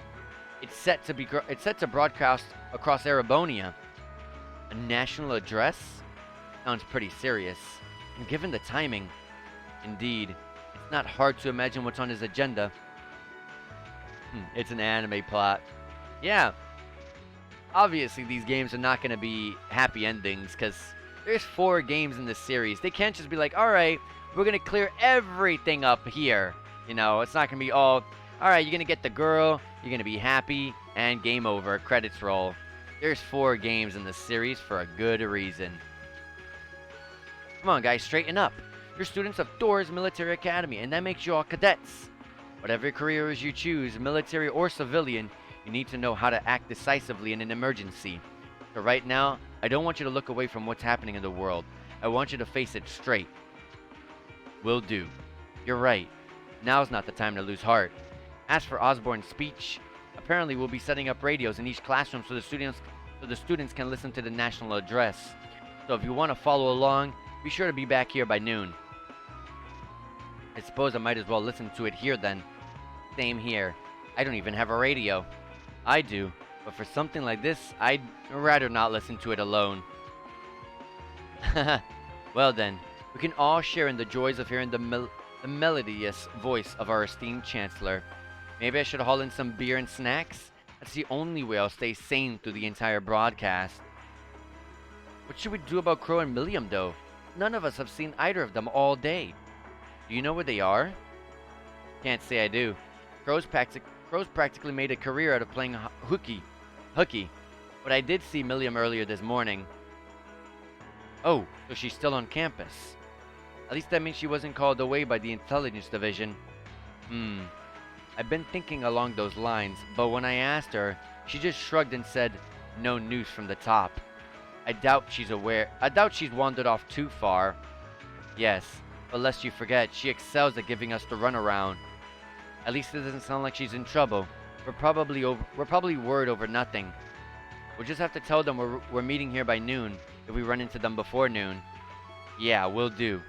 It's set to broadcast across Erebonia. A national address? Sounds pretty serious. And given the timing, indeed, it's not hard to imagine what's on his agenda. It's an anime plot. Yeah. Obviously, these games are not going to be happy endings, because there's 4 games in this series. They can't just be like, alright, we're going to clear everything up here. You know, it's not going to be all, alright, you're going to get the girl, you're going to be happy, and game over, credits roll. There's 4 games in this series for a good reason. Come on, guys, straighten up. You're students of Thor's Military Academy, and that makes you all cadets. Whatever careers you choose, military or civilian, you need to know how to act decisively in an emergency. So right now, I don't want you to look away from what's happening in the world. I want you to face it straight. Will do. You're right. Now's not the time to lose heart. As for Osborne's speech, apparently we'll be setting up radios in each classroom so the students can listen to the national address. So if you want to follow along, be sure to be back here by noon. I suppose I might as well listen to it here then. Same here. I don't even have a radio. I do, but for something like this, I'd rather not listen to it alone. Well then, we can all share in the joys of hearing the melodious voice of our esteemed Chancellor. Maybe I should haul in some beer and snacks? That's the only way I'll stay sane through the entire broadcast. What should we do about Crow and Milliam, though? None of us have seen either of them all day. Do you know where they are? Can't say I do. Crow's practically made a career out of playing hooky, but I did see Milliam earlier this morning. Oh, so she's still on campus. At least that means she wasn't called away by the intelligence division. I've been thinking along those lines, but when I asked her, she just shrugged and said, no news from the top. I doubt she's wandered off too far. Yes, but lest you forget, she excels at giving us the runaround. At least it doesn't sound like she's in trouble. We're probably worried over nothing. We'll just have to tell them we're meeting here by noon if we run into them before noon. Yeah, will do.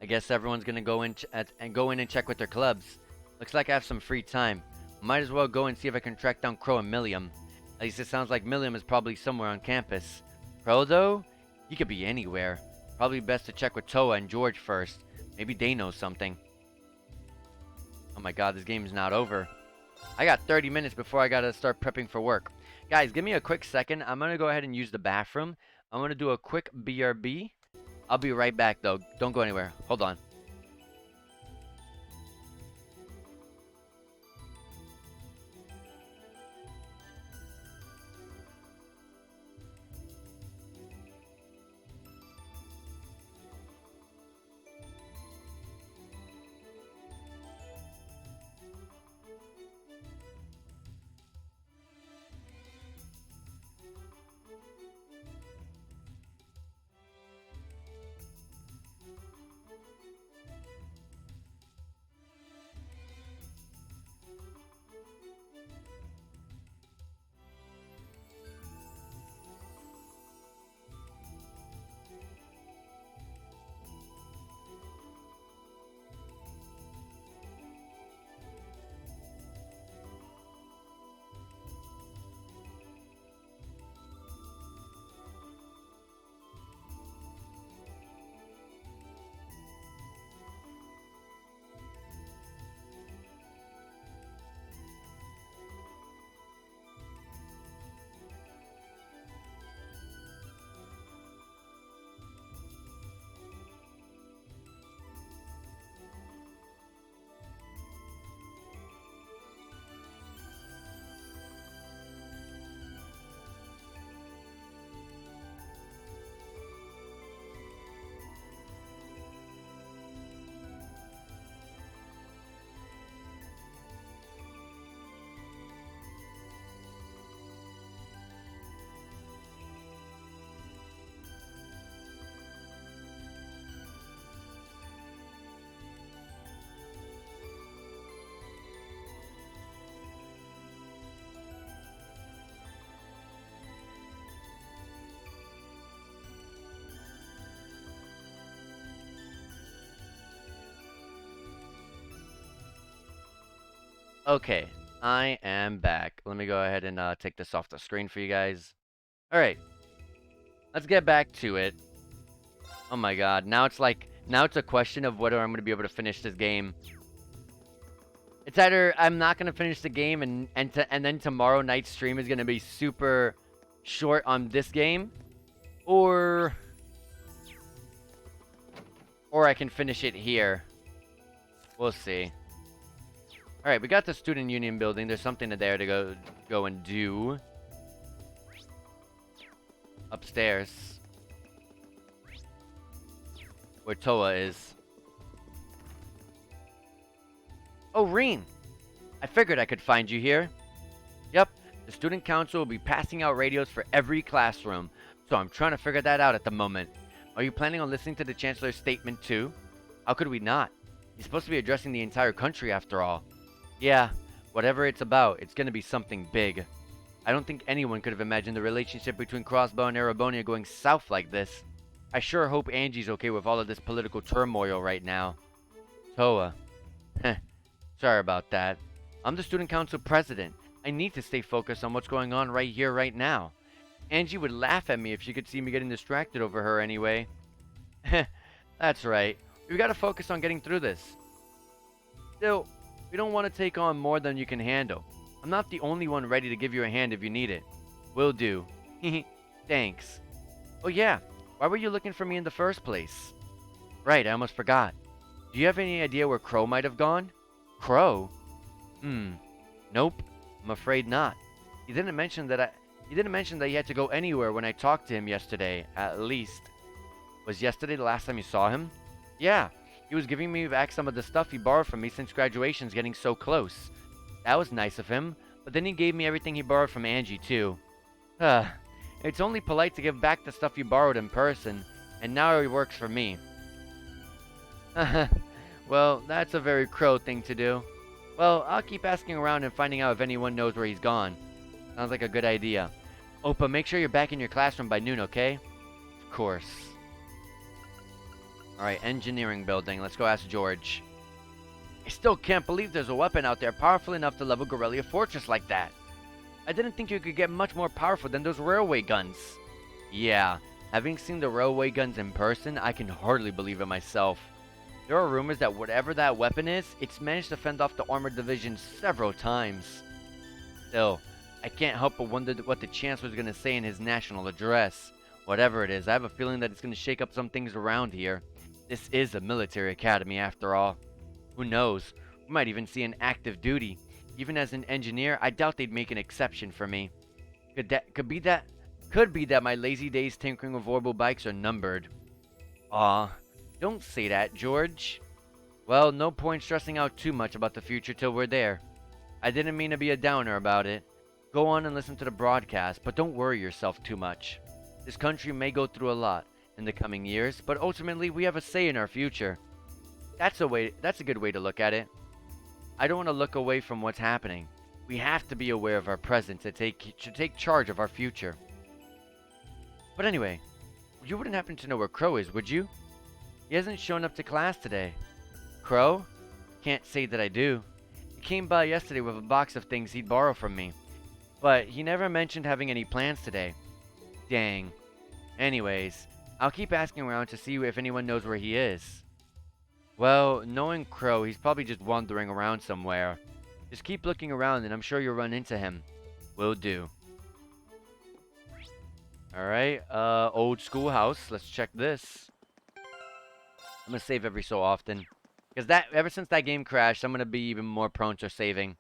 I guess everyone's gonna go in and check with their clubs. Looks like I have some free time. Might as well go and see if I can track down Crow and Milliam. At least it sounds like Milliam is probably somewhere on campus. Crow, though? He could be anywhere. Probably best to check with Toa and George first. Maybe they know something. Oh my god, this game is not over. I got 30 minutes before I gotta start prepping for work. Guys, give me a quick second. I'm gonna go ahead and use the bathroom. I'm gonna do a quick BRB. I'll be right back, though. Don't go anywhere. Hold on. Okay, I am back. Let me go ahead and take this off the screen for you guys. Alright, let's get back to it. Oh my god, now it's a question of whether I'm going to be able to finish this game. It's either I'm not going to finish the game and then tomorrow night's stream is going to be super short on this game, or I can finish it here. We'll see. Alright, we got the student union building. There's something there to go and do. Upstairs. Where Toa is. Oh, Reen! I figured I could find you here. Yep, the student council will be passing out radios for every classroom, so I'm trying to figure that out at the moment. Are you planning on listening to the Chancellor's statement too? How could we not? He's supposed to be addressing the entire country after all. Yeah, whatever it's about, it's gonna be something big. I don't think anyone could have imagined the relationship between Crossbow and Erebonia going south like this. I sure hope Angie's okay with all of this political turmoil right now. Toa. Heh. Sorry about that. I'm the student council president. I need to stay focused on what's going on right here, right now. Angie would laugh at me if she could see me getting distracted over her anyway. That's right. We gotta focus on getting through this. Still, we don't want to take on more than you can handle. I'm not the only one ready to give you a hand if you need it. Will do. Thanks. Oh yeah, why were you looking for me in the first place? Right, I almost forgot. Do you have any idea where Crow might have gone? Crow? Nope. I'm afraid not. He didn't mention that he had to go anywhere when I talked to him yesterday, at least. Was yesterday the last time you saw him? Yeah. He was giving me back some of the stuff he borrowed from me since graduation's getting so close. That was nice of him, but then he gave me everything he borrowed from Angie too. It's only polite to give back the stuff you borrowed in person, and now he works for me. Well, that's a very Crow thing to do. Well, I'll keep asking around and finding out if anyone knows where he's gone. Sounds like a good idea. Oppa, make sure you're back in your classroom by noon, okay? Of course. Alright, engineering building. Let's go ask George. I still can't believe there's a weapon out there powerful enough to level Corellia Fortress like that. I didn't think you could get much more powerful than those railway guns. Yeah, having seen the railway guns in person, I can hardly believe it myself. There are rumors that whatever that weapon is, it's managed to fend off the armored division several times. Still, I can't help but wonder what the Chancellor's going to say in his national address. Whatever it is, I have a feeling that it's going to shake up some things around here. This is a military academy after all. Who knows? We might even see an active duty. Even as an engineer, I doubt they'd make an exception for me. Could be that my lazy days tinkering with orbital bikes are numbered. Aw, don't say that, George. Well, no point stressing out too much about the future till we're there. I didn't mean to be a downer about it. Go on and listen to the broadcast, but don't worry yourself too much. This country may go through a lot in the coming years, but ultimately we have a say in our future. That's a good way to look at it. I don't want to look away from what's happening. We have to be aware of our present to take charge of our future. But anyway, you wouldn't happen to know where Crow is, would you? He hasn't shown up to class today. Crow? Can't say that I do. He came by yesterday with a box of things he'd borrow from me. But he never mentioned having any plans today. Dang. Anyways, I'll keep asking around to see if anyone knows where he is. Well, knowing Crow, he's probably just wandering around somewhere. Just keep looking around and I'm sure you'll run into him. Will do. Alright, old schoolhouse. Let's check this. I'm gonna save every so often. Because ever since that game crashed, I'm gonna be even more prone to saving.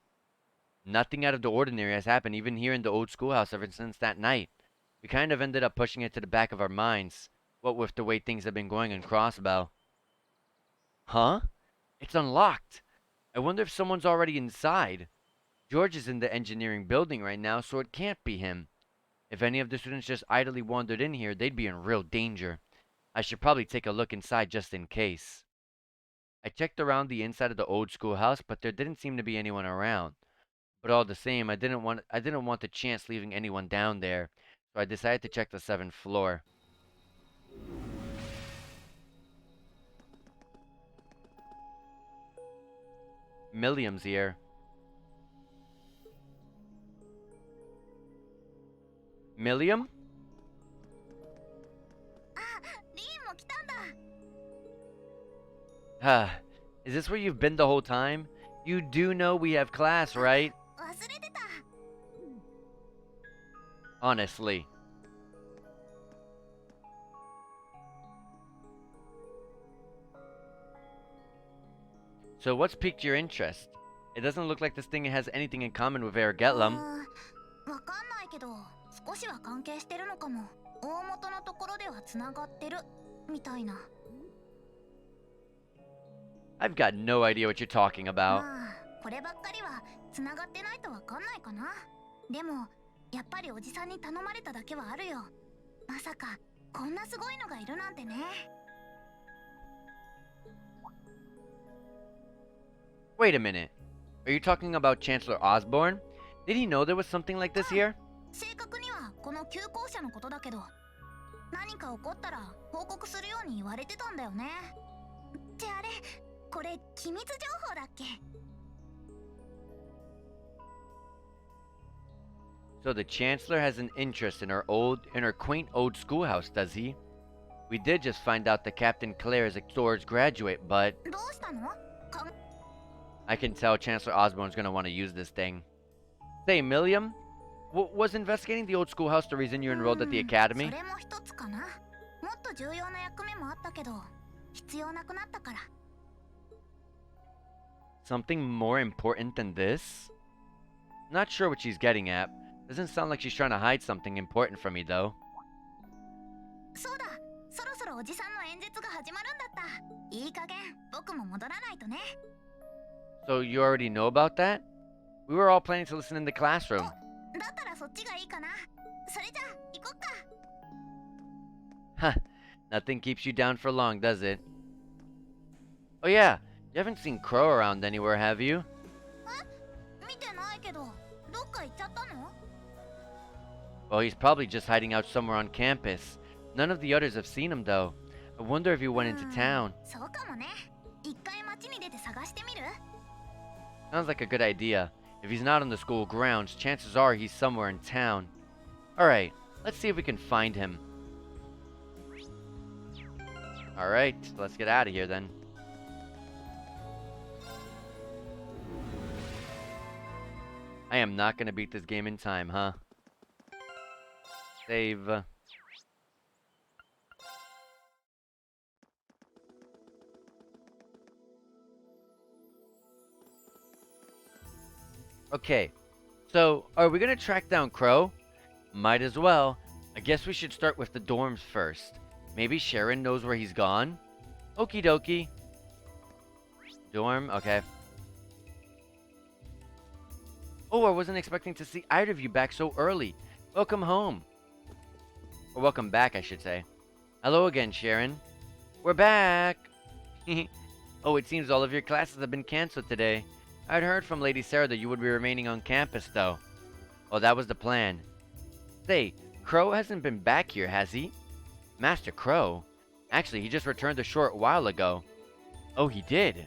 Nothing out of the ordinary has happened even here in the old schoolhouse ever since that night. We kind of ended up pushing it to the back of our minds. What with the way things have been going in Crossbow. Huh? It's unlocked. I wonder if someone's already inside. George is in the engineering building right now, so it can't be him. If any of the students just idly wandered in here, they'd be in real danger. I should probably take a look inside just in case. I checked around the inside of the old schoolhouse, but there didn't seem to be anyone around. But all the same, I didn't want the chance leaving anyone down there, so I decided to check the 7th floor. Milliam's here. Millium? リーンも来たんだ。 Is this where you've been the whole time? You do know we have class, right? 忘れてた。 Honestly. So what's piqued your interest? It doesn't look like this thing has anything in common with Ergetlam. わかんないけど、少しは関係してるのかも。大元のところではつながってるみたいな。 I've got no idea what you're talking about. まあ、こればっかりはつながってないとわかんないかな。でも、やっぱりおじさんに頼まれただけはあるよ。まさかこんなすごいのがいるなんてね。 Wait a minute. Are you talking about Chancellor Osborne? Did he know there was something like this here? 正確にはこの旧校舎のことだけど、何か起こったら報告するように言われてたんだよね。ってあれ、これ機密情報だっけ？ So the Chancellor has an interest in her quaint old schoolhouse, does he? We did just find out that Captain Claire is a Swords graduate, but どうしたの？ I can tell Chancellor Osborne's gonna want to use this thing. Say, Milliam, was investigating the old schoolhouse the reason you enrolled at the academy? それも一つかな。もっと重要な役目もあったけど、必要なくなったから。 Something more important than this? Not sure what she's getting at. Doesn't sound like she's trying to hide something important from me, though. そうだ、そろそろおじさんの演説が始まるんだった。いい加減、僕も戻らないとね。 So you already know about that? We were all planning to listen in the classroom. だったらそっちがいいかな。それじゃあ、行こっか。 Huh. Nothing keeps you down for long, does it? Oh yeah, you haven't seen Crow around anywhere, have you? 見てないけど、どっか行っちゃったの？ Well, he's probably just hiding out somewhere on campus. None of the others have seen him, though. I wonder if he went into town. そうかもね。一回街に出て探してみる？ Sounds like a good idea. If he's not on the school grounds, chances are he's somewhere in town. Alright, let's see if we can find him. Alright, let's get out of here then. I am not gonna beat this game in time, huh? Save. Okay, so are we gonna track down Crow? Might as well. I guess we should start with the dorms first. Maybe Sharon knows where he's gone? Okie dokie. Dorm, okay. Oh, I wasn't expecting to see either of you back so early. Welcome home. Or welcome back, I should say. Hello again, Sharon. We're back! Oh, it seems all of your classes have been canceled today. I'd heard from Lady Sarah that you would be remaining on campus, though. Oh, that was the plan. Say, Crow hasn't been back here, has he? Master Crow? Actually, he just returned a short while ago. Oh, he did?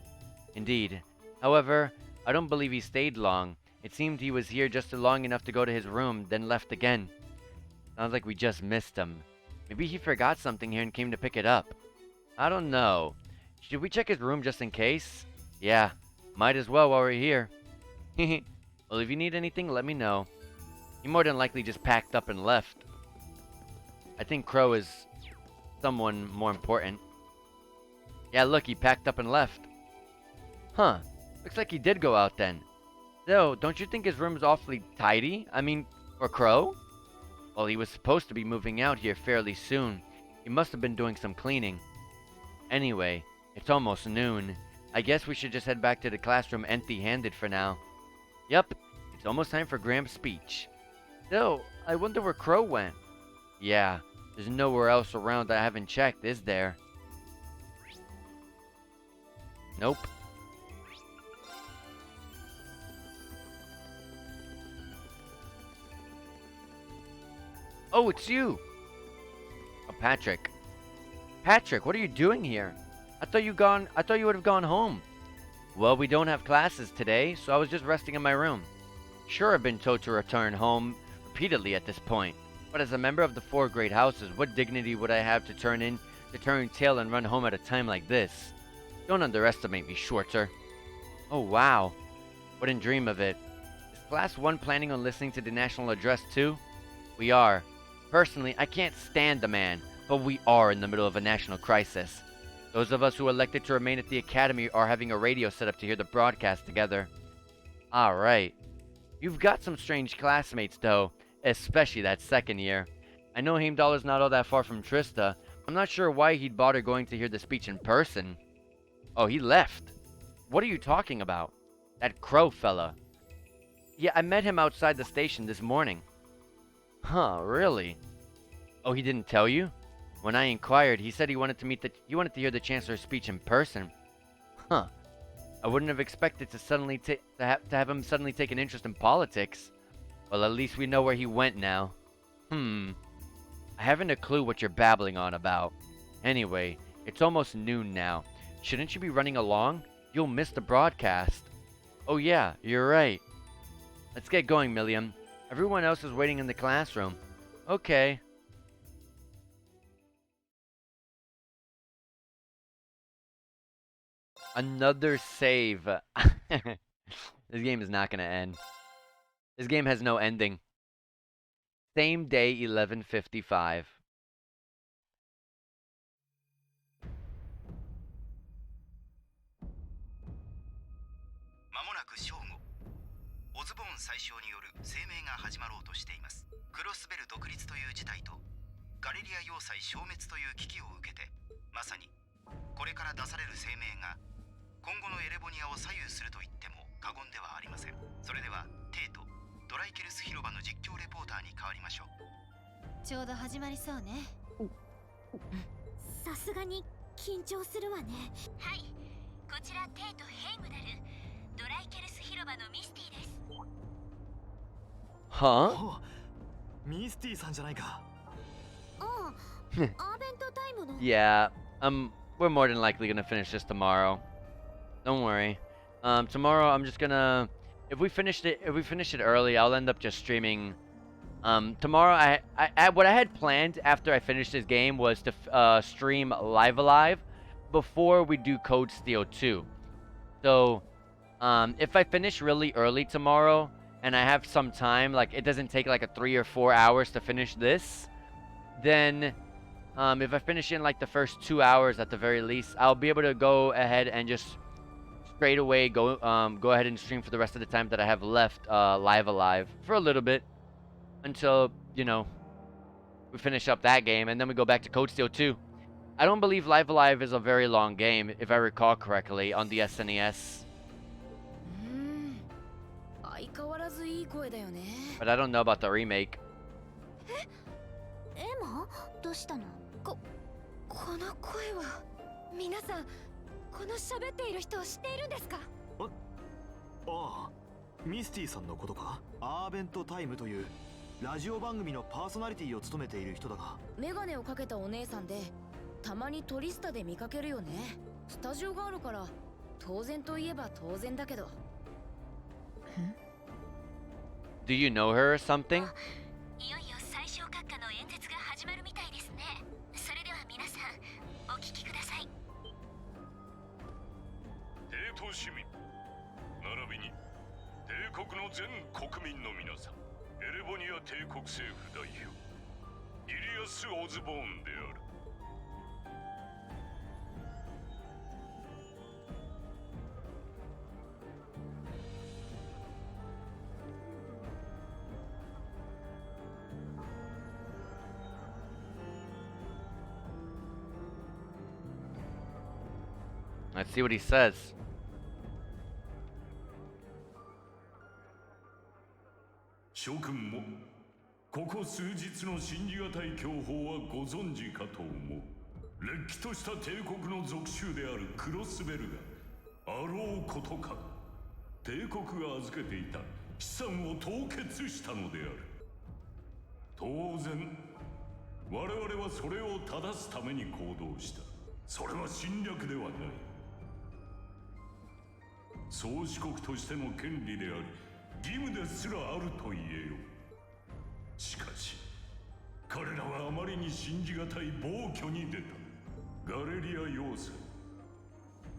Indeed. However, I don't believe he stayed long. It seemed he was here just long enough to go to his room, then left again. Sounds like we just missed him. Maybe he forgot something here and came to pick it up. I don't know. Should we check his room just in case? Yeah, might as well while we're here. Well, if you need anything, let me know. He more than likely just packed up and left. I think Crow is someone more important. Yeah, look, he packed up and left. Huh. Looks like he did go out then. Though, don't you think his room's awfully tidy? I mean, for Crow? Well, he was supposed to be moving out here fairly soon. He must have been doing some cleaning. Anyway, it's almost noon. I guess we should just head back to the classroom empty-handed for now. Yup, it's almost time for Graham's speech. Though, I wonder where Crow went. Yeah, there's nowhere else around I haven't checked, is there? Nope. Oh, it's you! Oh, Patrick. Patrick, what are you doing here? I thought you would have gone home. Well, we don't have classes today, so I was just resting in my room. Sure, I've been told to return home repeatedly at this point. But as a member of the 4 great houses, what dignity would I have to turn tail and run home at a time like this? Don't underestimate me, Schwarzer. Oh wow, wouldn't dream of it. Is Class 1 planning on listening to the national address too? We are. Personally, I can't stand the man, but we are in the middle of a national crisis. Those of us who elected to remain at the academy are having a radio set up to hear the broadcast together. Alright. You've got some strange classmates though, especially that second year. I know Heimdall is not all that far from Trista. I'm not sure why he'd bother going to hear the speech in person. Oh, he left. What are you talking about? That crow fella. Yeah, I met him outside the station this morning. Huh, really? Oh, he didn't tell you? When I inquired, he said he wanted to hear the Chancellor's speech in person. Huh. I wouldn't have expected to have him suddenly take an interest in politics. Well, at least we know where he went now. I haven't a clue what you're babbling on about. Anyway, it's almost noon now. Shouldn't you be running along? You'll miss the broadcast. Oh yeah, you're right. Let's get going, Milliam. Everyone else is waiting in the classroom. Okay. Another save. This game is not going to end. This game has no ending. Same day, 11:55. まもなく正午。オズボーン宰相による声明が始まろうとしています。クロスベル独立という事態とガレリア要塞消滅という危機を受けて、まさにこれから出される声明が今後のエレボニアを左右すると言っても過言ではありません。それではテイとドライケルス広場の実況レポーターに変わりましょう。ちょうど始まりそうね。さすがに緊張するわね。はい、こちらテイとヘイムダル、ドライケルス広場のミスティです。Huh? ミスティさんじゃないか。ああ、アーベントタイムの。Yeah, we're more than likely gonna finish this tomorrow. Don't worry. Tomorrow I'm just gonna, if we finish it early, I'll end up just streaming. Tomorrow what I had planned after I finished this game was to stream Live Alive before we do Code Steel 2. So, if I finish really early tomorrow and I have some time, like it doesn't take like 3 or 4 hours to finish this, then if I finish in like the first 2 hours at the very least, I'll be able to go ahead and just straight away go ahead and stream for the rest of the time that I have left Live Alive for a little bit until, you know, we finish up that game and then we go back to Code Steel 2. I don't believe Live Alive is a very long game, if I recall correctly, on the SNES. But I don't know about the remake. エマ、どうしたの？この声は皆さん、この喋っている人を知っているんですか？ああ、ミスティさんのことか。アーベントタイムというラジオ番組のパーソナリティを務めている人だが。メガネをかけたお姉さんで、たまにトリスタで見かけるよね。スタジオがあるから当然といえば当然だけど。Do you know her or something? いよいよ最小閣下の演説が始まるみたいですね。それでは皆さん、お聞きください。帝都市民並びに帝国の全国民の皆さん、エレボニア帝国政府代表イリアス・オズボーンである。Let's see what he says. 諸君もここ数日の信じがたい享保はご存知かと思う。れっきとした帝国の属州であるクロスベルがあろうことか帝国が預けていた資産を凍結したのである。当然我々はそれを正すために行動した。それは侵略ではない。宗主国としての権利であり義務ですらあると言えよ。しかしに信じがたい暴挙に出たガレリア要塞。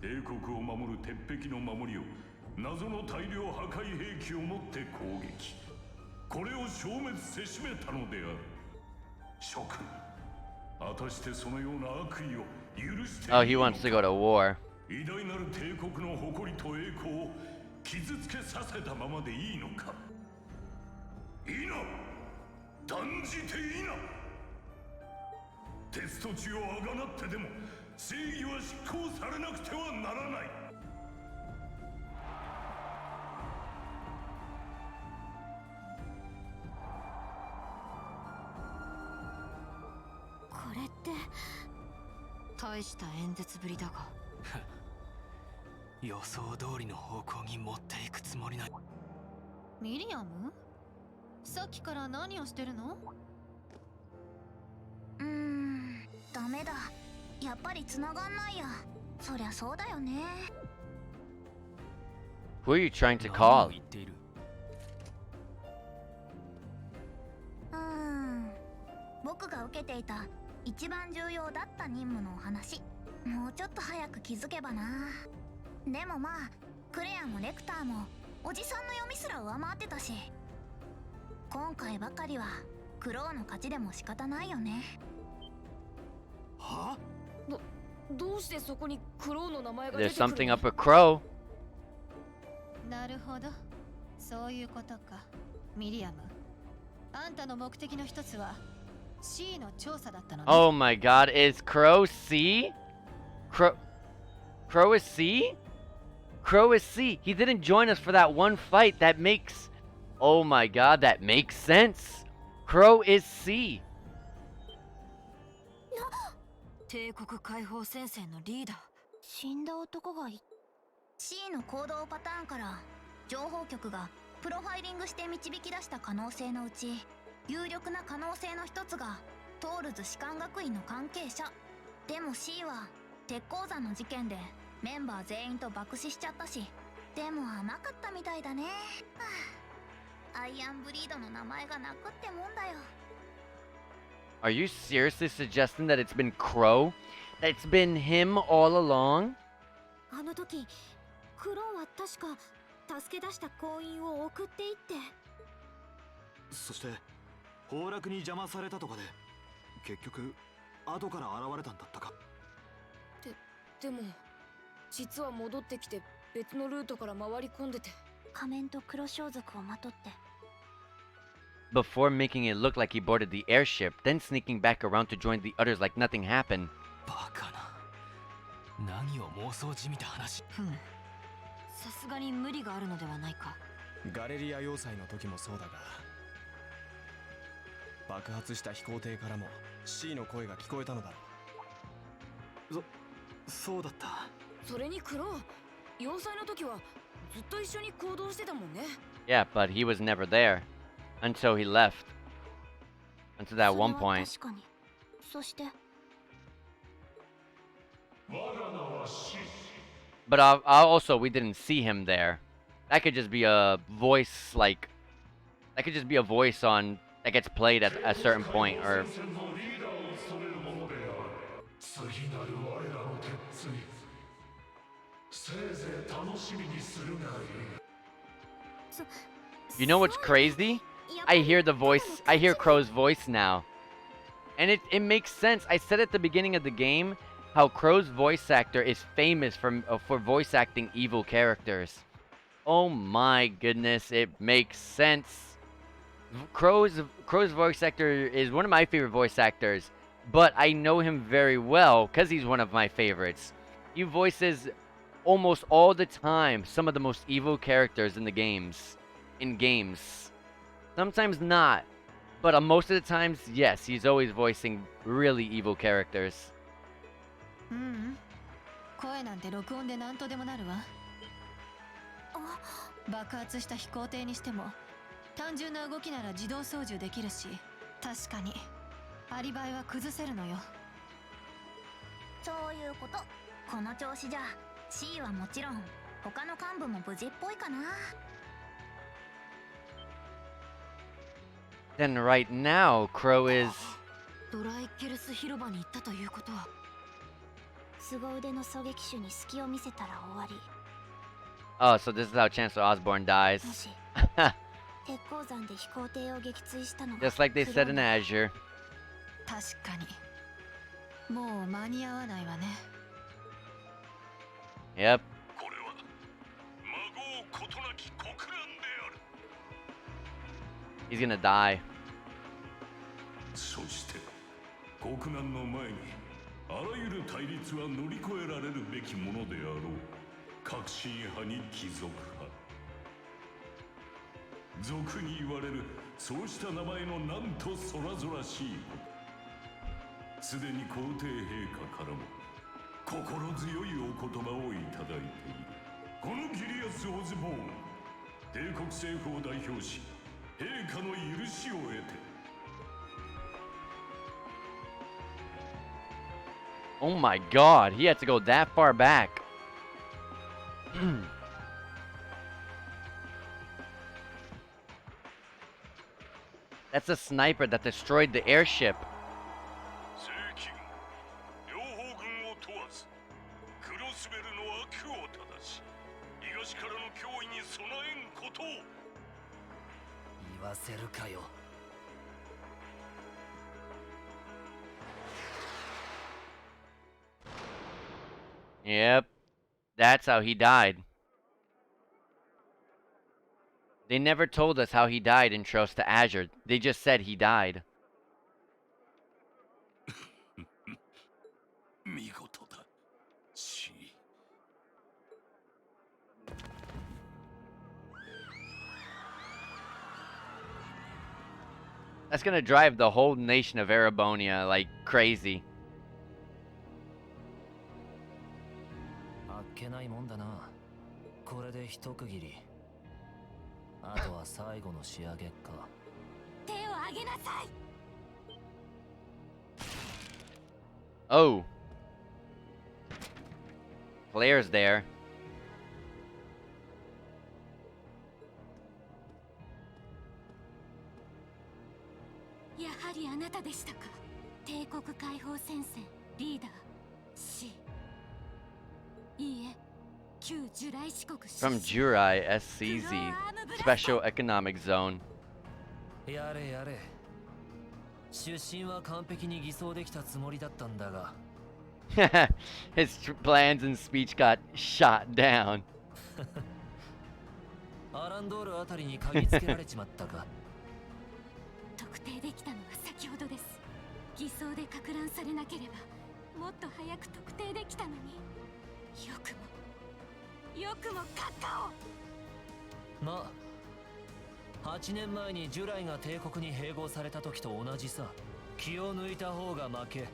帝国を守る鉄壁の守りを謎の大量破壊兵器をもって攻撃。これを消滅せしめたのである。諸君、果たしてそのような悪意を許していいのか。 Oh, he wants to go to war. 偉大なる帝国の誇りと栄光を傷つけさせたままでいいのか。いいな、断じていいな。テスト地をあがなってでも正義は執行されなくてはならない。これって大した演説ぶりだが予想通りの方向に持っていくつもりない。ミリアム？さっきから何をしてるの？ダメだ、やっぱり繋がんないや。そりゃそうだよね。 Who are you trying to 何 call? を言っている。僕が受けていた一番重要だった任務のお話、もうちょっと早く気づけばな。でもまあクレアもレクターもおじさんの読みすら上回ってたし、今回ばかりはクロウの勝ちでも仕方ないよね。は？どうしてそこにクロウの名前が出 There's てくる something の？ up with Crow. なるほど、そういうことか。ミリアム、あんたの目的の一つは C の調査だったのね。 Oh my god, is Crow C? Crow is C? Crow is C. He didn't join us for that one fight. That makes... Oh my god, that makes sense. Crow is C. 帝国解放戦線のリーダー。死んだ男がC の行動パターンから情報局がプロファイリングして導き出した可能性のうち、有力な可能性の一つがトールズ士官学院の関係者。でも C は鉄鉱山の事件でメンバー全員と爆死しちゃったし、でも甘かったみたいだね。アイアンブリードの名前がなくってもんだよ。 Are you seriously suggesting that it's been Crow? That it's been him all along? あの時クロウは確か助け出した行員を送っていって。そして崩落に邪魔されたとかで結局後から現れたんだったか。でも実は戻ってきて別のルートから回り込んでて。仮面と黒装束をまとって。 Before making it look like he boarded the airship, then sneaking back around to join the others like nothing happened. バカな。何を妄想じみた話。さすがに無理があるのではないか。ガレリア要塞の時もそうだが、爆発した飛行艇からも C の声が聞こえたのだろう。そうだった。それにクロウ、要塞の時はずっと一緒に行動してたもんね。 Yeah, but he was never there until he left. Until that one それは point. 確かに。そして But also, we didn't see him there. That could just be a voice, like... That could just be a voice on... That gets played at a certain point, or... You know what's crazy? I hear the voice... I hear Crow's voice now. And it makes sense. I said at the beginning of the game how Crow's voice actor is famous for voice acting evil characters. Oh my goodness, it makes sense. Crow's voice actor is one of my favorite voice actors, but I know him very well because he's one of my favorites. He voices almost all the time some of the most evil characters in the games. Sometimes not, but most of the times, yes, he's always voicing really evil characters. 声なんて録音で何とでもなるわ。爆発した飛行艇にしても単純な動きなら自動操縦できるし、確かにアリバイは崩せるのよ。そういうこと。この調子じゃ C はもちろん他の幹部も無事っぽいかな。 Then right now, Crow is... ドライケルス広場に行ったということは、凄腕の狙撃手に隙を見せたら終わり。 Oh, so this is how Chancellor Osborne dies. もし鉄鉱山で飛行艇を撃墜したのが Just like they said in Azure. 確かにもう間に合わないわね。 Yep. これは孫をことなき国難である。 He's gonna die. そして国難の前にあらゆる対立は乗り越えられるべきものであろう。革新派に貴族派、俗に言われるそうした名前のなんと空々しいこと。すでに皇帝陛下からも心強いお言葉をいただいている。このギリアス・オズボーン、帝国政府を代表し陛下の許しを得て。 Oh my god, he had to go that far back. That's a sniper that destroyed the airship. 正規軍、両方軍を問わず、クロスベルの悪を正し、東からの脅威に備えんことを。言わせるかよ。 Yep. That's how he died. They never told us how he died in Trost to Azure. They just said he died. 見事だ。死。 That's gonna drive the whole nation of Erebonia like crazy. あっけないもんだな。これで一区切り。あとは最後の仕上げか。手を挙げなさい。 Oh. Claire's there. やはりあなたでしたか。帝国解放戦線リーダー C。 いいえ、旧ジュライ四国 From Jurai SCZ. Special Economic Zone. やれやれ。出身は完璧に偽装できたつもりだったんだが。His plans and speech got shot down. アランドールあたりに嗅ぎつけられちまったか。特定できたのは先ほどです。偽装で撹乱されなければもっと早く特定できたのに。よくも閣下を。まあ8年前にジュライが帝国に併合された時と同じさ。気を抜いた方が負け。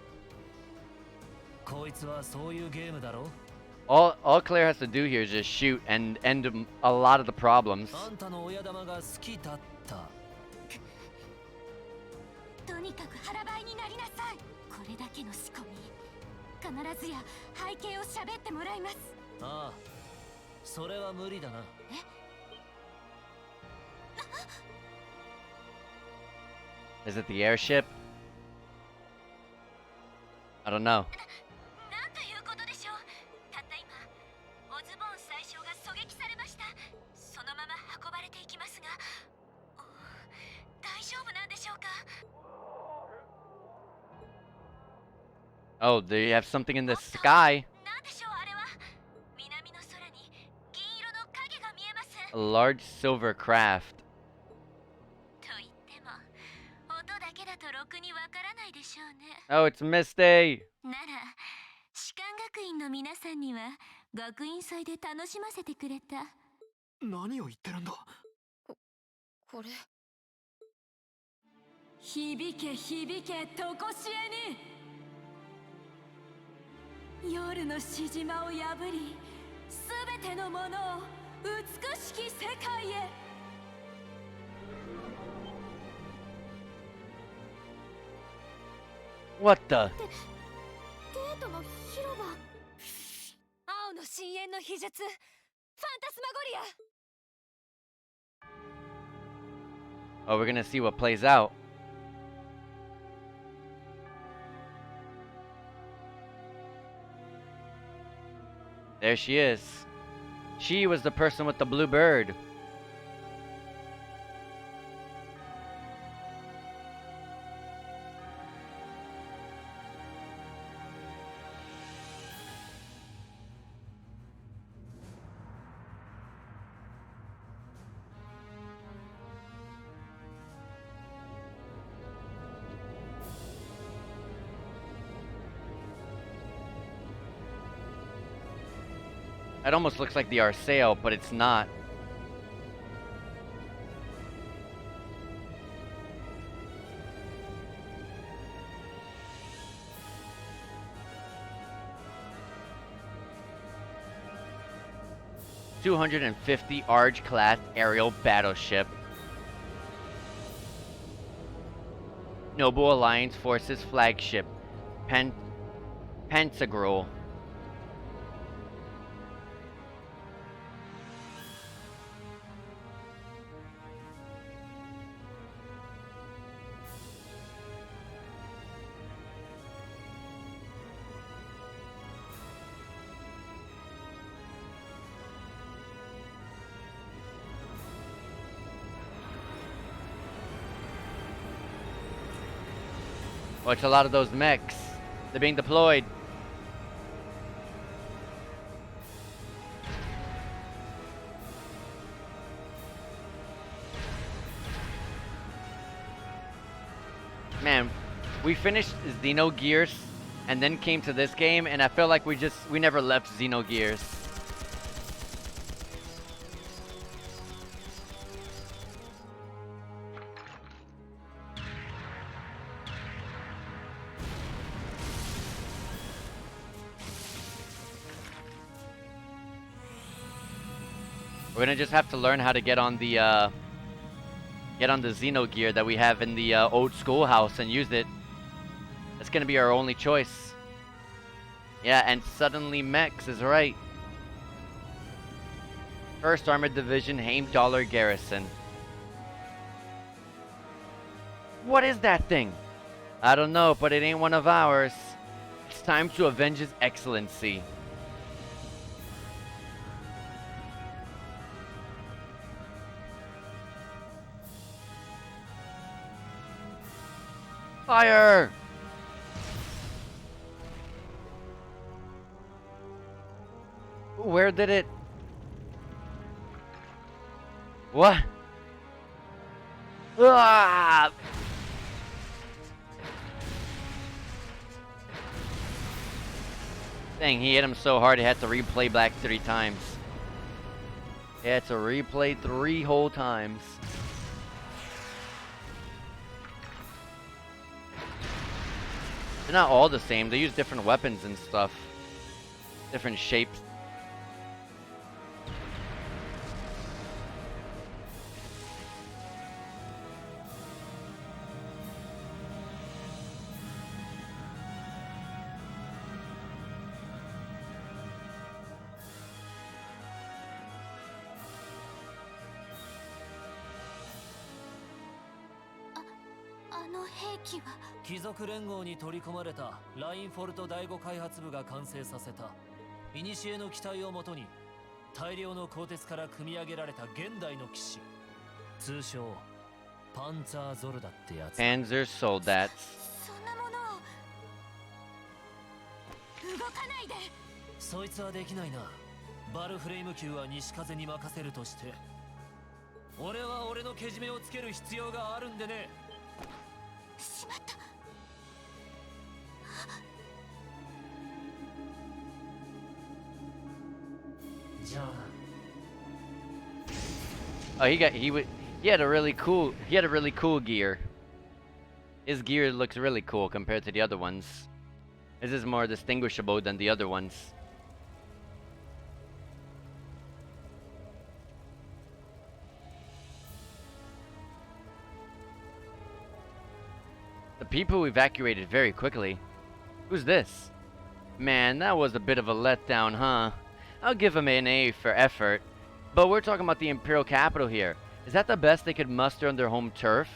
こいつはそういうゲームだろ。 All Claire has to do here is just shoot and end a lot of the problems. あんたの親玉が好きだった。とにかく腹ばいになりなさい。これだけの仕込み、必ずや背景を喋ってもらいます。ああ、それは無理だな。Is it the airship? I don't know. なんということでしょう。たった今オズボーン宰相が狙撃されました。そのまま運ばれていきますが、大丈夫なんでしょうか。 Oh, they have something in the sky. なんでしょうあれは。南の空に銀色の影が見えます。 A large silver craft. と言っても音だけだとろくにわからないでしょうね。 Oh, it's Misty. なら士官学院の皆さんには学院祭で楽しませてくれた。何を言ってるんだ。これ。響け響けとこしえに。夜のしじまを破り、すべてのものを美しき世界へ。What the? デートの広場。青の深淵の秘術、ファンタスマゴリア。 Oh, we're gonna see what plays out. There she is. She was the person with the blue bird. It almost looks like the Arceo, but it's not. $250 Arge-class aerial battleship. Noble Alliance Forces flagship, Pantagruel. Watch a lot of those mechs. They're being deployed. Man, we finished Xenogears and then came to this game, and I feel like we never left Xenogears. We're gonna just have to learn how to get on the Xenogear that we have in the old schoolhouse and use it. That's gonna be our only choice. Yeah, and suddenly Mex is right. 1st Armored Division, Heimdallr Garrison. What is that thing? I don't know, but it ain't one of ours. It's time to avenge His Excellency. Fire! Where did it? What? Ah! Dang, he hit him so hard he had to replay back 3 times. He had to replay 3 whole times. They're not all the same. They use different weapons and stuff. Different shapes. 貴族連合に取り込まれたラインフォルト第5開発部が完成させた古の機体をもとに大量の鋼鉄から組み上げられた現代の騎士、通称パンツァーゾルダってやつ。 Panzer Soldats。 そんなものを動かないで。そいつはできないな。バルフレーム級は西風に任せるとして、俺は俺のけじめをつける必要があるんでね。しまった。 Oh, he had a really cool gear. His gear looks really cool compared to the other ones. This is more distinguishable than the other ones. The people evacuated very quickly. Who's this? Man, that was a bit of a letdown, huh? I'll give him an A for effort. But we're talking about the Imperial capital here. Is that the best they could muster on their home turf?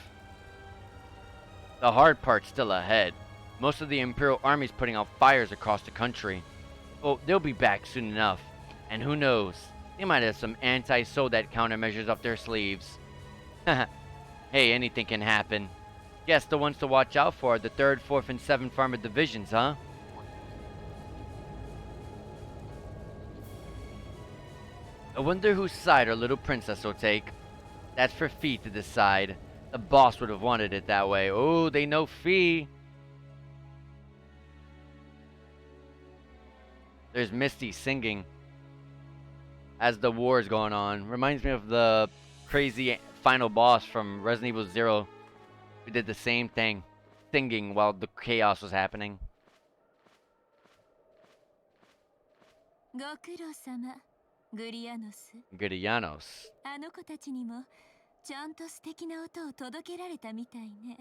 The hard part's still ahead. Most of the Imperial army's putting out fires across the country. Oh, they'll be back soon enough. And who knows, they might have some anti-Soldat countermeasures up their sleeves. Hey, anything can happen. Guess the ones to watch out for are the 3rd, 4th, and 7th Armored Divisions, huh? I wonder whose side our little princess will take. That's for Fee to decide. The boss would have wanted it that way. Oh, they know Fee. There's Misty singing as the war is going on. Reminds me of the crazy final boss from Resident Evil 0. We did the same thing, singing while the chaos was happening. ご苦労様、グリアノス。 Gurianos. あの子たちにもちゃんと素敵な音を届けられたみたいね。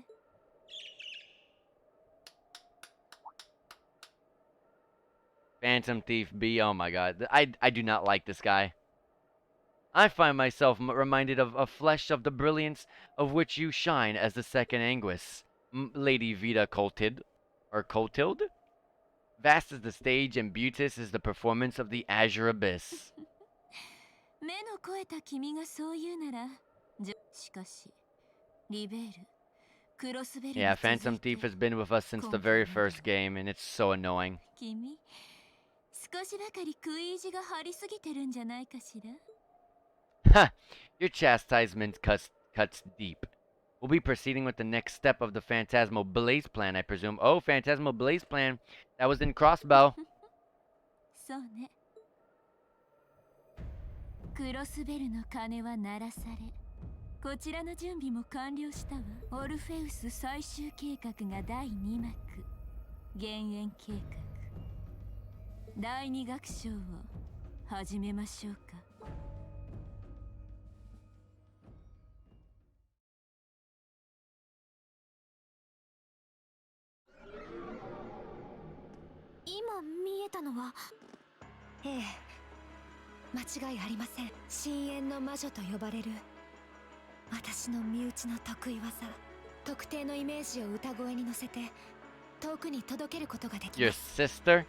Phantom Thief B. Oh my god. I do not like this guy. I find myself reminded of a flesh of the brilliance of which you shine as the second Anguis, Lady Vita Coltid, or Coltild? Vast is the stage and beauteous is the performance of the Azure Abyss. 目の肥えた君がそう言うなら、しかし、リベール、クロスベル Yeah, Phantom Thief has been with us since the very first game, and it's so annoying. 君、少しばかり食い意地が張りすぎてるんじゃないかしら。 Ha! Your chastisement cuts deep. We'll be proceeding with the next step of the Phantasmal Blaze Plan, I presume. Oh, Phantasmal Blaze Plan. That was in Crossbow. そうね。クロスベルの鐘は鳴らされ、こちらの準備も完了したわ。オルフェウス最終計画が第2幕、減塩計画。第2楽章を始めましょうか。今見えたのは、ええ、間違いありません。深淵の魔女と呼ばれる私の身内の得意技、特定のイメージを歌声に乗せて遠くに届けることができ Your ます。 sister?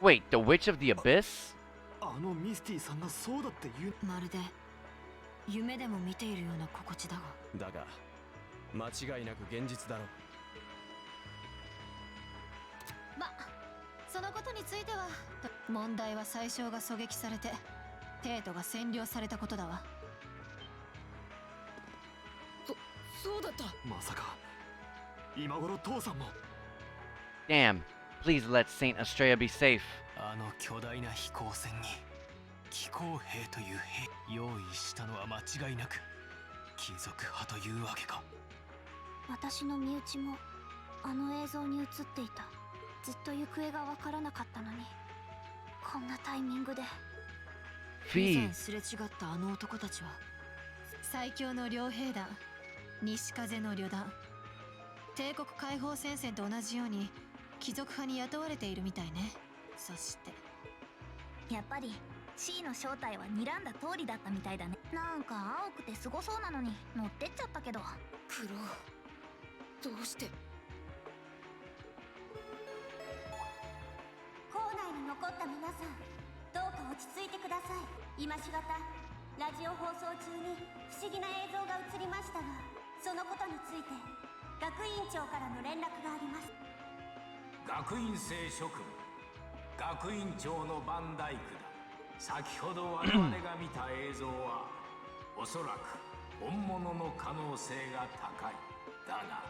Wait, the Witch of the Abyss? あのミスティさんがそうだって言う。まるで夢でも見ているような心地だが。だが間違いなく現実だろう。そのことについては、問題は宰相が狙撃されて帝都が占領されたことだわ。そうだった。まさか今頃父さんも。 Damn. Please let Saint Estrella be safe. あの巨大な飛行船に機甲兵という兵用意したのは間違いなく貴族派というわけか。私の身内もあの映像に映っていた。ずっと行方がわからなかったのに、こんなタイミングで。以前すれ違ったあの男たちは最強の両兵団、西風の旅団、帝国解放戦線と同じように貴族派に雇われているみたいね。そしてやっぱり C の正体は睨んだ通りだったみたいだね。なんか青くてすごそうなのに乗ってっちゃったけど。クロウ、どうして。校内に残った皆さん、どうか落ち着いてください。今しがたラジオ放送中に不思議な映像が映りましたが、そのことについて学院長からの連絡があります。学院生諸君、学院長のバンダイクだ。先ほど我々が見た映像はおそらく本物の可能性が高い。だが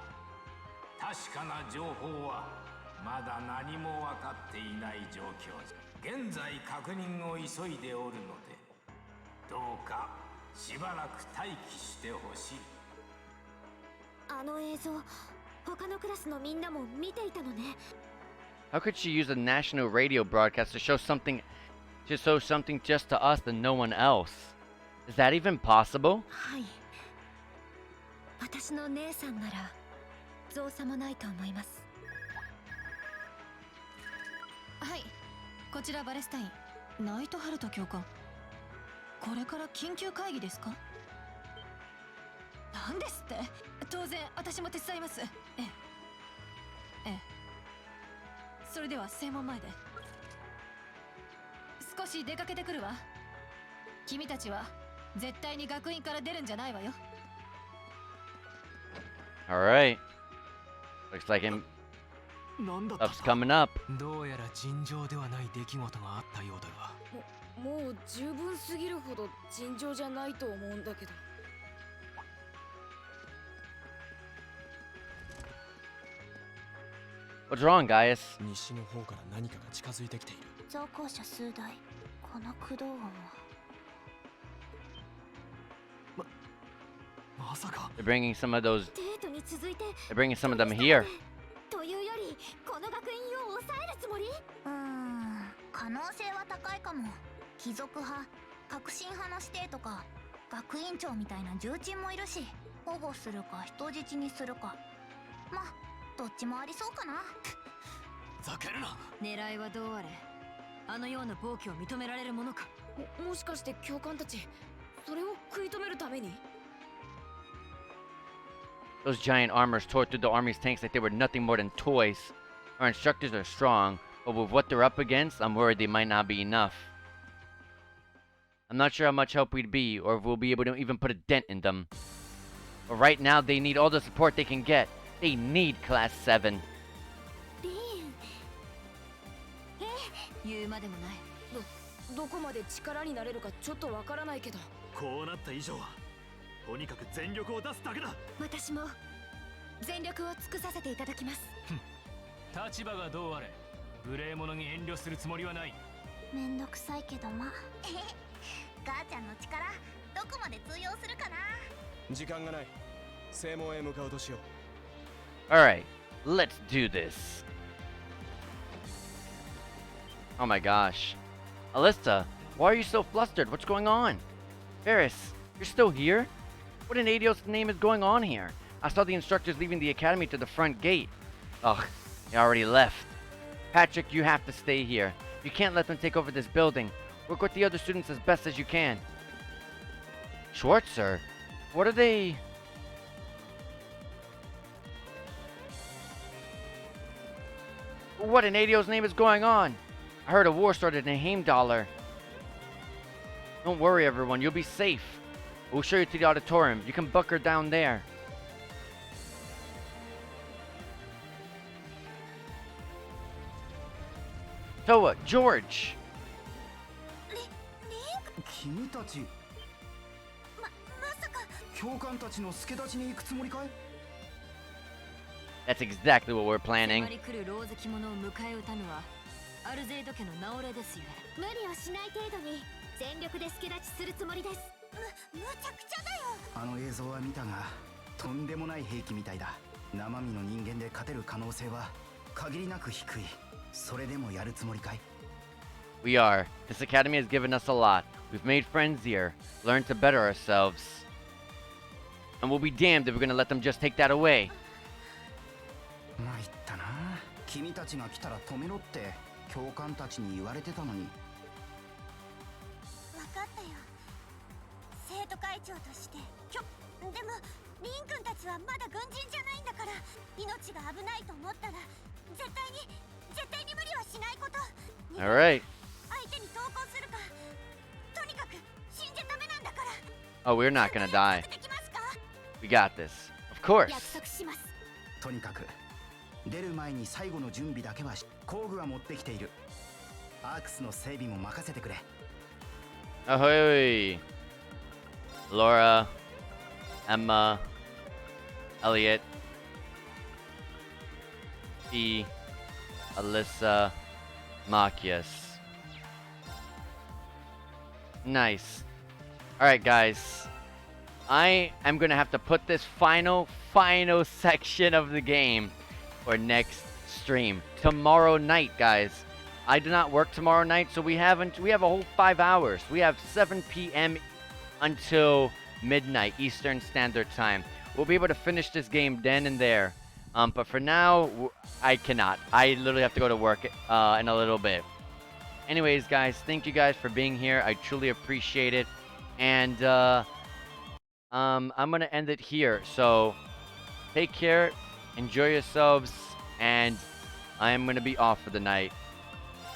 確かな情報はまだ何も分かっていない状況。現在確認を急いでおるので、どうかしばらく待機してほしい。あの映像、他のクラスのみんなも見ていたのね。 How could she use a national radio broadcast to show something just to us and no one else? Is that even possible? はい。私の姉さんなら造作もないと思います。はい、こちらバレスタイン、ナイトハルト教官。これから緊急会議ですか？なんですって？当然私も手伝います。ええ。それでは正門前で。少し出かけてくるわ。君たちは絶対に学院から出るんじゃないわよ。 Alright. Looks like him. なんだった Stuff's coming up. どうやら尋常ではない出来事があったようだが。もう十分すぎるほど尋常じゃないと思うんだけど。What's wrong, Gaius? 西の方から何かが近づいてきている。装甲車数台。この駆動音は。まさか。 They're bringing some of those. デートに続いて They're bringing some of them here. というよりこの学院を抑えるつもり？可能性は高いかも。貴族派、革新派の指定とか学院長みたいな重鎮もいるし、保護するか人質にするか、まあどっちもありそうかな。ざけるな。狙いはどうあれ、あのような暴挙を認められるものか。もしかして教官たちそれを食い止めるために？ Those giant armors tore through the army's tanks like they were nothing more than toys. Our instructors are strong, but with what they're up against, I'm worried they might not be enough. I'm not sure how much help we'd be, or if we'll be able to even put a dent in them. But right now, they need all the support they can get. They need Class 7. 言うまでもない。どこまで力になれるかちょっとわからないけど。こうなった以上はとにかく全力を出すだけだ。私も全力を尽くさせていただきます。立場がどうあれ、無礼者に遠慮するつもりはない。めんどくさいけどまあ母ちゃんの力どこまで通用するかな。時間がない。正門へ向かうとしよう。 Alright, let's do this. Oh my gosh. Alyssa, why are you so flustered? What's going on? Ferris, you're still here? What in Adios' name is going on here? I saw the instructors leaving the academy to the front gate. Ugh, they already left. Patrick, you have to stay here. You can't let them take over this building. Work with the other students as best as you can. Schwartzer? What are they... What in Adios' name is going on? I heard a war started in Heimdallr. Don't worry, everyone. You'll be safe. We'll show you to the auditorium. You can bunker down there. Toa, George. 君たちまさか教官たちの助太刀に行くつもりかい？ That's exactly what we're planning. 迫り来るローズ着物を迎え撃たぬはアルゼイド家の直れですよ。無理をしない程度に全力で助太刀するつもりです。むちゃくちゃだよ。あの映像は見たが、とんでもない兵器みたいだ。生身の人間で勝てる可能性は限りなく低い。それでもやるつもりかい？ We are. This academy has given us a lot. We've made friends here, learned to better ourselves. And we'll be damned if we're gonna let them just take that away. 参ったな。君たちが来たら止めろって教官たちに言われてたのに。分かったよ。生徒会長としてでもリン君たちはまだ軍人じゃないんだから、命が危ないと思ったら絶対に無理はしないこと。 Alright. 相手に投降するか、とにかく死んじゃダメなんだから。 Oh, we're not gonna die. We got this. Of course. 約束します。とにかく出る前に最後の準備だけはし、工具は持ってきている。アークスの整備も任せてくれ。 Ahoy! Laura, Emma, Elliot, E, Alyssa, Machias. Nice. Alright, guys. I am gonna have to put this final section of the game for next stream. Tomorrow night, guys. I do not work tomorrow night, so we have a whole 5 hours. We have 7 p.m. until midnight Eastern Standard Time. We'll be able to finish this game then and there. But for now, I cannot. I literally have to go to work in a little bit. Anyways, guys, thank you guys for being here. I truly appreciate it. And I'm gonna end it here. So take care, enjoy yourselves, and I am gonna be off for the night.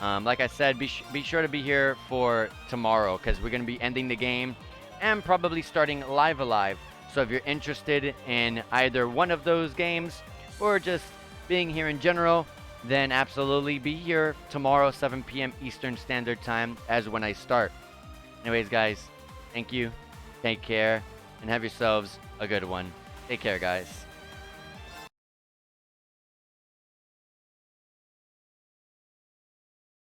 Like I said, be sure to be here for tomorrow because we're going to be ending the game and probably starting Live Alive. So if you're interested in either one of those games or just being here in general, then absolutely be here tomorrow, 7 p.m. Eastern Standard Time, as when I start. Anyways, guys, thank you, take care, and have yourselves a good one. Take care, guys.